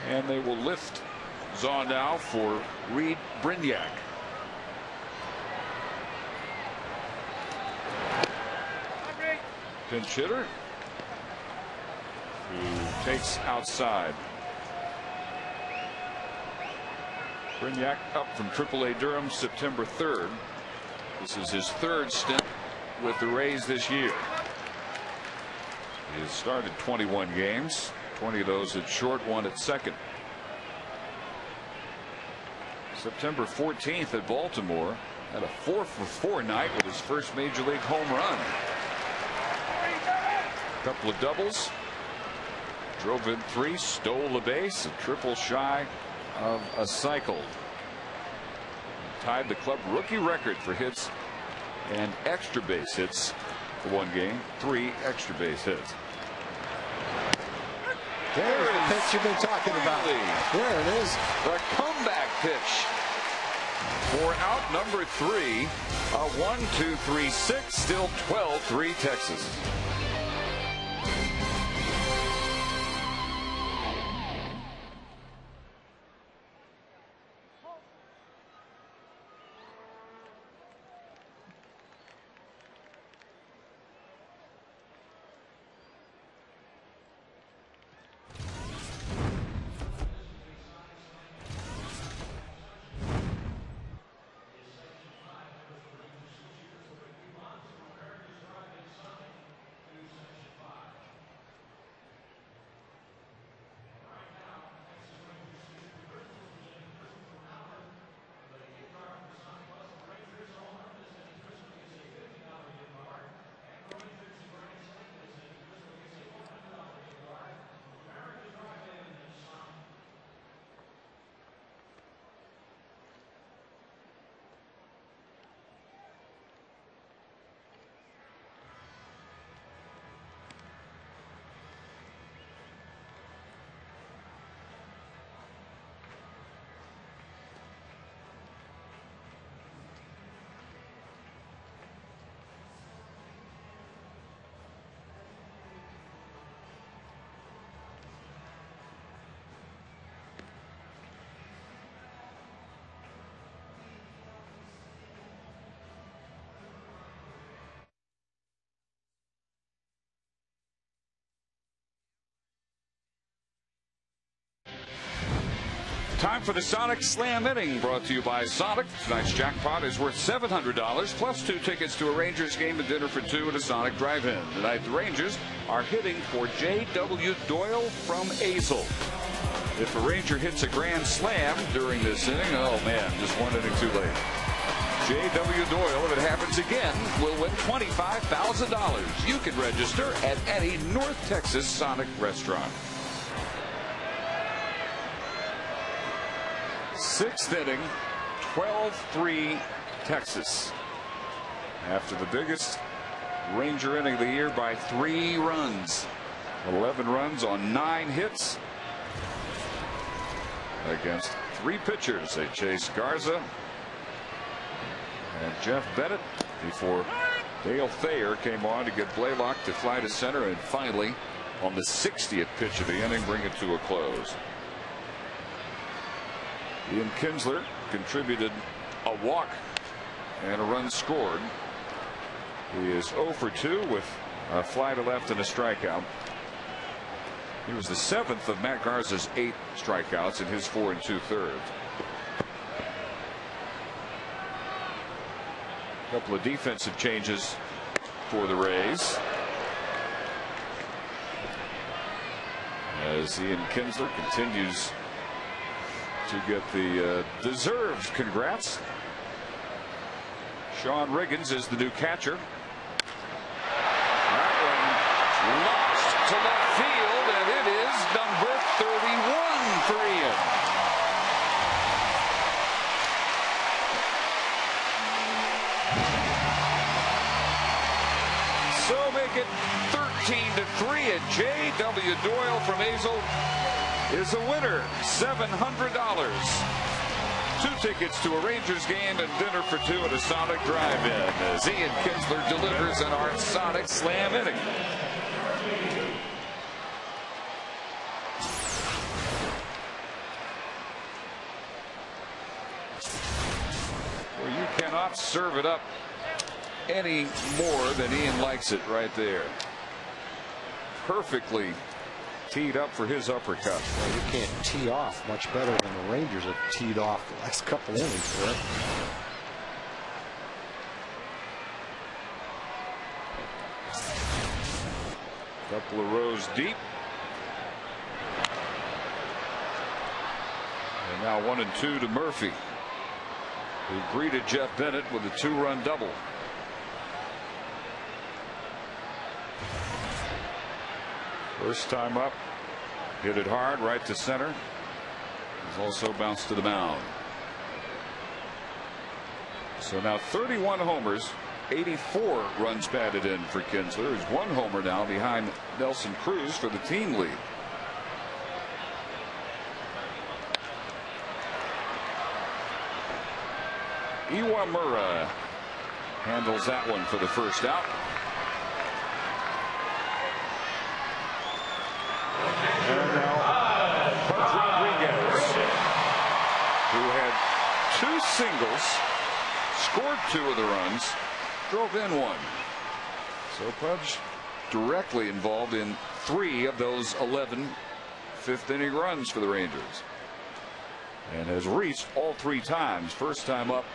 And they will lift Zahn now for Reed Brignac. Pinch hitter who takes outside. Brignac up from AAA Durham September 3rd. This is his 3rd stint with the Rays this year. He has started 21 games, 20 of those at short, 1 at second. September 14th at Baltimore, had a 4-for-4 night with his first major league home run. A couple of doubles, drove in 3, stole a base, a triple shy of a cycle. Tied the club rookie record for hits and extra base hits for one game. 3 extra base hits. There's the pitch you've been talking about. There it is. The comeback pitch for out number 3. A 1-2-3-6, still 12-3 Texas. Time for the Sonic Slam inning, brought to you by Sonic. Tonight's jackpot is worth $700 plus 2 tickets to a Rangers game and dinner for 2 at a Sonic drive-in. Tonight the Rangers are hitting for J.W. Doyle from Azle. If a Ranger hits a grand slam during this inning, oh man, just 1 inning too late. J.W. Doyle, if it happens again, will win $25,000. You can register at any North Texas Sonic restaurant. 6th inning, 12-3 Texas. After the biggest Ranger inning of the year by 3 runs. 11 runs on 9 hits against 3 pitchers. They chased Garza and Jeff Bennett before Dale Thayer came on to get Blaylock to fly to center, and finally on the 60th pitch of the inning bring it to a close. Ian Kinsler contributed a walk and a run scored. He is 0 for 2 with a fly to left and a strikeout. He was the 7th of Matt Garza's 8 strikeouts in his 4 2/3. A couple of defensive changes for the Rays, as Ian Kinsler continues to get the deserved congrats. Sean Riggins is the new catcher. That one lost to left field, and it is number 31 for Ian. So make it 13-3, and J.W. Doyle from Azle is a winner. $700. 2 tickets to a Rangers game and dinner for 2 at a Sonic drive-in, as Ian Kinsler delivers an Art Sonic slam inning. Well, you cannot serve it up any more than Ian likes it right there. Perfectly teed up for his uppercut. Well, you can't tee off much better than the Rangers have teed off the last couple innings for it. Couple of rows deep. And now 1 and 2 to Murphy, who greeted Jeff Bennett with a 2-run double. First time up, hit it hard right to center. He's also bounced to the mound. So now 31 homers, 84 runs batted in for Kinsler, who's 1 homer now behind Nelson Cruz for the team lead. Iwamura handles that one for the first out. And now Pudge Rodriguez, who had 2 singles, scored 2 of the runs, drove in 1. So Pudge directly involved in 3 of those 11 fifth-inning runs for the Rangers, and has reached all 3 times. First time up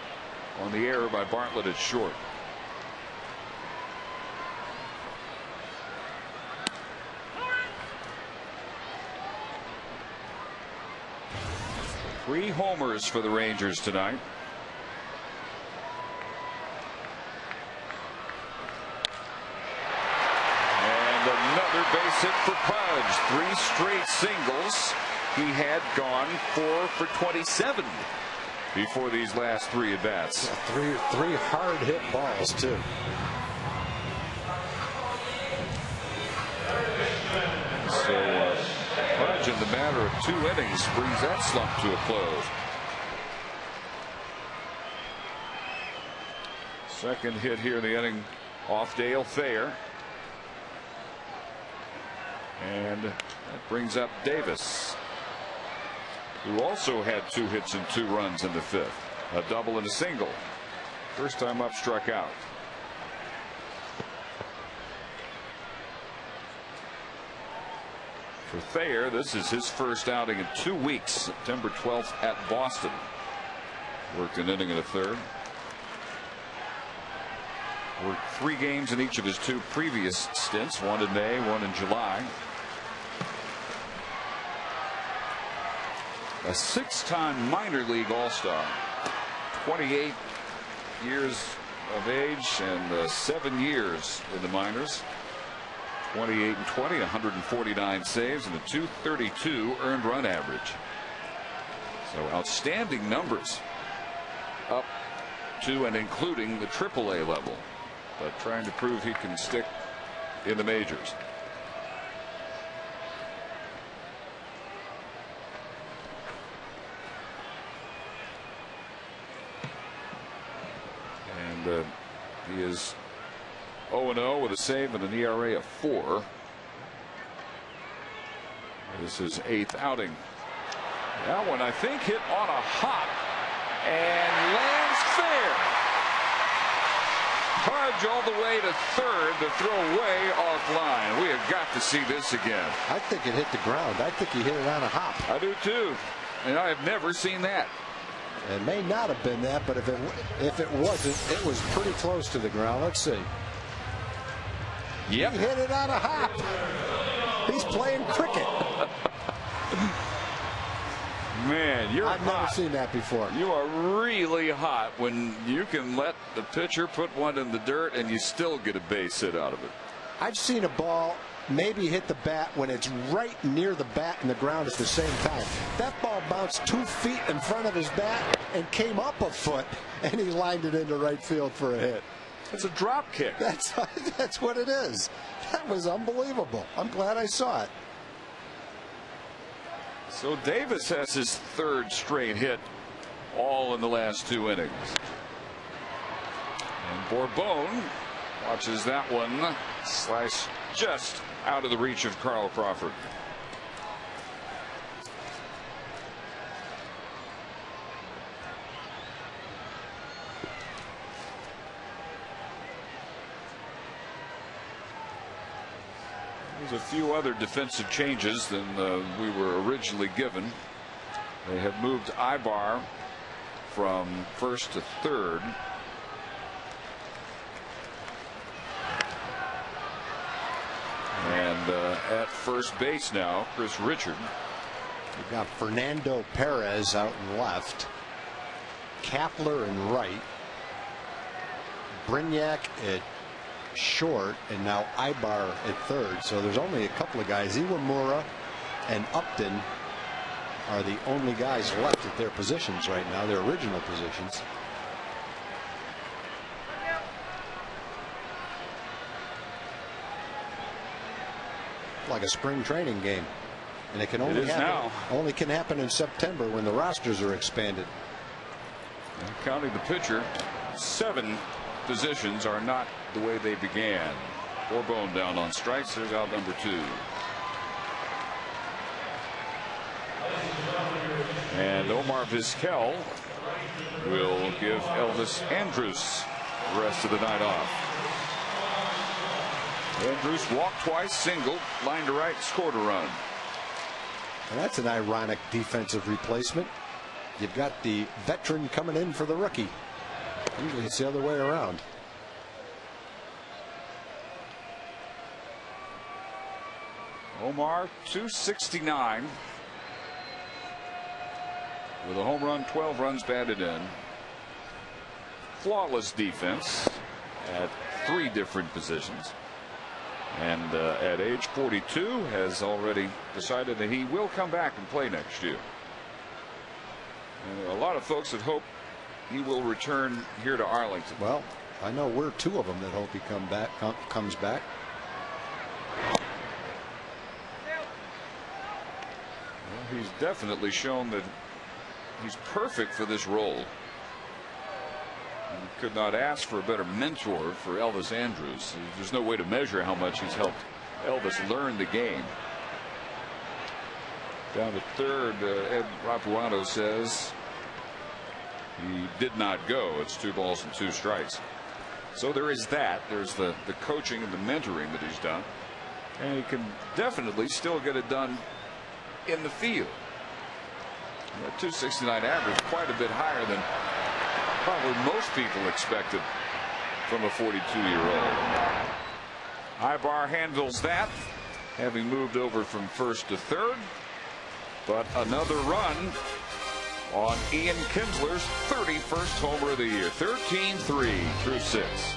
on the error by Bartlett at short. Three homers for the Rangers tonight. And another base hit for Pudge. 3 straight singles. He had gone 4 for 27 before these last 3 at bats. Yeah, three hard hit balls too. So Pudge, in the matter of 2 innings, brings that slump to a close. Second hit here in the inning off Dale Thayer, and that brings up Davis, who also had 2 hits and 2 runs in the 5th, a double and a single. First time up, struck out. For Thayer, this is his first outing in 2 weeks. September 12th at Boston. Worked an inning and a third. Worked 3 games in each of his 2 previous stints, 1 in May, 1 in July. A 6-time minor league All-Star, 28 years of age and 7 years in the minors. 28 and 20, 149 saves, and a 232 earned run average. So outstanding numbers up to and including the AAA level, but trying to prove he can stick in the majors. 0-0 with a save and an ERA of 4. This is 8th outing. That one, I think, hit on a hop and lands fair. Pudge all the way to third. The throw way offline. We have got to see this again. I think it hit the ground. I think he hit it on a hop. I do too. And I have never seen that. It may not have been that, but if it wasn't, it was pretty close to the ground. Let's see. Yep. He hit it on a hop. He's playing cricket. Man, you're I've hot. never seen that before. You are really hot when you can let the pitcher put one in the dirt and you still get a base hit out of it. I've seen a ball maybe hit the bat when it's right near the bat and the ground at the same time. That ball bounced 2 feet in front of his bat and came up a foot, and he lined it into right field for a hit. It's a drop kick. That's what it is. That was unbelievable. I'm glad I saw it. So Davis has his 3rd straight hit, all in the last 2 innings. And Bourbon watches that one slice just out of the reach of Carl Crawford. There's a few other defensive changes than we were originally given. They have moved Ibar from 1st to 3rd. And at first base now, Chris Richard. We've got Fernando Perez out in left, Kapler in right, Brignac at short, and now Ibar at 3rd. So there's only a couple of guys. Iwamura and Upton are the only guys left at their positions right now, their original positions. Like a spring training game, and it can only happen in September when the rosters are expanded. And counting the pitcher, 7 positions are not the way they began. Bourbon down on strikes. There's out number 2. And Omar Vizquel will give Elvis Andrus the rest of the night off. Andrus walked twice, singled, line to right, scored a run. And that's an ironic defensive replacement. You've got the veteran coming in for the rookie. Usually it's the other way around. Omar, 269 with a home run, 12 runs batted in. Flawless defense at 3 different positions. And at age 42 has already decided that he will come back and play next year. And a lot of folks that hope he will return here to Arlington. Well, I know we're 2 of them that hope he comes back. Well, he's definitely shown that he's perfect for this role. You could not ask for a better mentor for Elvis Andrus. There's no way to measure how much he's helped Elvis learn the game. Down to 3rd, Ed Rapuano says he did not go. It's 2 balls and 2 strikes. So there is that. There's the coaching and the mentoring that he's done. And he can definitely still get it done in the field. That 269 average quite a bit higher than probably most people expected from a 42-year-old. Ibar handles that, having moved over from 1st to 3rd. But another run on Ian Kinsler's 31st homer of the year. 13-3 through 6.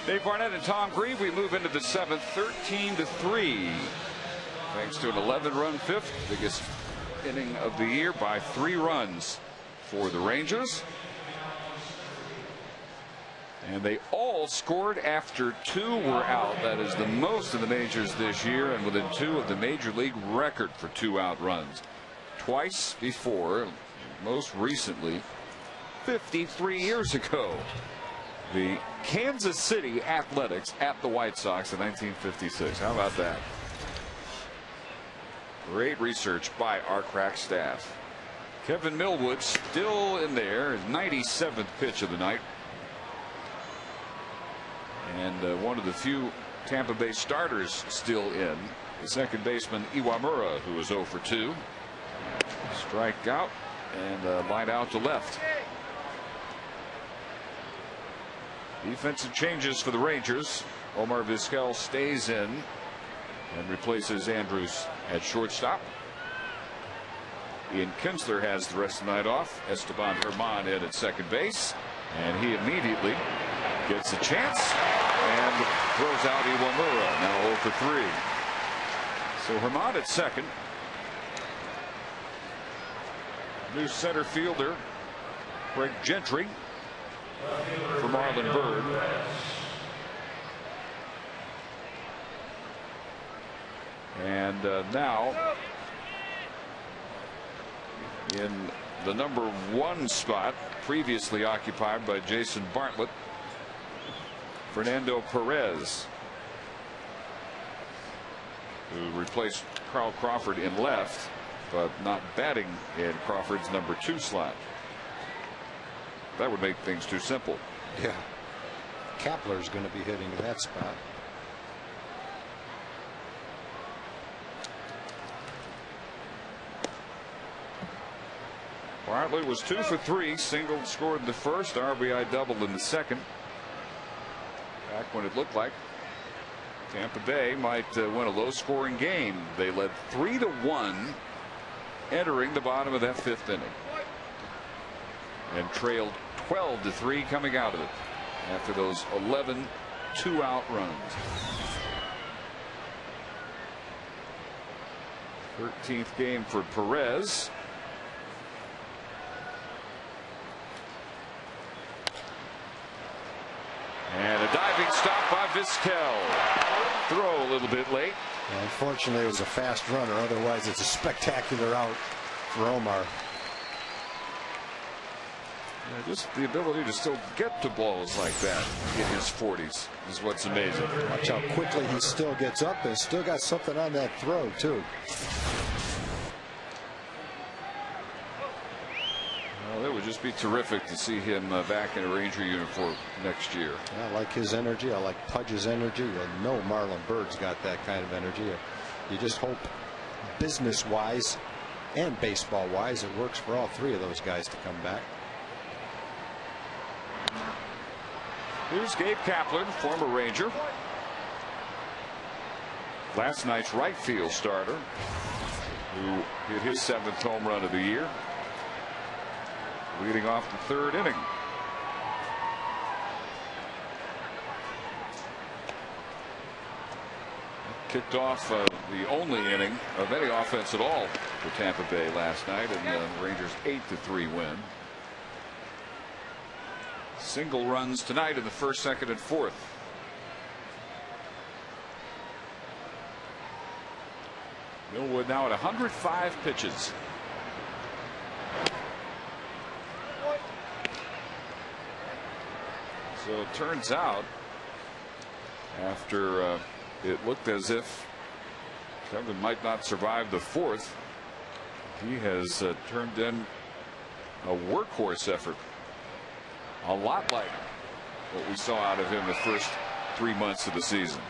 Dave Barnett and Tom Grieve. We move into the 7th, 13-3. Thanks to an 11-run fifth, biggest inning of the year by 3 runs for the Rangers. And they all scored after 2 were out. That is the most in the majors this year, and within 2 of the major league record for 2-out runs. Twice before, most recently 53 years ago. The Kansas City Athletics at the White Sox in 1956. How about that? Great research by our crack staff. Kevin Millwood still in there, his 97th pitch of the night. And one of the few Tampa Bay starters still in. The second baseman Iwamura, who was 0 for 2. Strike out and line out to left. Defensive changes for the Rangers. Omar Vizquel stays in and replaces Andrews at shortstop. Ian Kinsler has the rest of the night off. Esteban Herman in at second base, and he immediately gets a chance and throws out Iwamura, now 0 for 3. So Herman at second. New center fielder Greg Gentry for Marlon Byrd. And now in the number 1 spot, previously occupied by Jason Bartlett, Fernando Perez, who replaced Carl Crawford in left, but not batting in Crawford's number 2 slot. That would make things too simple. Yeah. Kapler's going to be hitting that spot. Bartlett was 2 for 3, single scored in the first, RBI doubled in the second. Back when it looked like Tampa Bay might win a low-scoring game. They led 3-1 entering the bottom of that 5th inning, and trailed 12-3 coming out of it after those 11 2-out runs. 13th game for Perez. And a diving stop by Vizquel. Throw a little bit late. Well, unfortunately, it was a fast runner. Otherwise, it's a spectacular out for Omar. Yeah, just the ability to still get to balls like that in his 40s is what's amazing. Watch how quickly he still gets up and still got something on that throw, too. Well, it would just be terrific to see him back in a Ranger uniform next year. I like his energy. I like Pudge's energy. You know Marlon Byrd's got that kind of energy. You just hope business-wise and baseball-wise it works for all 3 of those guys to come back. Here's Gabe Kapler, former Ranger. Last night's right field starter, who hit his 7th home run of the year, leading off the 3rd inning. Kicked off the only inning of any offense at all for Tampa Bay last night, and the Rangers 8-3 win. Single runs tonight in the 1st, 2nd, and 4th. Millwood now at 105 pitches. So it turns out, after it looked as if Kevin might not survive the 4th, he has turned in a workhorse effort. A lot like what we saw out of him the first 3 months of the season.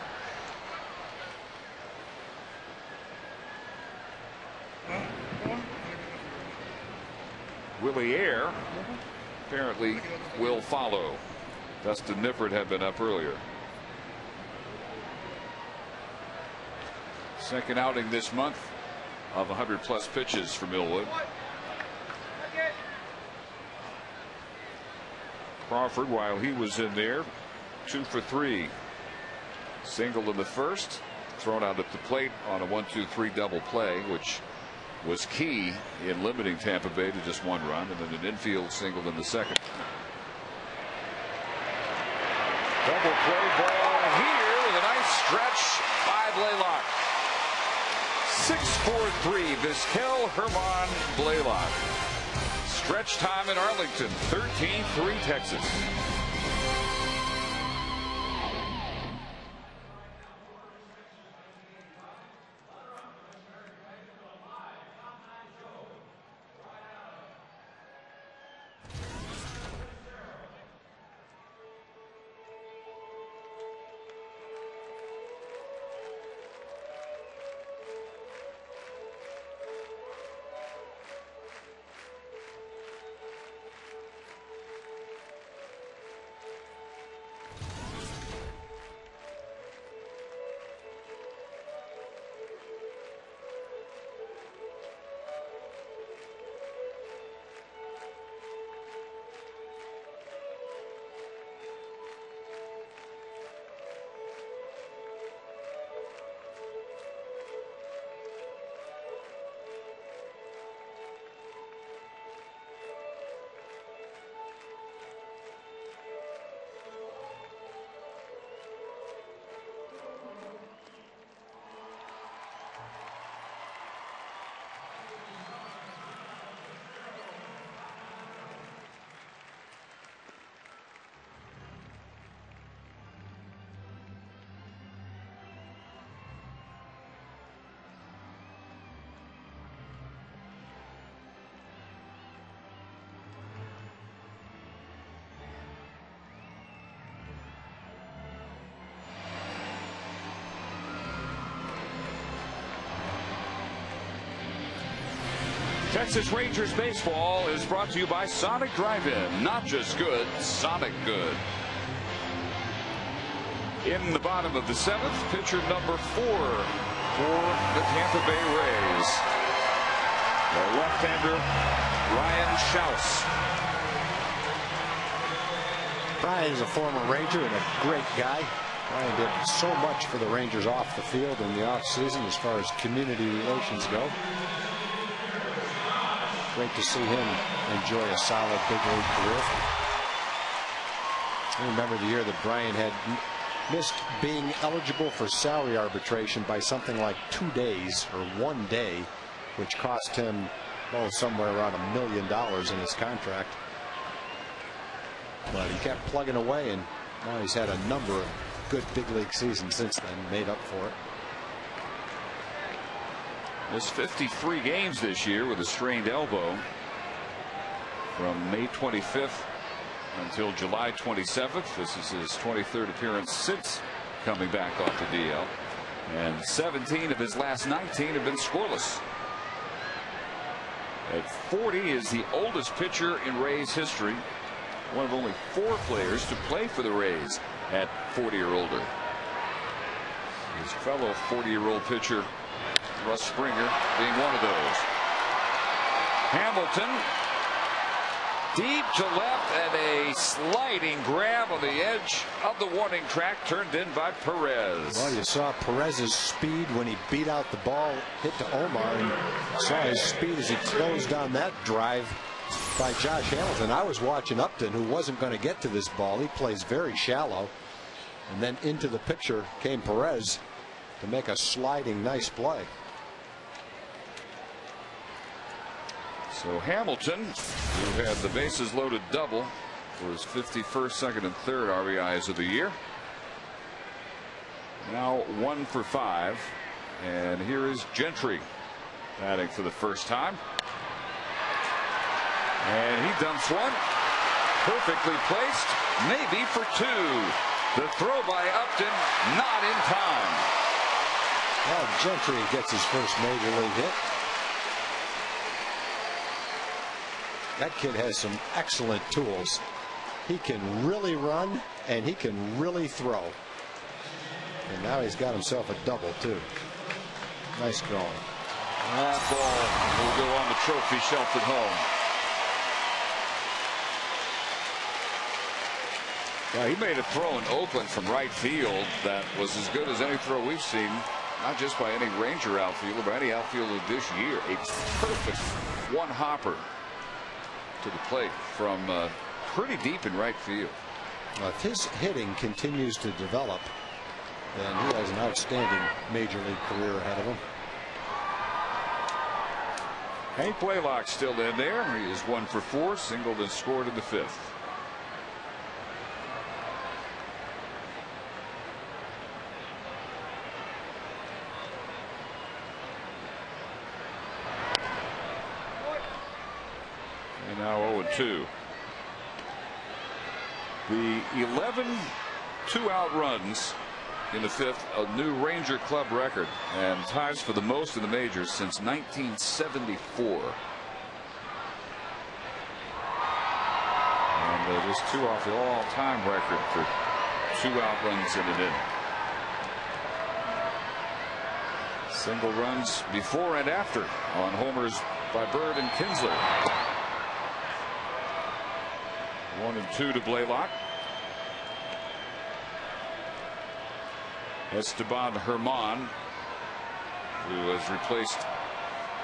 Willie Air apparently will follow. Dustin Nifford had been up earlier. Second outing this month of 100+ pitches for Millwood. Crawford, while he was in there, 2 for 3. Single in the first, thrown out at the plate on a 1-2-3 double play, which was key in limiting Tampa Bay to just 1 run, and then an infield single in the second. Double play ball here with a nice stretch by Blaylock. 6-4-3, Vizquel, Herman, Blaylock. Stretch time in Arlington, 13-3 Texas. Texas Rangers baseball is brought to you by Sonic Drive-In. Not just good, Sonic good. In the bottom of the 7th, pitcher number 4 for the Tampa Bay Rays, the left-hander Ryan Schaus. Brian is a former Ranger and a great guy. Brian did so much for the Rangers off the field in the offseason as far as community relations go. Great to see him enjoy a solid big league career. I remember the year that Brian had missed being eligible for salary arbitration by something like 2 days or 1 day, which cost him somewhere around $1 million in his contract. But he kept plugging away, and now he's had a number of good big league seasons since then, made up for it. Missed 53 games this year with a strained elbow from May 25th until July 27th. This is his 23rd appearance since coming back off the DL, and 17 of his last 19 have been scoreless. At 40 is the oldest pitcher in Rays history, one of only 4 players to play for the Rays at 40 or older. His fellow 40-year-old pitcher Russ Springer being one of those. Hamilton deep to left, and a sliding grab on the edge of the warning track, turned in by Perez. Well, you saw Perez's speed when he beat out the ball, hit to Omar, and saw his speed as he closed on that drive by Josh Hamilton. I was watching Upton, who wasn't going to get to this ball. He plays very shallow, and then into the picture came Perez to make a sliding nice play. So Hamilton, who had the bases loaded double for his 51st, 2nd, and 3rd RBIs of the year, now 1 for 5. And here is Gentry batting for the first time, and he dumps one, perfectly placed, maybe for 2. The throw by Upton, not in time. Well, Gentry gets his first major league hit. That kid has some excellent tools. He can really run, and he can really throw. And now he's got himself a double, too. Nice going. That ball will go on the trophy shelf at home. Yeah, he made a throw in Oakland from right field that was as good as any throw we've seen, not just by any Ranger outfielder, but any outfielder this year. A perfect one hopper to the plate from pretty deep in right field. If his hitting continues to develop, then he has an outstanding major league career ahead of him. Hank Blaylock still in there. He is 1 for 4, singled and scored in the 5th. And now 0-2. The 11 two-out runs in the 5th, a new Ranger club record, and ties for the most in the majors since 1974. And just 2 off the all-time record for two-out runs in an inning. Single runs before and after on homers by Bird and Kinsler. 1-2 to Blaylock. Esteban Herman, who has replaced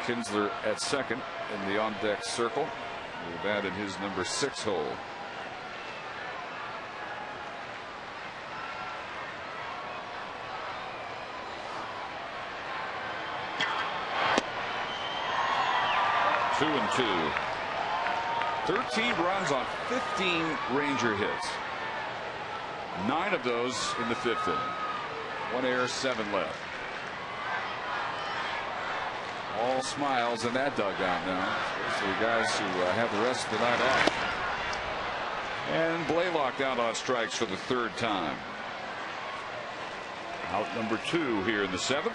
Kinsler at second in the on-deck circle. With that in his number 6 hole. Two and 2. 13 runs on 15 Ranger hits. 9 of those in the 5th inning. 1 error, 7 left. All smiles in that dugout now. Especially the guys who have the rest of the night off. And Blaylock out on strikes for the 3rd time. Out number 2 here in the 7th.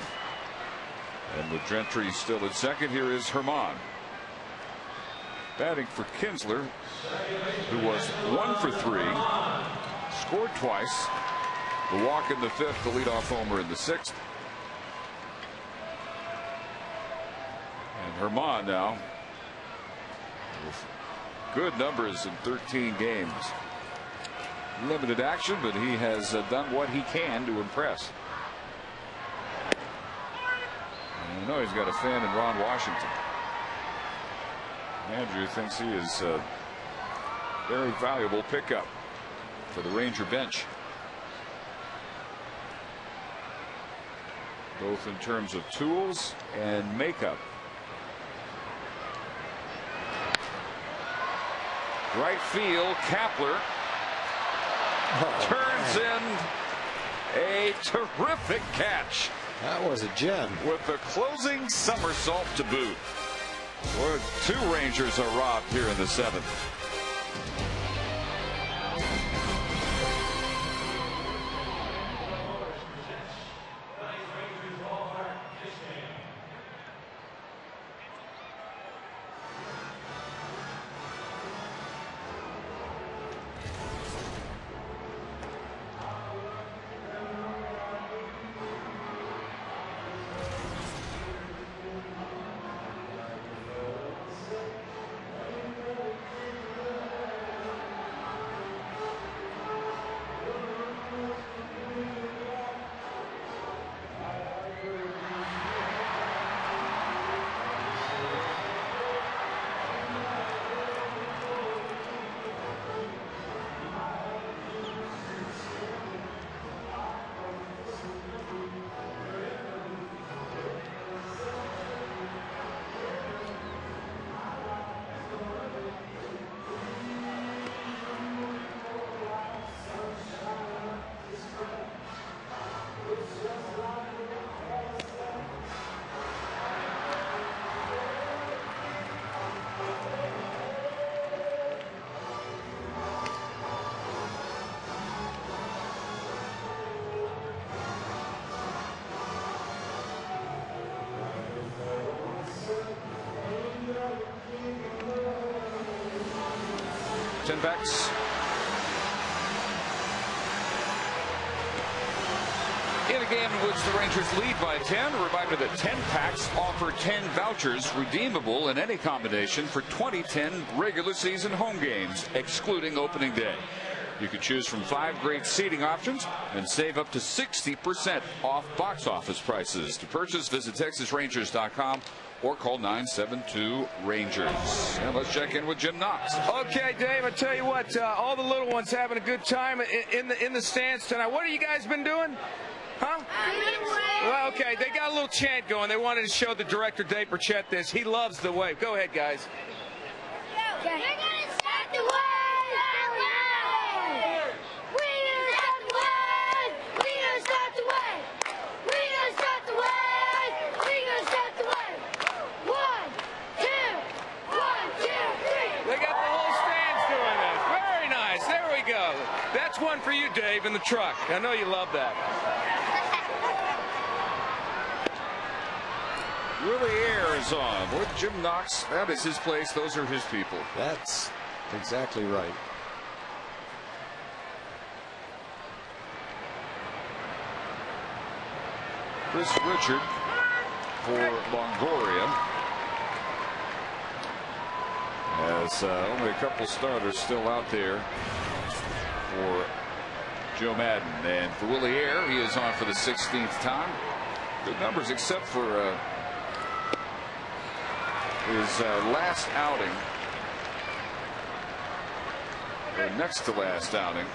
And with Gentry still at second, here is Herman. Batting for Kinsler, who was 1 for 3, scored twice. The walk in the 5th, the leadoff homer in the 6th. And Herman now with good numbers in 13 games. Limited action, but he has done what he can to impress. And I know he's got a fan in Ron Washington. Andrew thinks he is a very valuable pickup for the Ranger bench, both in terms of tools and makeup. Right field, Kapler turns in a terrific catch. That was a gem. With the closing somersault to boot. Well, 2 Rangers are robbed here in the 7th. Backs. In a game in which the Rangers lead by 10, a reminder that 10 packs offer 10 vouchers redeemable in any combination for 2010 regular season home games, excluding opening day. You can choose from 5 great seating options and save up to 60% off box office prices. To purchase, visit TexasRangers.com or call 972-RANGERS. And let's check in with Jim Knox. Okay, Dave, I tell you what, all the little ones having a good time in the stands tonight. What have you guys been doing? Huh? Well, okay, they got a little chant going. They wanted to show the director, Dave Burchett, this. He loves the wave. Go ahead, guys. We're gonna start the wave! We're gonna start the wave! We're gonna start the wave! We're gonna start the wave! We're gonna start the wave! 1, 2, 1, 2, 3. They got the whole stands doing this. Very nice. There we go. That's one for you, Dave, in the truck. I know you love that. Willie Air is on with Jim Knox. That is his place. Those are his people. That's exactly right. Chris Richard for Longoria. As only a couple starters still out there for Joe Madden. And for Willie Air, he is on for the 16th time. Good numbers except for his last outing, or next to last outing.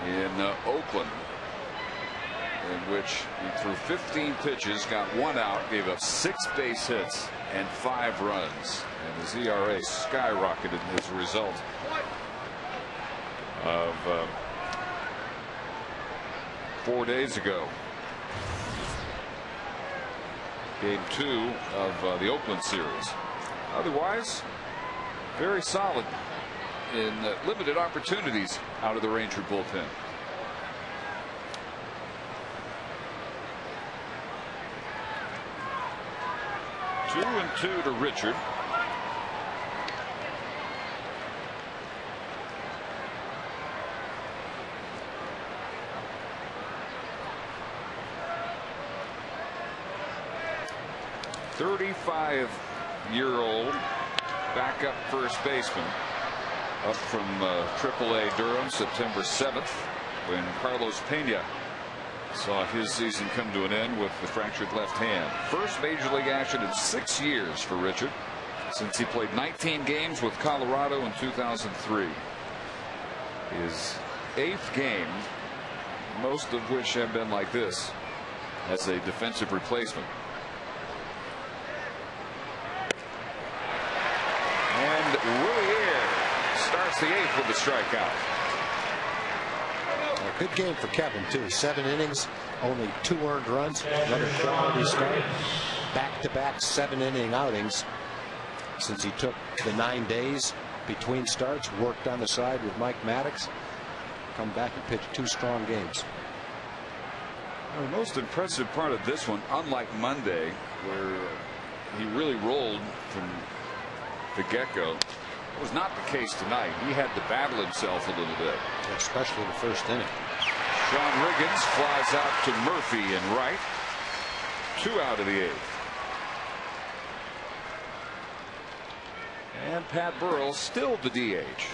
In Oakland, in which he threw 15 pitches, got 1 out, gave up 6 base hits and 5 runs, and his ERA skyrocketed as a result of 4 days ago. Game 2 of the Oakland series. Otherwise, very solid in limited opportunities out of the Ranger bullpen. Two and 2 to Richard. "35-year-old backup first baseman, up from AAA Durham September 7th, when Carlos Pena saw his season come to an end with the fractured left hand. First major league action in 6 years for Richard, since he played 19 games with Colorado in 2003. His 8th game, most of which have been like this, as a defensive replacement. And Willie Air starts the 8th with a strikeout. A good game for Kevin, too. 7 innings, only 2 earned runs, another quality start. Back-to-back 7-inning outings since he took the 9 days between starts, worked on the side with Mike Maddox, come back and pitch 2 strong games. Well, the most impressive part of this one, unlike Monday, where he really rolled from the get-go, was not the case tonight. He had to battle himself a little bit, especially the first inning. Sean Riggins flies out to Murphy in right. 2 out of the 8th. And Pat Burrell still the DH.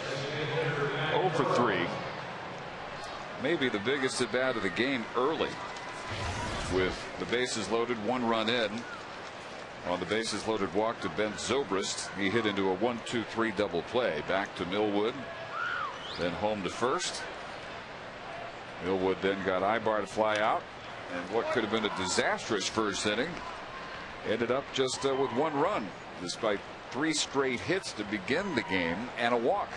0 for 3. Maybe the biggest at bat of the game early, with the bases loaded, 1 run in. On the bases loaded walk to Ben Zobrist, he hit into a 1-2-3 double play. Back to Millwood, then home to first. Millwood then got Ibar to fly out, and what could have been a disastrous first inning ended up just with 1 run, despite 3 straight hits to begin the game and a walk.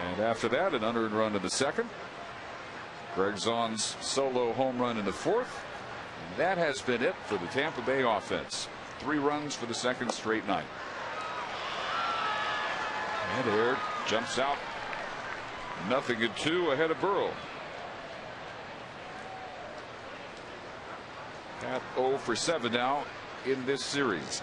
And after that, an unearned run in the 2nd. Greg Zaun's solo home run in the 4th. That has been it for the Tampa Bay offense. 3 runs for the 2nd straight night. And Air jumps out, 0-2 ahead of Burrow. At 0 for 7 now in this series.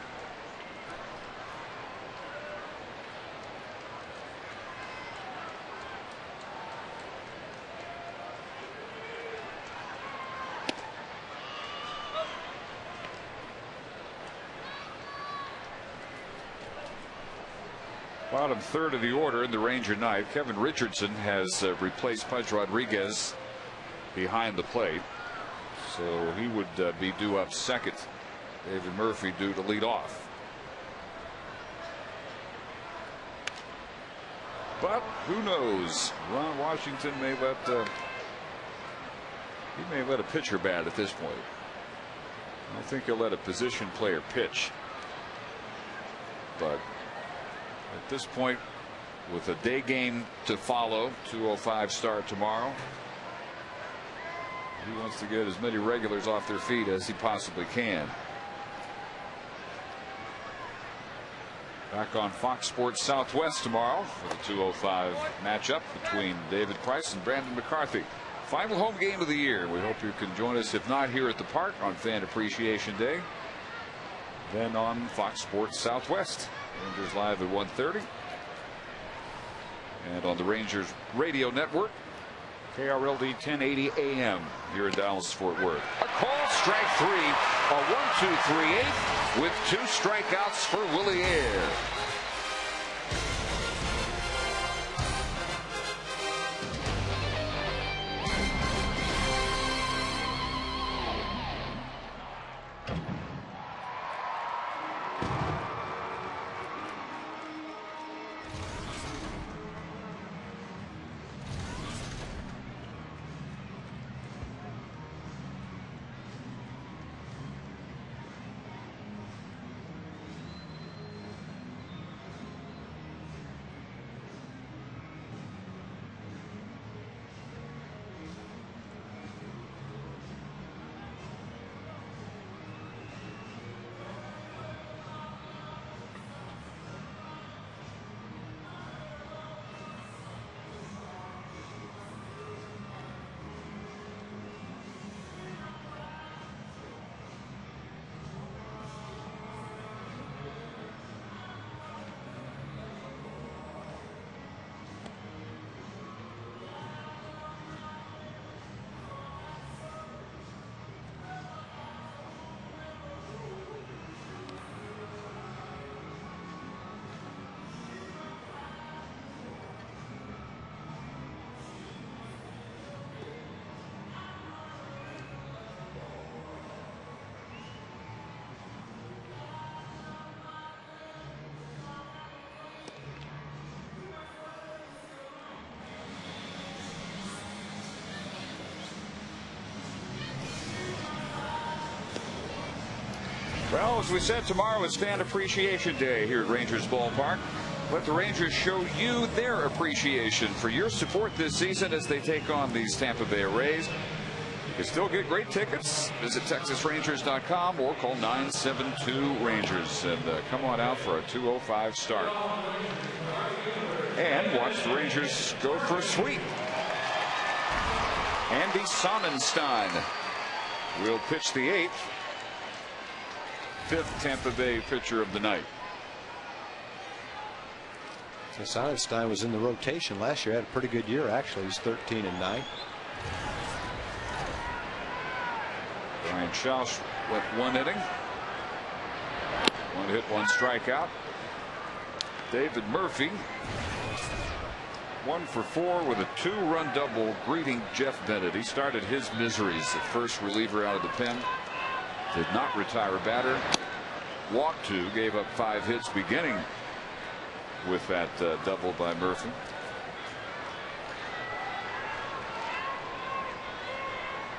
Bottom third of the order in the Ranger ninth. Kevin Richardson has replaced Pudge Rodriguez behind the plate, so he would be due up second. David Murphy due to lead off. But who knows? Ron Washington may let a pitcher bat at this point. I don't think he'll let a position player pitch. But at this point, with a day game to follow, 2:05 start tomorrow, he wants to get as many regulars off their feet as he possibly can. Back on Fox Sports Southwest tomorrow for the 2:05 matchup between David Price and Brandon McCarthy. Final home game of the year. We hope you can join us, if not here at the park on Fan Appreciation Day, then on Fox Sports Southwest. Rangers live at 1:30. And on the Rangers Radio Network, KRLD 1080 AM here in Dallas-Fort Worth. A call, strike three, a 1-2-3-8 with 2 strikeouts for Willie Air. Well, as we said, tomorrow is Fan Appreciation Day here at Rangers Ballpark. Let the Rangers show you their appreciation for your support this season as they take on these Tampa Bay Rays. You can still get great tickets. Visit TexasRangers.com or call 972-RANGERS and come on out for a 2:05 start. And watch the Rangers go for a sweep. Andy Sonnenstein will pitch the 8th. 5th Tampa Bay pitcher of the night. So Sonnenstein was in the rotation last year. Had a pretty good year, actually. He's 13-9. Brian Schausch went 1 inning. 1 hit, 1 strikeout. David Murphy 1 for 4 with a 2-run double, greeting Jeff Bennett. He started his miseries at first reliever out of the pen. Did not retire a batter. Walked 2, gave up 5 hits beginning with that double by Murphy.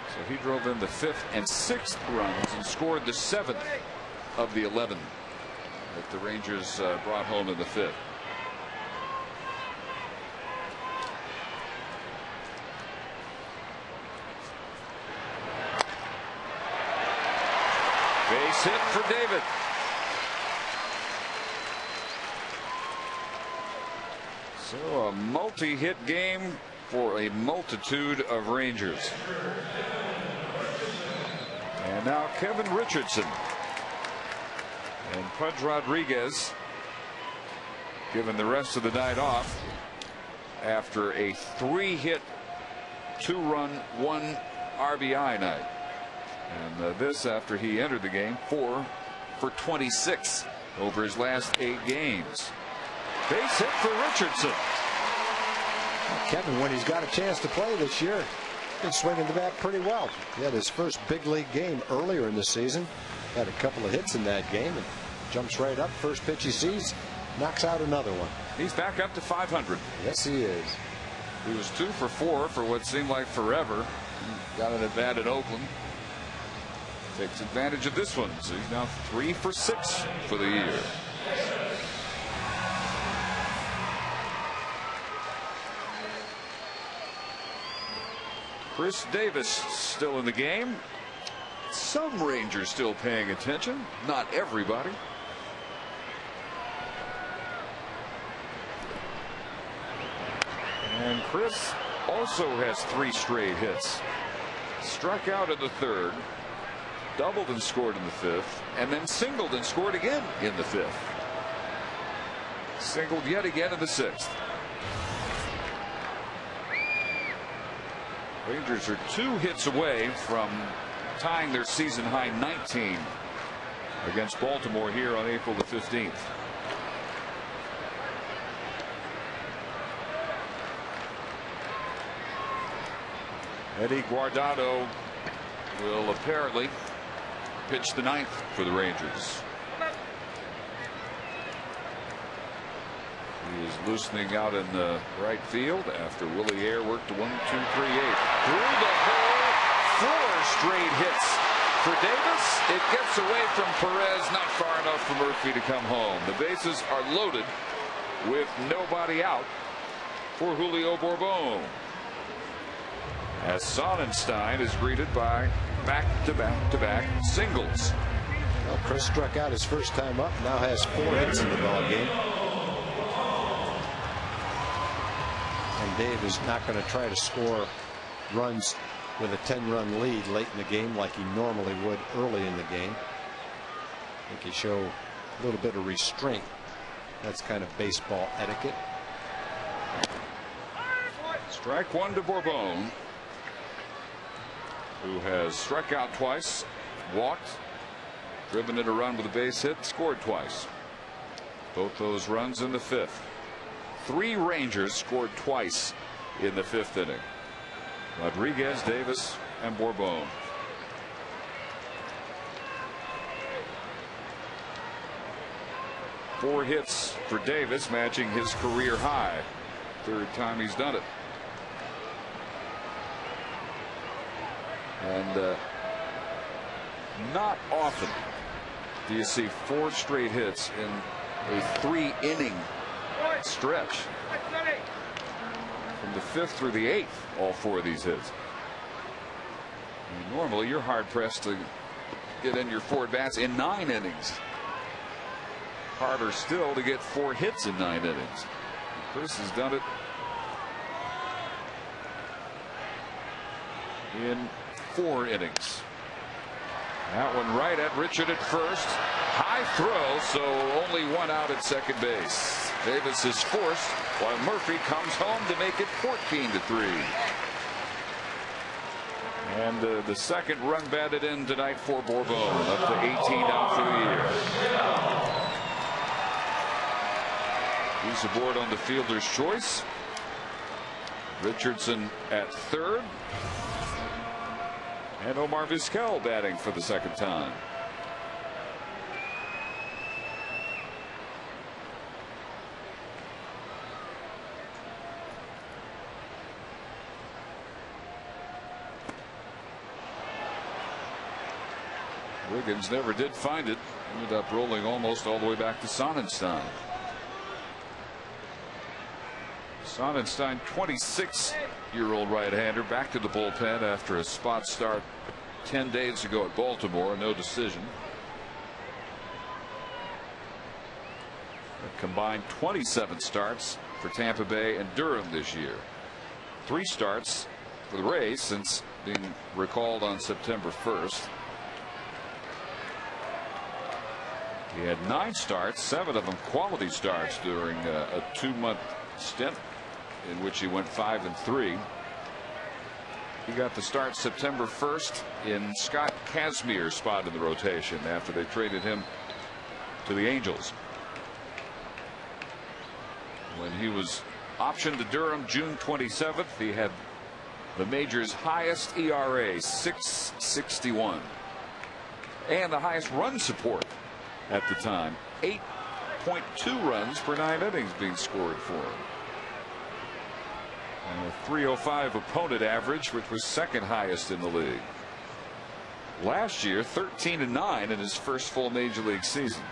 So he drove in the 5th and 6th runs and scored the 7th of the 11 that the Rangers brought home in the 5th. Base hit for David. So a multi-hit game for a multitude of Rangers. And now Kevin Richardson and Pudge Rodriguez given the rest of the night off after a 3-hit, 2-run, 1 RBI night. And this after he entered the game 4 for 26 over his last 8 games. Base hit for Richardson. Kevin, when he's got a chance to play this year, been swinging the bat pretty well. He had his first big league game earlier in the season. Had a couple of hits in that game and jumps right up. First pitch he sees, knocks out another one. He's back up to 500. Yes, he is. He was 2 for 4 for what seemed like forever. Got an at bat in Oakland. Takes advantage of this one. So he's now 3 for 6 for the year. Chris Davis still in the game. Some Rangers still paying attention. Not everybody. And Chris also has 3 straight hits. Struck out in the 3rd, doubled and scored in the 5th, and then singled and scored again in the 5th. Singled yet again in the 6th. Rangers are 2 hits away from tying their season high 19 against Baltimore here on April the 15th. Eddie Guardado will apparently pitch the 9th for the Rangers. He is loosening out in the right field after Willie Air worked 1, 2, 3, 8. Through the hole, 4 straight hits for Davis. It gets away from Perez, not far enough for Murphy to come home. The bases are loaded with nobody out for Julio Bourbon, as Sonnenstein is greeted by back-to-back singles. Well, Chris struck out his first time up, now has 4 hits in the ball game. And Dave is not going to try to score runs with a 10-run lead late in the game like he normally would early in the game. I think he show a little bit of restraint. That's kind of baseball etiquette. Strike 1 to Bourbon, who has struck out twice, walked, driven in a run with a base hit, scored twice. Both those runs in the 5th. 3 Rangers scored twice in the 5th inning. Rodriguez, Davis, and Bourbon. Four hits for Davis, matching his career high. 3rd time he's done it. And not often do you see 4 straight hits in a 3-inning stretch. From the 5th through the 8th, all 4 of these hits. Normally, you're hard pressed to get in your 4 at-bats in 9 innings. Harder still to get 4 hits in 9 innings. Chris has done it in 4 innings. That one right at Richard at first. High throw, so only 1 out at second base. Davis is forced while Murphy comes home to make it 14-3. And the 2nd run batted in tonight for Bourbon, up to 18 out for the year. He's aboard on the fielder's choice. Richardson at 3rd. And Omar Vizquel batting for the 2nd time. Wiggins never did find it. Ended up rolling almost all the way back to Sonnenstein. Sonnenstein, 26-year-old right-hander, back to the bullpen after a spot start 10 days ago at Baltimore. No decision. A combined 27 starts for Tampa Bay and Durham this year. 3 starts for the Rays since being recalled on September 1st. He had 9 starts, 7 of them quality starts during a 2-month stint in which he went 5-3. He got the start September 1st in Scott Kazmier's spot in the rotation after they traded him to the Angels. When he was optioned to Durham June 27th, he had the major's highest ERA, 6.61, and the highest run support at the time, 8.2 runs per 9 innings being scored for him. And a 305 opponent average, which was second highest in the league. Last year, 13-9 in his first full major league season.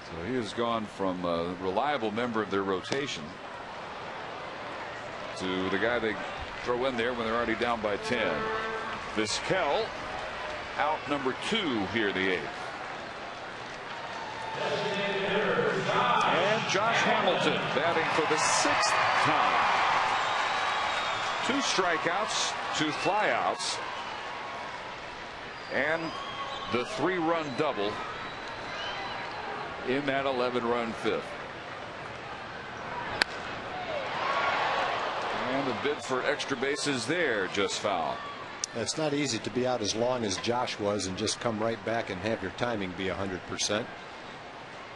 So he has gone from a reliable member of their rotation to the guy they throw in there when they're already down by 10. Vizquel out number 2 here in the 8th. And Josh Hamilton batting for the 6th time. 2 strikeouts, 2 flyouts, and the 3-run double in that 11-run 5th. And a bid for extra bases there, just foul. It's not easy to be out as long as Josh was and just come right back and have your timing be 100%.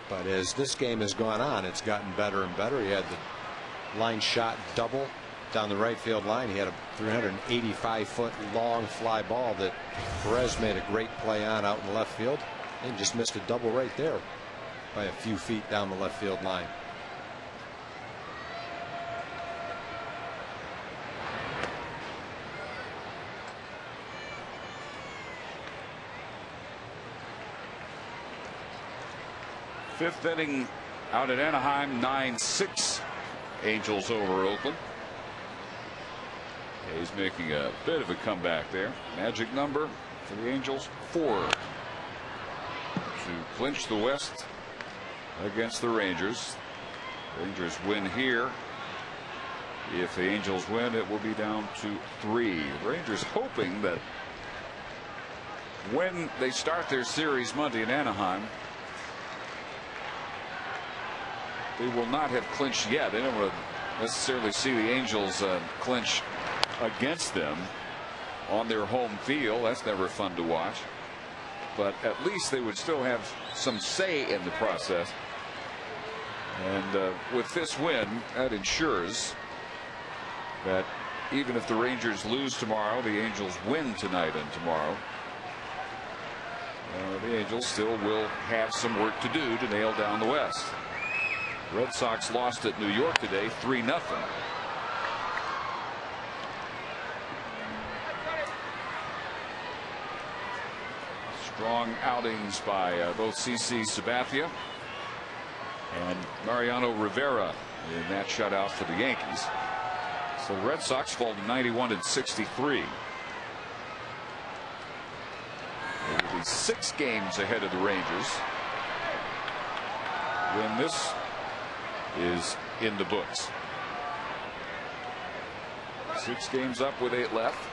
But as this game has gone on, it's gotten better and better. He had the line shot double down the right field line. He had a 385-foot long fly ball that Perez made a great play on out in left field, and just missed a double right there by a few feet down the left field line. Fifth inning out at Anaheim, 9-6 Angels over Oakland. He's making a bit of a comeback there. Magic number for the Angels, 4 to clinch the West against the Rangers. Rangers win here. If the Angels win, it will be down to 3. The Rangers hoping that when they start their series Monday in Anaheim, they will not have clinched yet. They don't want to necessarily see the Angels clinch against them on their home field. That's never fun to watch. But at least they would still have some say in the process. And with this win, that ensures that even if the Rangers lose tomorrow, the Angels win tonight and tomorrow, the Angels still will have some work to do to nail down the West. Red Sox lost at New York today, 3-0. Strong outings by both CC Sabathia and Mariano Rivera in that shutout for the Yankees. So the Red Sox fall to 91-63. They will be 6 games ahead of the Rangers when this is in the books. 6 games up with 8 left.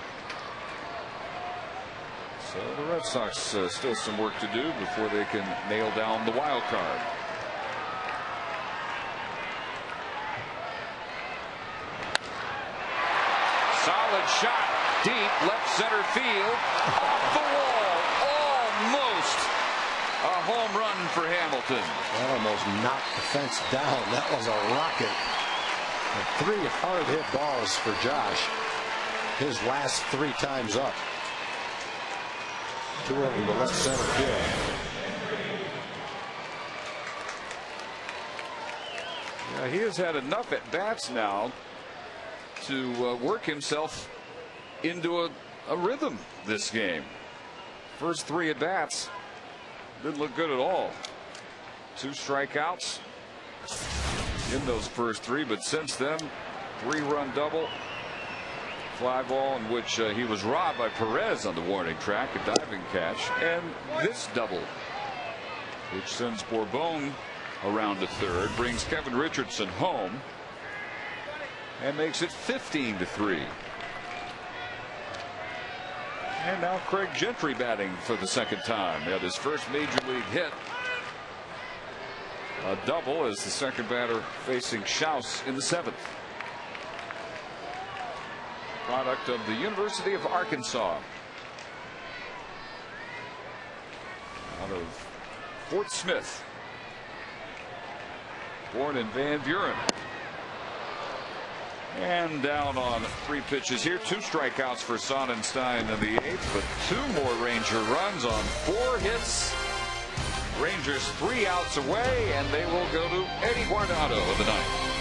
So the Red Sox still some work to do before they can nail down the wild card. Solid shot deep left center field, off the wall, almost a home run for Hamilton. That almost knocked the fence down. That was a rocket. And 3 hard hit balls for Josh. His last 3 times up. 2 of them to left center field. Yeah, he has had enough at bats now to work himself into a rhythm this game. First 3 at bats didn't look good at all. 2 strikeouts in those first 3, but since then, 3-run double, fly ball in which he was robbed by Perez on the warning track, a diving catch, and this double, which sends Bourbon around to third, brings Kevin Richardson home, and makes it 15-3. And now Craig Gentry batting for the 2nd time. He had his first major league hit, a double, as the 2nd batter facing Schaus in the 7th. Product of the University of Arkansas, out of Fort Smith. born in Van Buren. And down on 3 pitches here. 2 strikeouts for Sonnenstein in the 8th, but 2 more Ranger runs on 4 hits. Rangers 3 outs away, and they will go to Eddie Guardado in the 9th.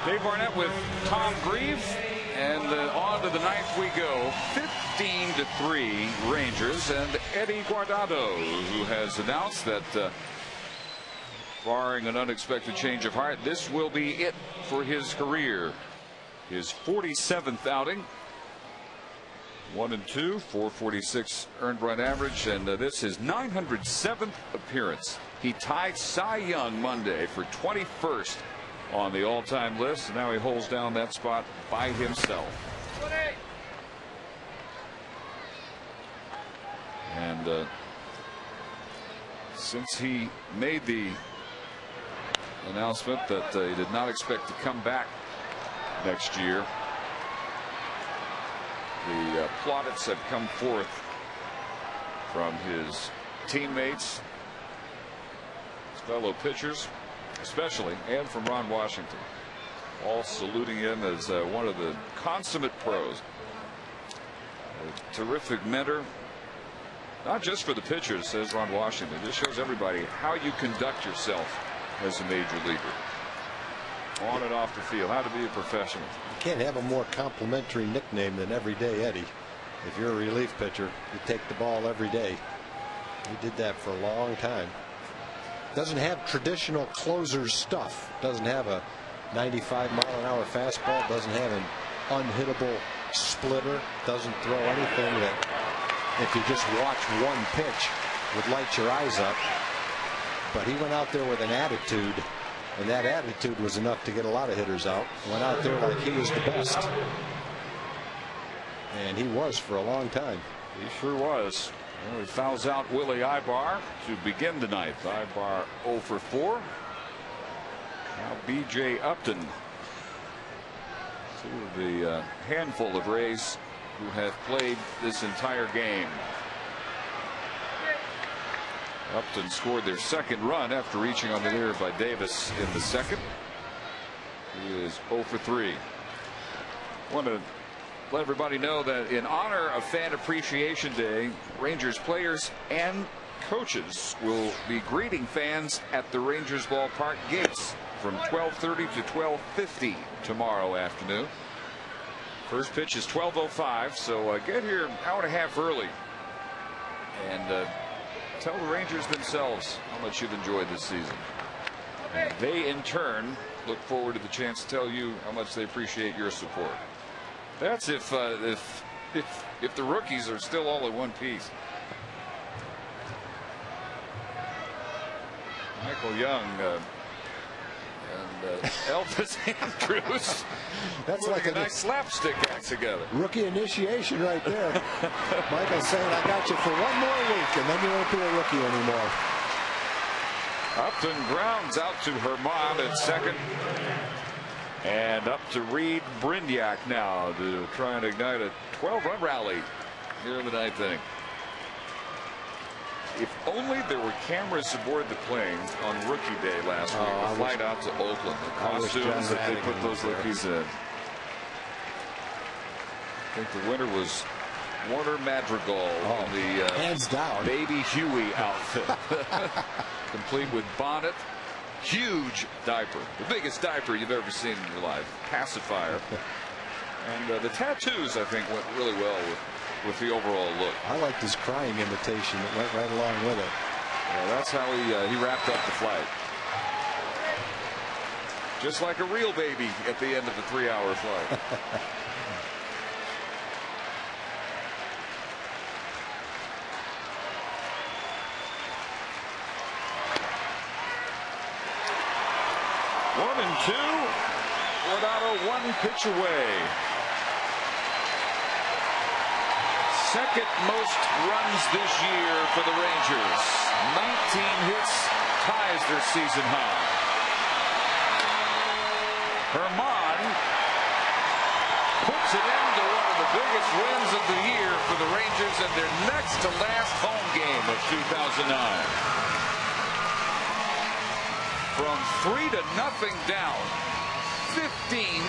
Dave Barnett with Tom Grieve, and on to the 9th we go. 15-3 Rangers, and Eddie Guardado, who has announced that barring an unexpected change of heart, this will be it for his career. His 47th outing, 1-2, 446 earned run average, and this is 907th appearance. He tied Cy Young Monday for 21st on the all-time list, and now he holds down that spot by himself. And since he made the announcement that he did not expect to come back next year, the plaudits have come forth from his teammates, his fellow pitchers especially, and from Ron Washington, all saluting him as one of the consummate pros, a terrific mentor, not just for the pitchers, says Ron Washington. This shows everybody how you conduct yourself as a major leaguer, on and off the field, how to be a professional. You can't have a more complimentary nickname than Everyday Eddie. If you're a relief pitcher, you take the ball every day. He did that for a long time. Doesn't have traditional closer's stuff. Doesn't have a 95-mile-an-hour fastball. Doesn't have an unhittable splitter. Doesn't throw anything that, if you just watch one pitch, would light your eyes up. But he went out there with an attitude, and that attitude was enough to get a lot of hitters out. Went out there like he was the best, and he was for a long time. He sure was. Well, he fouls out Willie Ibar to begin the 9th. Ibar 0 for 4. Now B.J. Upton, two of the handful of Rays who have played this entire game. Upton scored their 2nd run after reaching on the mirror by Davis in the 2nd. He is 0 for 3. Want to let everybody know that in honor of Fan Appreciation Day, Rangers players and coaches will be greeting fans at the Rangers ballpark gates from 12:30 to 12:50 tomorrow afternoon. First pitch is 12:05, so get here an hour and a half early and tell the Rangers themselves how much you've enjoyed this season. And they in turn look forward to the chance to tell you how much they appreciate your support. That's if the rookies are still all in one piece. Michael Young and Elvis Andrews. That's like a nice slapstick act together. Rookie initiation right there. Michael saying, I got you for one more week, and then you won't be a rookie anymore. Upton grounds out to Herman at second. And up to Reed Brignac now to try and ignite a 12-run rally here in the ninth inning. If only there were cameras aboard the plane on rookie day last week. The flight out to Oakland. The costumes that they put those rookies in. I think the winner was Warner Madrigal in the hands down Baby Huey outfit. Complete with bonnet. Huge diaper, the biggest diaper you've ever seen in your life. Pacifier. And the tattoos, I think, went really well with the overall look. I liked his crying imitation that went right along with it. Yeah, that's how he wrapped up the flight. Just like a real baby at the end of the 3-hour flight. One and two. Guardado 1 pitch away. Second most runs this year for the Rangers. 19 hits, ties their season high. Herman puts it into one of the biggest wins of the year for the Rangers in their next to last home game of 2009. From 3-0 down, 15